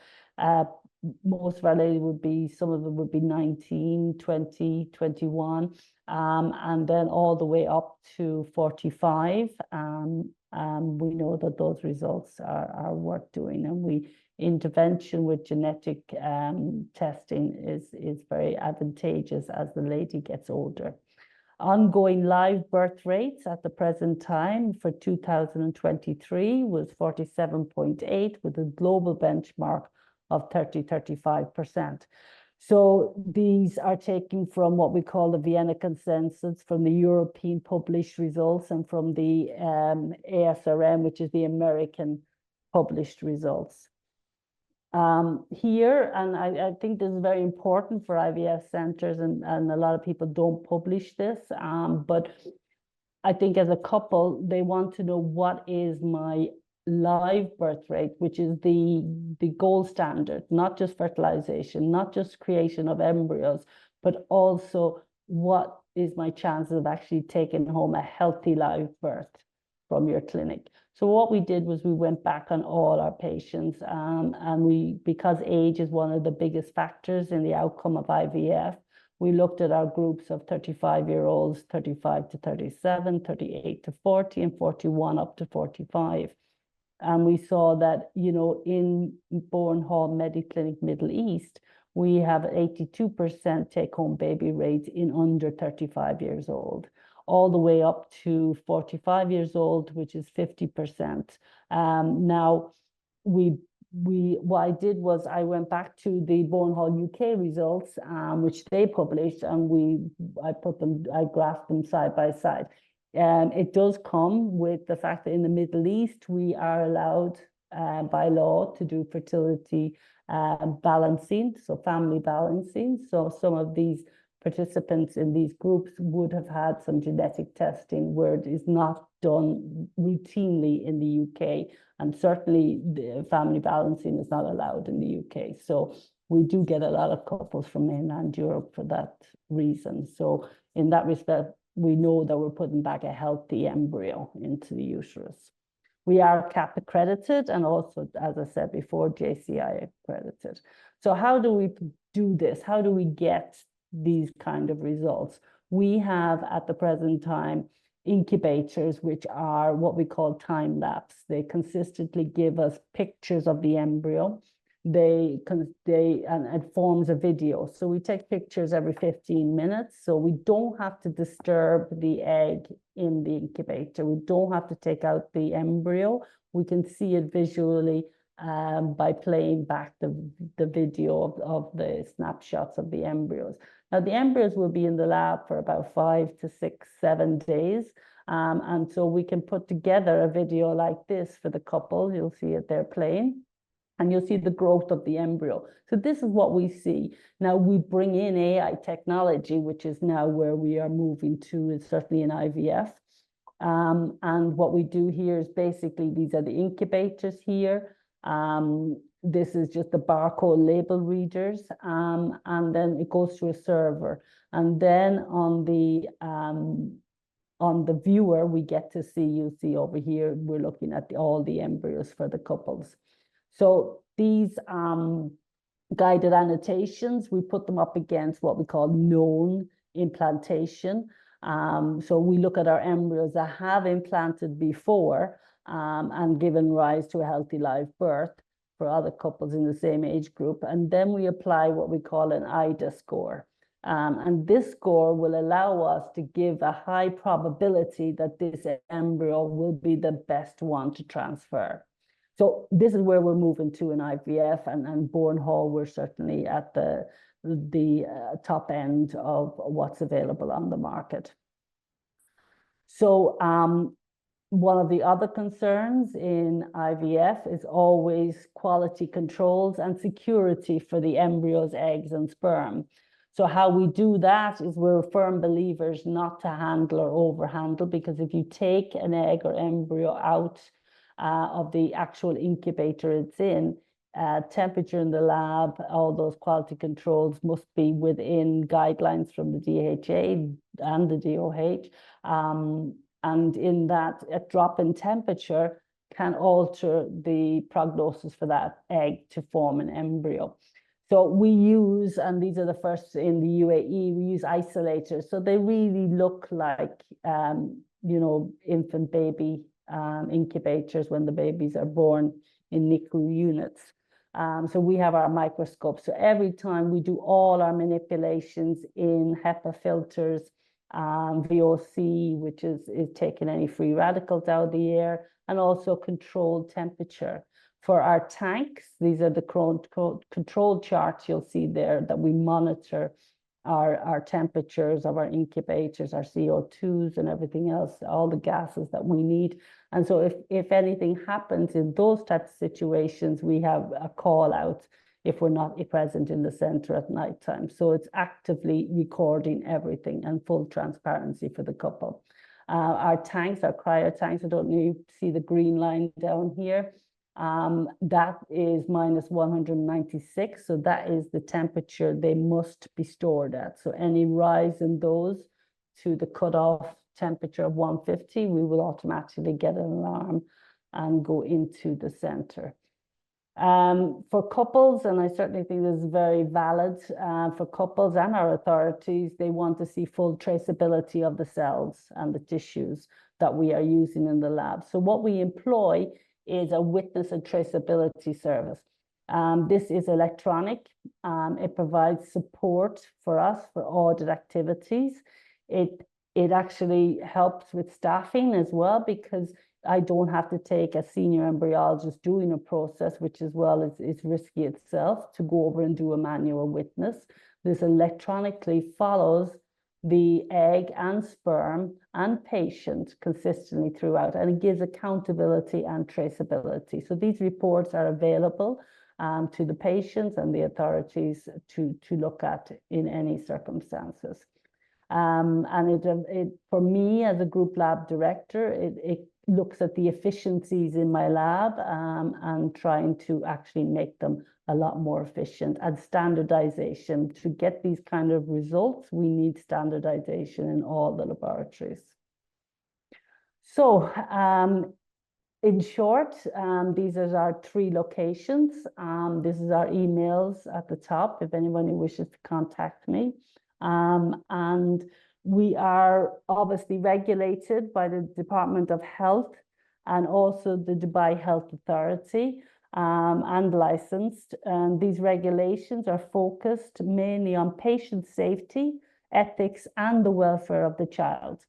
most of our ladies would be, some of them would be 19, 20, 21, and then all the way up to 45. We know that those results are worth doing, and intervention with genetic testing is very advantageous as the lady gets older. Ongoing live birth rates at the present time for 2023 was 47.8, with a global benchmark of 35%. So these are taken from what we call the Vienna Consensus, from the European published results, and from the ASRM, which is the American published results. Here, and I think this is very important for IVF centers, and a lot of people don't publish this, but I think as a couple, they want to know what is my live birth rate, which is the gold standard, not just fertilization, not just creation of embryos, but also what is my chances of actually taking home a healthy live birth from your clinic. So what we did was we went back on all our patients, and because age is one of the biggest factors in the outcome of IVF, we looked at our groups of 35-year-olds, 35 to 37, 38 to 40, and 41 up to 45. And we saw that, you know, in Bourne Hall Mediclinic Middle East, we have 82% take-home baby rate in under 35 years old, all the way up to 45 years old, which is 50%. Now, what I did was I went back to the Bourne Hall UK results, which they published, and I graphed them side by side. It does come with the fact that in the Middle East, we are allowed by law to do fertility balancing, so family balancing. So some of these participants in these groups would have had some genetic testing where it is not done routinely in the UK. And certainly the family balancing is not allowed in the UK. So we do get a lot of couples from mainland Europe for that reason. So in that respect, we know that we're putting back a healthy embryo into the uterus. We are CAP accredited and also, as I said before, JCI accredited. So how do we do this? How do we get these kind of results? We have at the present time incubators, which are what we call time lapse. They consistently give us pictures of the embryo. And it forms a video. So we take pictures every 15 minutes. So we don't have to disturb the egg in the incubator. We don't have to take out the embryo. We can see it visually by playing back the video of the snapshots of the embryos. Now, the embryos will be in the lab for about 5 to 6, 7 days. And so we can put together a video like this for the couple. You'll see it there playing. And you'll see the growth of the embryo. So this is what we see. Now we bring in AI technology, which is now where we are moving to, is certainly in IVF. And what we do here is basically, these are the incubators here. This is just the barcode label readers. And then it goes to a server. And then on the viewer, we get to see, you'll see over here, we're looking at all the embryos for the couples. So these guided annotations, we put them up against what we call known implantation. So we look at our embryos that have implanted before and given rise to a healthy live birth for other couples in the same age group. And then we apply what we call an IDA score. And this score will allow us to give a high probability that this embryo will be the best one to transfer. So this is where we're moving to in IVF, and Bourne Hall, we're certainly at the top end of what's available on the market. So one of the other concerns in IVF is always quality controls and security for the embryos, eggs, and sperm. So how we do that is we're firm believers not to handle or overhandle, because if you take an egg or embryo out of the actual incubator it's in, temperature in the lab, all those quality controls must be within guidelines from the DHA and the DOH. And in that, a drop in temperature can alter the prognosis for that egg to form an embryo. So we use, and these are the first in the UAE, we use isolators. So they really look like, infant baby incubators when the babies are born in NICU units. So we have our microscope. So every time we do all our manipulations in HEPA filters, VOC, which is taking any free radicals out of the air, and also controlled temperature. For our tanks, these are the control charts you'll see there that we monitor our temperatures of our incubators, our CO2s and everything else, all the gases that we need. And so if anything happens in those types of situations, we have a call out if we're not present in the center at nighttime. So it's actively recording everything and full transparency for the couple. Our tanks, our cryo tanks, I don't know if you see the green line down here. That is minus 196. So that is the temperature they must be stored at. So any rise in those to the cutoff temperature of 150, we will automatically get an alarm and go into the center. For couples, and I certainly think this is very valid for couples and our authorities, they want to see full traceability of the cells and the tissues that we are using in the lab. So what we employ is a witness and traceability service. This is electronic. It provides support for us for audit activities. It actually helps with staffing as well, because I don't have to take a senior embryologist doing a process, which as well is risky itself, to go over and do a manual witness. This electronically follows the egg and sperm and patient consistently throughout, and it gives accountability and traceability. So these reports are available to the patients and the authorities to look at in any circumstances. And for me as a group lab director, it looks at the efficiencies in my lab and trying to actually make them a lot more efficient, and standardization. To get these kind of results, we need standardization in all the laboratories. So in short, these are our 3 locations. This is our emails at the top if anybody wishes to contact me. And we are obviously regulated by the Department of Health and also the Dubai Health Authority, and licensed. And these regulations are focused mainly on patient safety, ethics, and the welfare of the child.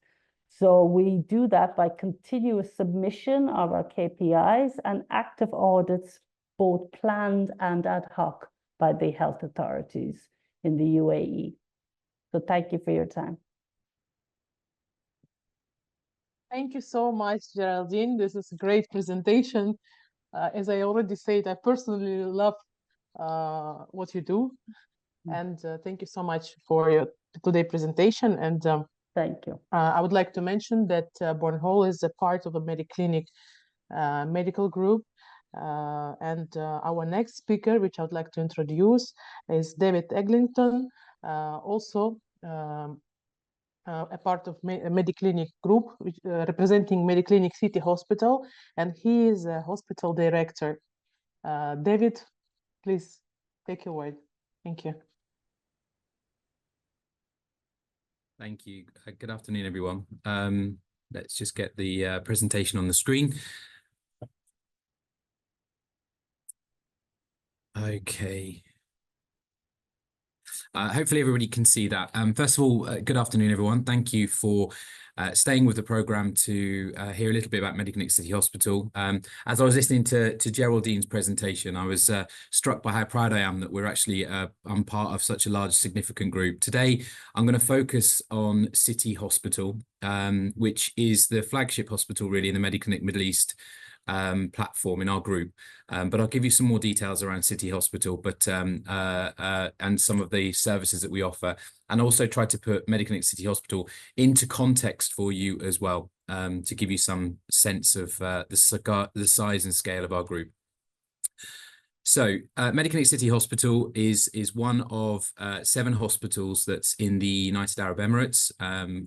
So we do that by continuous submission of our KPIs and active audits, both planned and ad hoc, by the health authorities in the UAE. So thank you for your time. Thank you so much, Geraldine. This is a great presentation. As I already said, I personally love what you do. And thank you so much for your today's presentation. And thank you. I would like to mention that Bornholm is a part of a Mediclinic medical group. And our next speaker, which I would like to introduce, is David Eglinton, also a part of Mediclinic group, which, representing Mediclinic City Hospital, and he is a hospital director. David, please take it away. Thank you. Thank you. Good afternoon, everyone. Let's just get the presentation on the screen. Okay. Hopefully everybody can see that. First of all, good afternoon, everyone. Thank you for staying with the programme to hear a little bit about Mediclinic City Hospital. As I was listening to Geraldine's presentation, I was struck by how proud I am that we're actually I'm part of such a large, significant group. Today, I'm going to focus on City Hospital, which is the flagship hospital really in the Mediclinic Middle East platform in our group, but I'll give you some more details around City Hospital, but and some of the services that we offer, and also try to put Mediclinic City Hospital into context for you as well, to give you some sense of the size and scale of our group. So, Mediclinic City Hospital is one of 7 hospitals that's in the United Arab Emirates,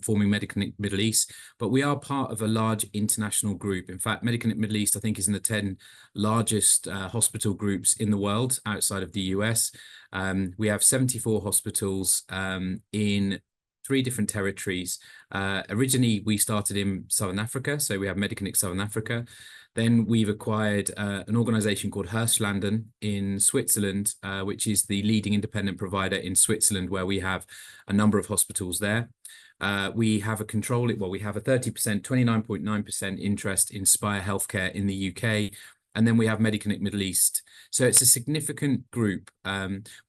forming Mediclinic Middle East. But we are part of a large international group. In fact, Mediclinic Middle East, I think, is in the 10 largest hospital groups in the world outside of the US. We have 74 hospitals in 3 different territories. Originally, we started in Southern Africa, so we have Mediclinic Southern Africa. Then we've acquired an organization called Hirslanden in Switzerland, which is the leading independent provider in Switzerland, where we have a number of hospitals there. We have a 30%, 29.9% interest in Spire Healthcare in the UK. And then we have Mediclinic Middle East. So it's a significant group.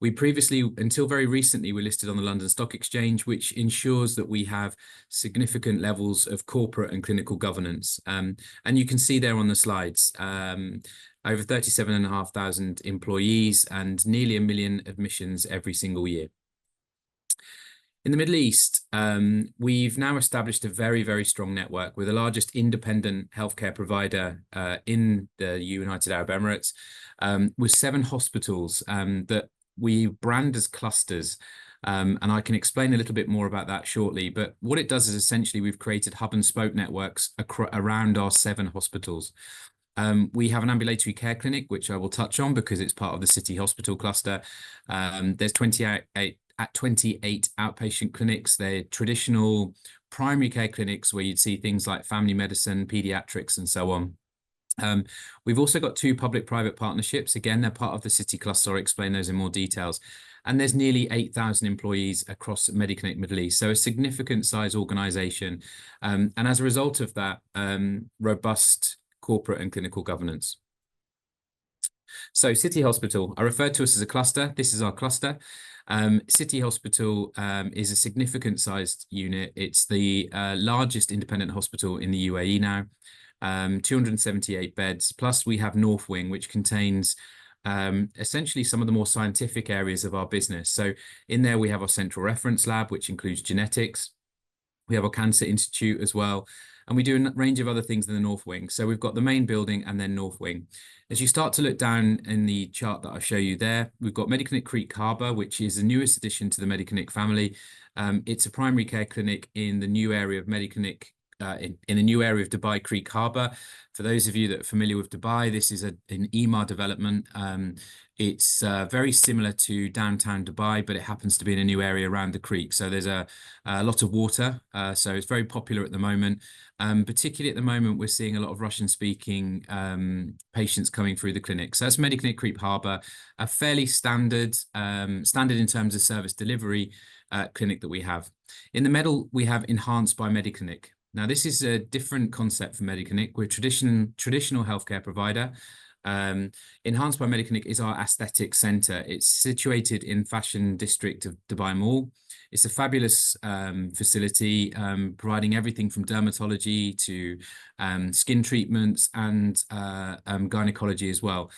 We previously, until very recently, were listed on the London Stock Exchange, which ensures that we have significant levels of corporate and clinical governance. And you can see there on the slides, over 37,500 employees and nearly 1 million admissions every single year. In the Middle East, we've now established a very, very strong network. We're the largest independent healthcare provider in the United Arab Emirates, with 7 hospitals that we brand as clusters. And I can explain a little bit more about that shortly. But what it does is essentially we've created hub and spoke networks around our 7 hospitals. We have an ambulatory care clinic, which I will touch on because it's part of the City Hospital cluster. There's 28 outpatient clinics. They're traditional primary care clinics where you'd see things like family medicine, pediatrics, and so on. We've also got 2 public-private partnerships. Again, they're part of the City cluster. I'll explain those in more details. And there's nearly 8,000 employees across Mediclinic Middle East. So a significant size organization. And as a result of that, robust corporate and clinical governance. So City Hospital, I referred to us as a cluster. This is our cluster. City Hospital is a significant sized unit. It's the largest independent hospital in the UAE now, 278 beds. Plus we have North Wing, which contains essentially some of the more scientific areas of our business. So in there we have our central reference lab, which includes genetics. We have our Cancer Institute as well. And we do a range of other things in the North Wing. So we've got the main building and then North Wing. As you start to look down in the chart that I show you there, we've got Mediclinic Creek Harbour, which is the newest addition to the Mediclinic family. It's a primary care clinic in the new area of Mediclinic, in the new area of Dubai Creek Harbour. For those of you that are familiar with Dubai, this is an EMAR development. It's very similar to downtown Dubai, but it happens to be in a new area around the creek. So there's a lot of water. So it's very popular at the moment. Particularly at the moment, we're seeing a lot of Russian-speaking patients coming through the clinic. So that's Mediclinic Creek Harbour, a fairly standard in terms of service delivery clinic that we have. In the middle, we have Enhanced by Mediclinic. Now, this is a different concept for Mediclinic. We're a traditional healthcare provider. Enhanced by Mediclinic is our aesthetic centre. It's situated in Fashion District of Dubai Mall. It's a fabulous facility, providing everything from dermatology to skin treatments and gynecology as well.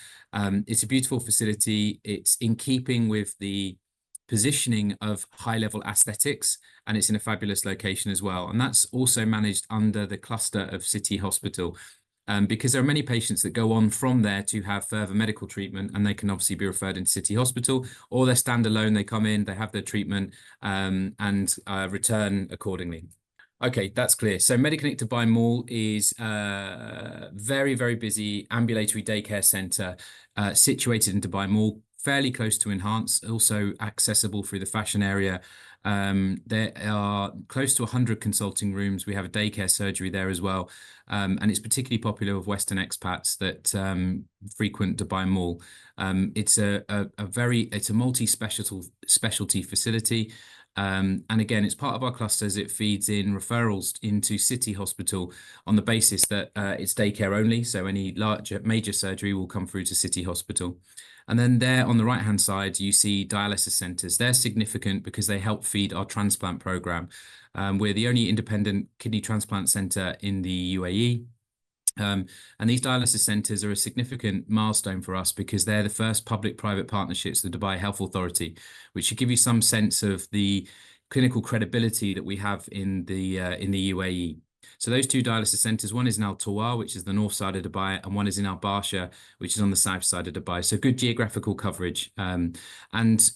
It's a beautiful facility. It's in keeping with the positioning of high-level aesthetics, and it's in a fabulous location as well. And that's also managed under the cluster of City Hospital, because there are many patients that go on from there to have further medical treatment, and they can obviously be referred into City Hospital, or they're standalone, they come in, they have their treatment, and return accordingly. Okay, that's clear. So Mediclinic Dubai Mall is a very, very busy ambulatory daycare centre situated in Dubai Mall, fairly close to Enhance, also accessible through the fashion area. There are close to 100 consulting rooms. We have a daycare surgery there as well. And it's particularly popular with Western expats that frequent Dubai Mall. It's a multi-specialty facility. And again, it's part of our clusters. It feeds in referrals into City Hospital on the basis that it's daycare only. So any major surgery will come through to City Hospital. And then there on the right-hand side, you see dialysis centres. They're significant because they help feed our transplant programme. We're the only independent kidney transplant centre in the UAE. And these dialysis centres are a significant milestone for us because they're the first public-private partnerships with the Dubai Health Authority, which should give you some sense of the clinical credibility that we have in the UAE. So those two dialysis centres, one is in Al Tawar, which is the north side of Dubai, and one is in Al Barsha, which is on the south side of Dubai. So good geographical coverage. And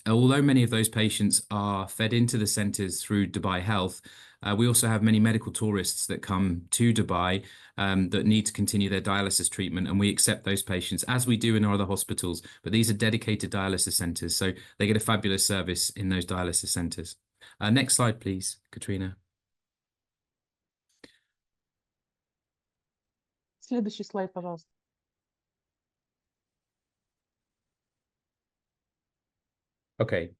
although many of those patients are fed into the centres through Dubai Health, we also have many medical tourists that come to Dubai that need to continue their dialysis treatment, and we accept those patients as we do in our other hospitals. But these are dedicated dialysis centres, so they get a fabulous service in those dialysis centres. Next slide, please, Katrina. Следующий слайд, пожалуйста. Okay,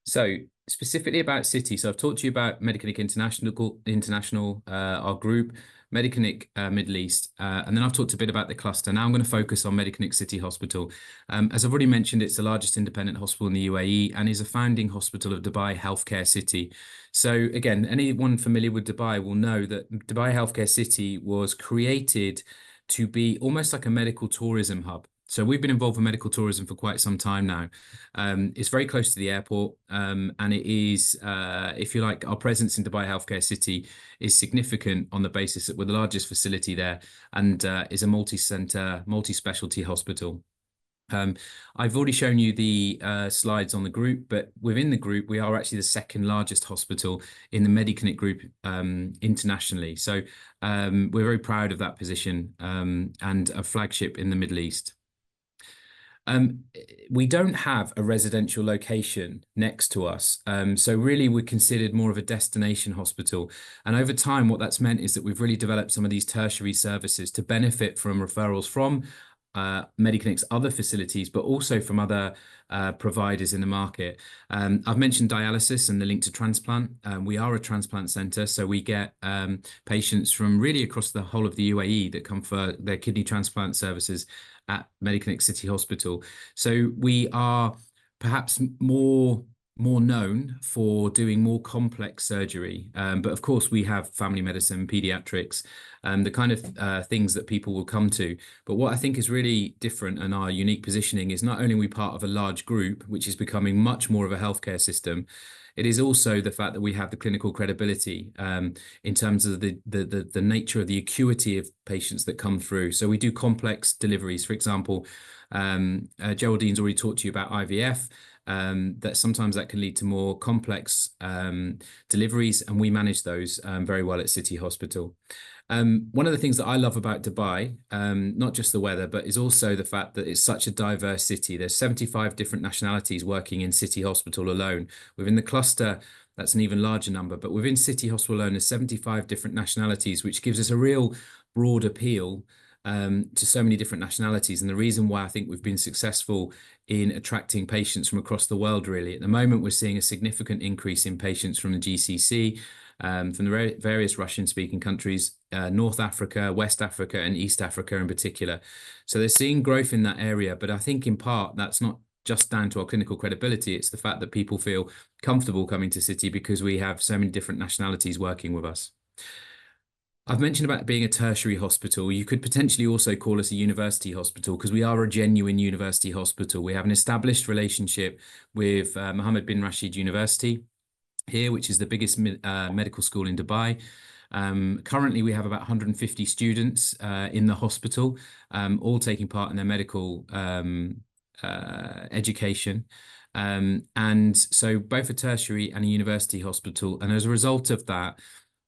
so specifically about City. So I've talked to you about Mediclinic International, our group, Mediclinic Middle East, and then I've talked a bit about the cluster. Now I'm going to focus on Mediclinic City Hospital. As I've already mentioned, it's the largest independent hospital in the UAE and is a founding hospital of Dubai Healthcare City. So again, anyone familiar with Dubai will know that Dubai Healthcare City was created to be almost like a medical tourism hub. So we've been involved with medical tourism for quite some time now. It's very close to the airport, and it is, if you like, our presence in Dubai Healthcare City is significant on the basis that we're the largest facility there and is a multi-center, multi-specialty hospital. I've already shown you the slides on the group, but within the group, we are actually the second largest hospital in the Mediclinic group internationally. So we're very proud of that position and a flagship in the Middle East. We don't have a residential location next to us. So really we're considered more of a destination hospital. And over time, what that's meant is that we've really developed some of these tertiary services to benefit from referrals from Mediclinic's other facilities, but also from other providers in the market. I've mentioned dialysis and the link to transplant. We are a transplant centre, so we get patients from really across the whole of the UAE that come for their kidney transplant services at Mediclinic City Hospital. So we are perhaps more known for doing more complex surgery. But of course, we have family medicine, pediatrics, the kind of things that people will come to. But what I think is really different and our unique positioning is not only are we part of a large group, which is becoming much more of a healthcare system, it is also the fact that we have the clinical credibility in terms of the nature of the acuity of patients that come through. So we do complex deliveries. For example, Geraldine's already talked to you about IVF. That sometimes that can lead to more complex deliveries, and we manage those very well at City Hospital. One of the things that I love about Dubai, not just the weather, but is also the fact that it's such a diverse city. There's 75 different nationalities working in City Hospital alone. Within the cluster, that's an even larger number, but within City Hospital alone, there's 75 different nationalities, which gives us a real broad appeal to so many different nationalities. And the reason why I think we've been successful in attracting patients from across the world, really. At the moment, we're seeing a significant increase in patients from the GCC, from the various Russian-speaking countries, North Africa, West Africa, and East Africa in particular. So they're seeing growth in that area, but I think in part that's not just down to our clinical credibility. It's the fact that people feel comfortable coming to City because we have so many different nationalities working with us. I've mentioned about being a tertiary hospital. You could potentially also call us a university hospital because we are a genuine university hospital. We have an established relationship with Mohammed bin Rashid University here, which is the biggest medical school in Dubai. Currently, we have about 150 students in the hospital, all taking part in their medical education. And so both a tertiary and a university hospital. And as a result of that,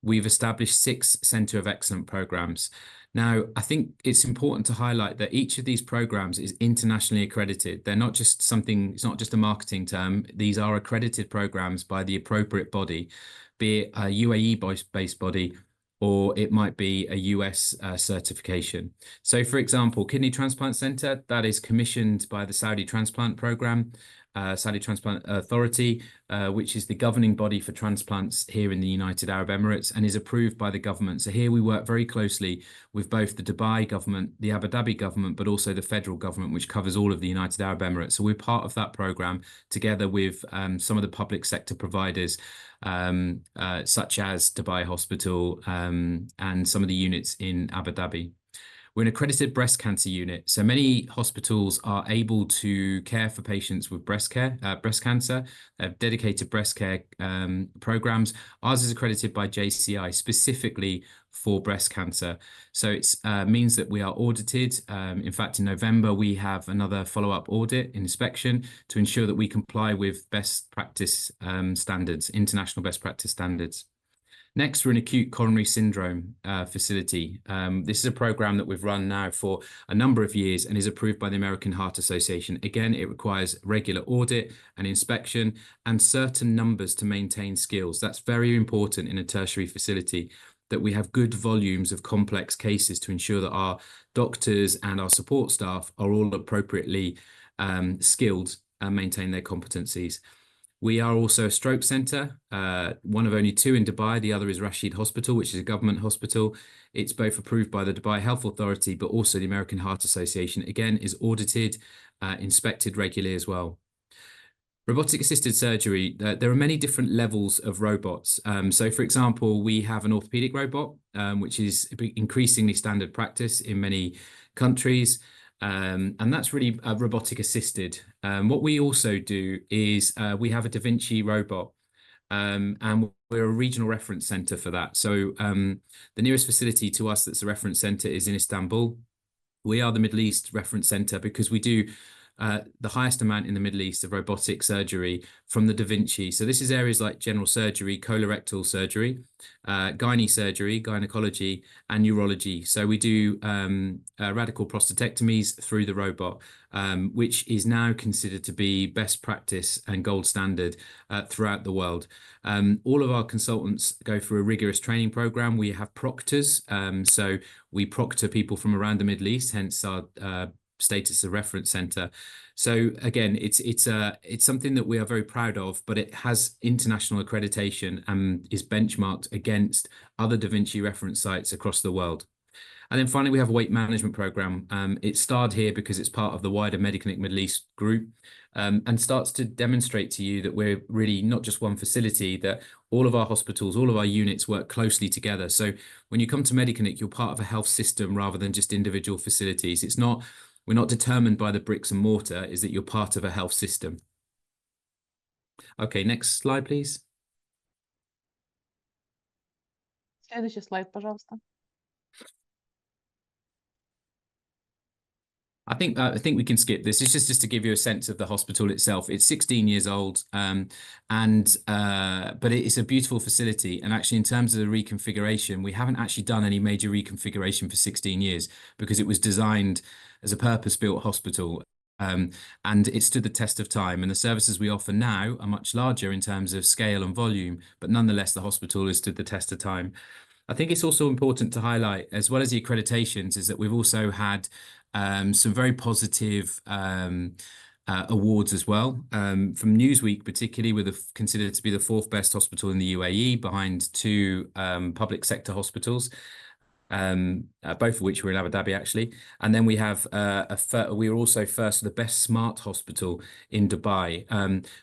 we've established 6 Centre of Excellence programs. Now, I think it's important to highlight that each of these programs is internationally accredited. They're not just something, it's not just a marketing term. These are accredited programs by the appropriate body, be it a UAE-based body, or it might be a US certification. So, for example, Kidney Transplant Centre, that is commissioned by the Saudi Transplant Programme, Saudi Transplant Authority, which is the governing body for transplants here in the United Arab Emirates and is approved by the government. So here we work very closely with both the Dubai government, the Abu Dhabi government, but also the federal government, which covers all of the United Arab Emirates. So we're part of that program together with some of the public sector providers, such as Dubai Hospital and some of the units in Abu Dhabi. We're an accredited breast cancer unit. So many hospitals are able to care for patients with breast cancer. They have dedicated breast care programs. Ours is accredited by JCI specifically for breast cancer. So it means that we are audited. In fact, in November, we have another follow-up audit inspection to ensure that we comply with best practice standards, international best practice standards. Next, we're an acute coronary syndrome facility. This is a program that we've run now for a number of years and is approved by the American Heart Association. Again, it requires regular audit and inspection and certain numbers to maintain skills. That's very important in a tertiary facility, that we have good volumes of complex cases to ensure that our doctors and our support staff are all appropriately skilled and maintain their competencies. We are also a stroke centre, one of only two in Dubai. The other is Rashid Hospital, which is a government hospital. It's both approved by the Dubai Health Authority, but also the American Heart Association. Again, is audited, inspected regularly as well. Robotic assisted surgery, there are many different levels of robots. So for example, we have an orthopedic robot, which is increasingly standard practice in many countries. And that's really robotic assisted. What we also do is we have a Da Vinci robot, and we're a regional reference center for that. So the nearest facility to us that's a reference center is in Istanbul. We are the Middle East reference center because we do the highest amount in the Middle East of robotic surgery from the Da Vinci. So this is areas like general surgery, colorectal surgery, gynae surgery, gynecology, and neurology. So we do radical prostatectomies through the robot, which is now considered to be best practice and gold standard throughout the world. All of our consultants go through a rigorous training program. We have proctors, so we proctor people from around the Middle East, hence our status as a reference center. So again, it's something that we are very proud of, but it has international accreditation and is benchmarked against other Da Vinci reference sites across the world. And then finally, we have a weight management program. It starred here because it's part of the wider Mediclinic Middle East group, and starts to demonstrate to you that we're really not just one facility, that all of our hospitals, all of our units work closely together. So when you come to Mediclinic, you're part of a health system rather than just individual facilities. We're not determined by the bricks and mortar, is that you're part of a health system. Okay, next slide, please. Следующий слайд, пожалуйста. I think we can skip this. It's just to give you a sense of the hospital itself. It's 16 years old, but it's a beautiful facility. And actually, in terms of the reconfiguration, we haven't actually done any major reconfiguration for 16 years because it was designed as a purpose-built hospital. And it stood the test of time. And the services we offer now are much larger in terms of scale and volume, but nonetheless, the hospital has stood the test of time. I think it's also important to highlight, as well as the accreditations, is that we've also had some very positive awards as well. From Newsweek, particularly, we're considered to be the 4th best hospital in the UAE, behind 2 public sector hospitals, both of which were in Abu Dhabi, actually. And then we have we were also first for the best smart hospital in Dubai,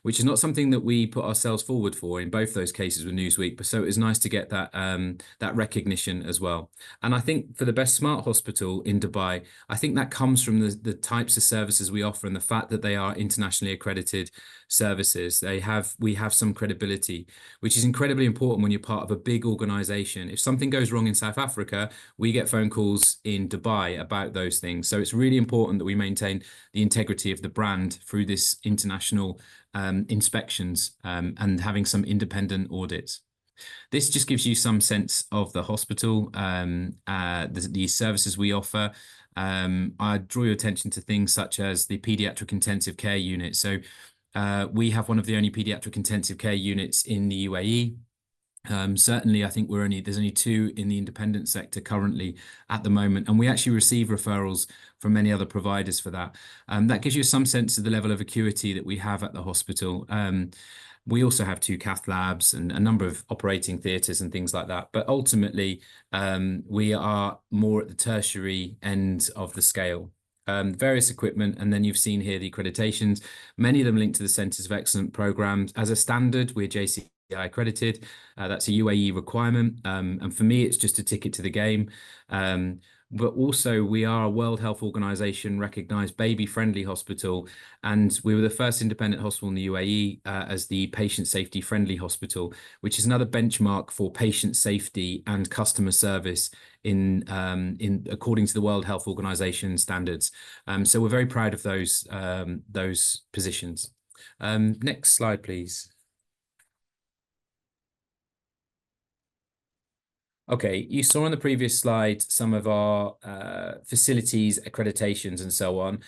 which is not something that we put ourselves forward for in both those cases with Newsweek. But so it was nice to get that that recognition as well. And I think for the best smart hospital in Dubai, I think that comes from the types of services we offer and the fact that they are internationally accredited services. We have some credibility, which is incredibly important when you're part of a big organization. If something goes wrong in South Africa, we get phone calls in Dubai about those things. So it's really important that we maintain the integrity of the brand through this international inspections and having some independent audits. This just gives you some sense of the hospital, the services we offer. I draw your attention to things such as the pediatric intensive care unit. So we have one of the only pediatric intensive care units in the UAE. Certainly, I think there's only 2 in the independent sector currently at the moment, and we actually receive referrals from many other providers for that. That gives you some sense of the level of acuity that we have at the hospital. We also have 2 cath labs and a number of operating theatres and things like that. But ultimately, we are more at the tertiary end of the scale. Various equipment, and then you've seen here the accreditations, many of them linked to the Centres of Excellence programs. As a standard, we're JCI accredited. That's a UAE requirement. And for me, it's just a ticket to the game. but also we are a World Health Organization recognized baby-friendly hospital, and we were the first independent hospital in the UAE as the patient safety-friendly hospital, which is another benchmark for patient safety and customer service in according to the World Health Organization standards. So we're very proud of those positions. Next slide, please. Okay, you saw on the previous slide some of our facilities, accreditations, and so on.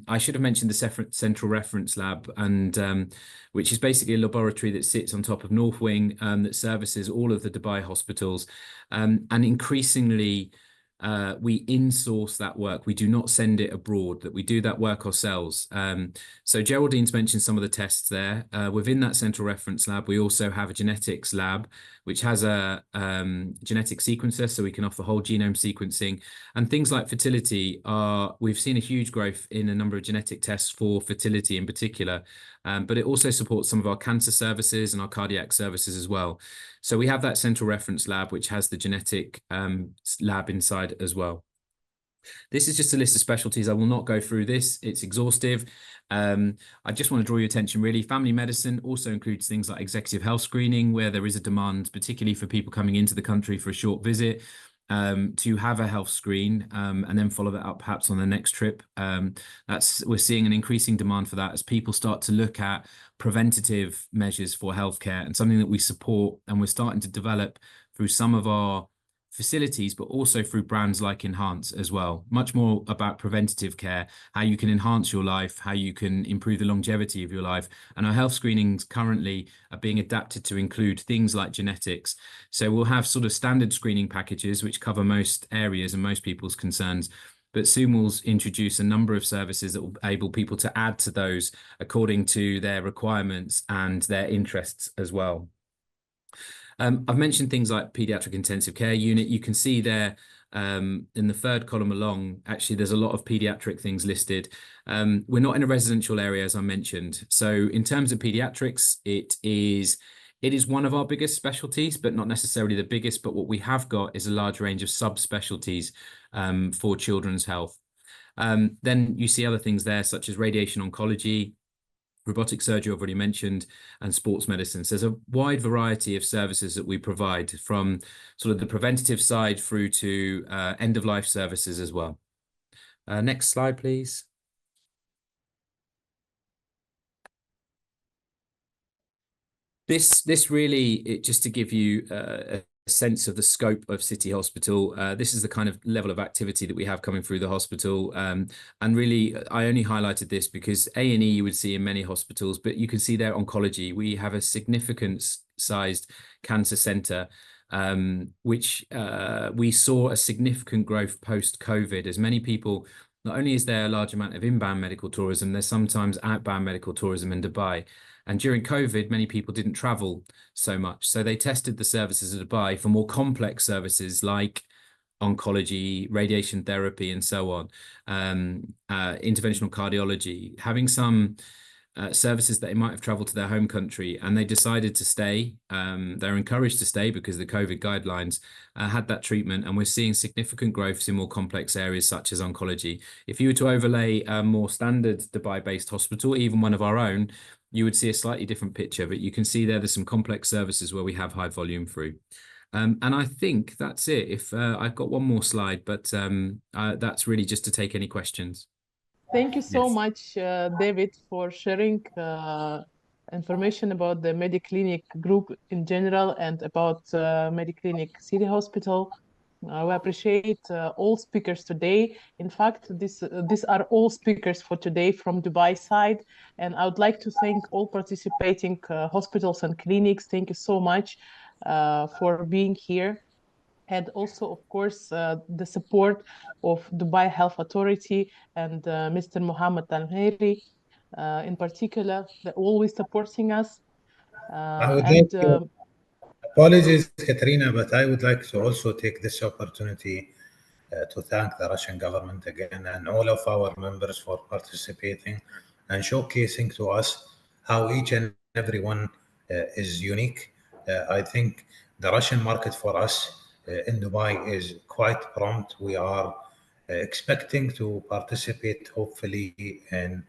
I should have mentioned the Central Reference Lab, and which is basically a laboratory that sits on top of North Wing that services all of the Dubai hospitals. And increasingly, we insource that work. We do not send it abroad, that we do that work ourselves. So Geraldine's mentioned some of the tests there. Within that Central Reference Lab, we also have a genetics lab, which has a genetic sequencer, so we can offer whole genome sequencing. And things like fertility we've seen a huge growth in a number of genetic tests for fertility in particular, but it also supports some of our cancer services and our cardiac services as well. So we have that Central Reference Lab, which has the genetic lab inside as well. This is just a list of specialties. I will not go through this. It's exhaustive. I just want to draw your attention, really. Family medicine also includes things like executive health screening, where there is a demand, particularly for people coming into the country for a short visit, to have a health screen and then follow that up perhaps on the next trip. We're seeing an increasing demand for that as people start to look at preventative measures for healthcare, and something that we support and we're starting to develop through some of our facilities, but also through brands like Enhance as well. Much more about preventative care, how you can enhance your life, how you can improve the longevity of your life. And our health screenings currently are being adapted to include things like genetics. So we'll have sort of standard screening packages which cover most areas and most people's concerns. But soon we'll introduce a number of services that will enable people to add to those according to their requirements and their interests as well. I've mentioned things like pediatric intensive care unit. You can see there in the third column along, actually, there's a lot of pediatric things listed. We're not in a residential area, as I mentioned. So in terms of pediatrics, it is one of our biggest specialties, but not necessarily the biggest. But what we have got is a large range of subspecialties for children's health. Then you see other things there, such as radiation oncology, robotic surgery, I've already mentioned, and sports medicine. So there's a wide variety of services that we provide, from sort of the preventative side through to end-of-life services as well. Next slide, please. This really, just to give you a sense of the scope of City Hospital. This is the kind of level of activity that we have coming through the hospital. And really, I only highlighted this because A&E you would see in many hospitals, but you can see there oncology. We have a significant sized cancer centre, which we saw a significant growth post-COVID, as many people, not only is there a large amount of inbound medical tourism, there's sometimes outbound medical tourism in Dubai. And during COVID, many people didn't travel so much. So they tested the services of Dubai for more complex services like oncology, radiation therapy, and so on, interventional cardiology, having some services that they might have traveled to their home country, and they decided to stay. They're encouraged to stay because the COVID guidelines had that treatment, and we're seeing significant growths in more complex areas such as oncology. If you were to overlay a more standard Dubai-based hospital, even one of our own, you would see a slightly different picture, but you can see there's some complex services where we have high volume through. And I think that's it. If I've got one more slide, but that's really just to take any questions. Thank you so much, David, for sharing information about the Mediclinic group in general and about Mediclinic City Hospital. We appreciate all speakers today. In fact, these are all speakers for today from Dubai side. And I would like to thank all participating hospitals and clinics. Thank you so much for being here. And also, of course, the support of Dubai Health Authority and Mr. Mohammed Al-Mhairi in particular. They're always supporting us. Apologies, Katrina, but I would like to also take this opportunity to thank the Russian government again and all of our members for participating and showcasing to us how each and every one is unique. I think the Russian market for us in Dubai is quite prompt. We are expecting to participate, hopefully, in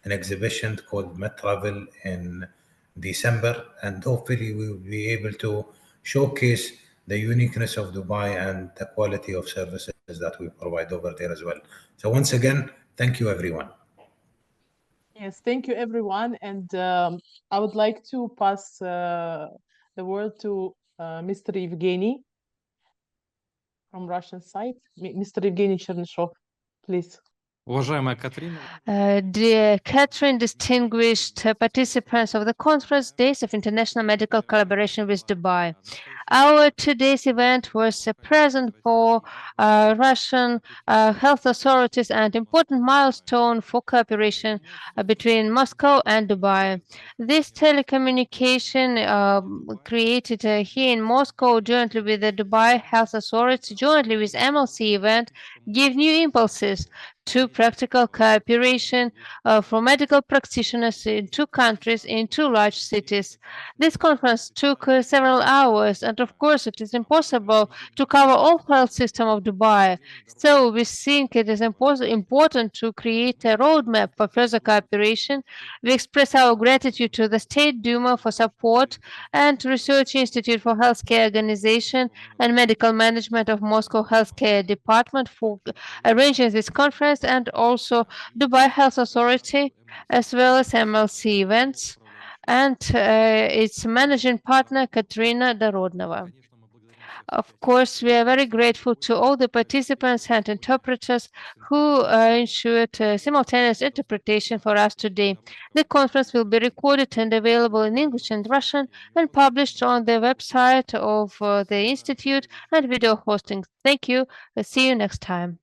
an exhibition called Met Travel in December, and hopefully we will be able to showcase the uniqueness of Dubai and the quality of services that we provide over there as well. So once again, thank you, everyone. Yes, thank you, everyone. And I would like to pass the word to Mr. Evgeny from Russian side. Mr. Evgeny Chernyshov, please. Dear Catherine, distinguished participants of the conference, Days of International Medical Collaboration with Dubai. Our today's event was a present for Russian health authorities and important milestone for cooperation between Moscow and Dubai. This telecommunication created here in Moscow jointly with the Dubai Health Authority, jointly with MLC event, give new impulses to practical cooperation for medical practitioners in two countries in two large cities. This conference took several hours, and of course it is impossible to cover all health system of Dubai. So we think it is important to create a roadmap for further cooperation. We express our gratitude to the State Duma for support and Research Institute for Healthcare Organization and Medical Management of Moscow Healthcare Department for arranging this conference, and also Dubai Health Authority, as well as MLC Events, and its managing partner, Katrina Dorodnova. Of course, we are very grateful to all the participants and interpreters who ensured simultaneous interpretation for us today. The conference will be recorded and available in English and Russian and published on the website of the Institute and video hosting. Thank you. See you next time.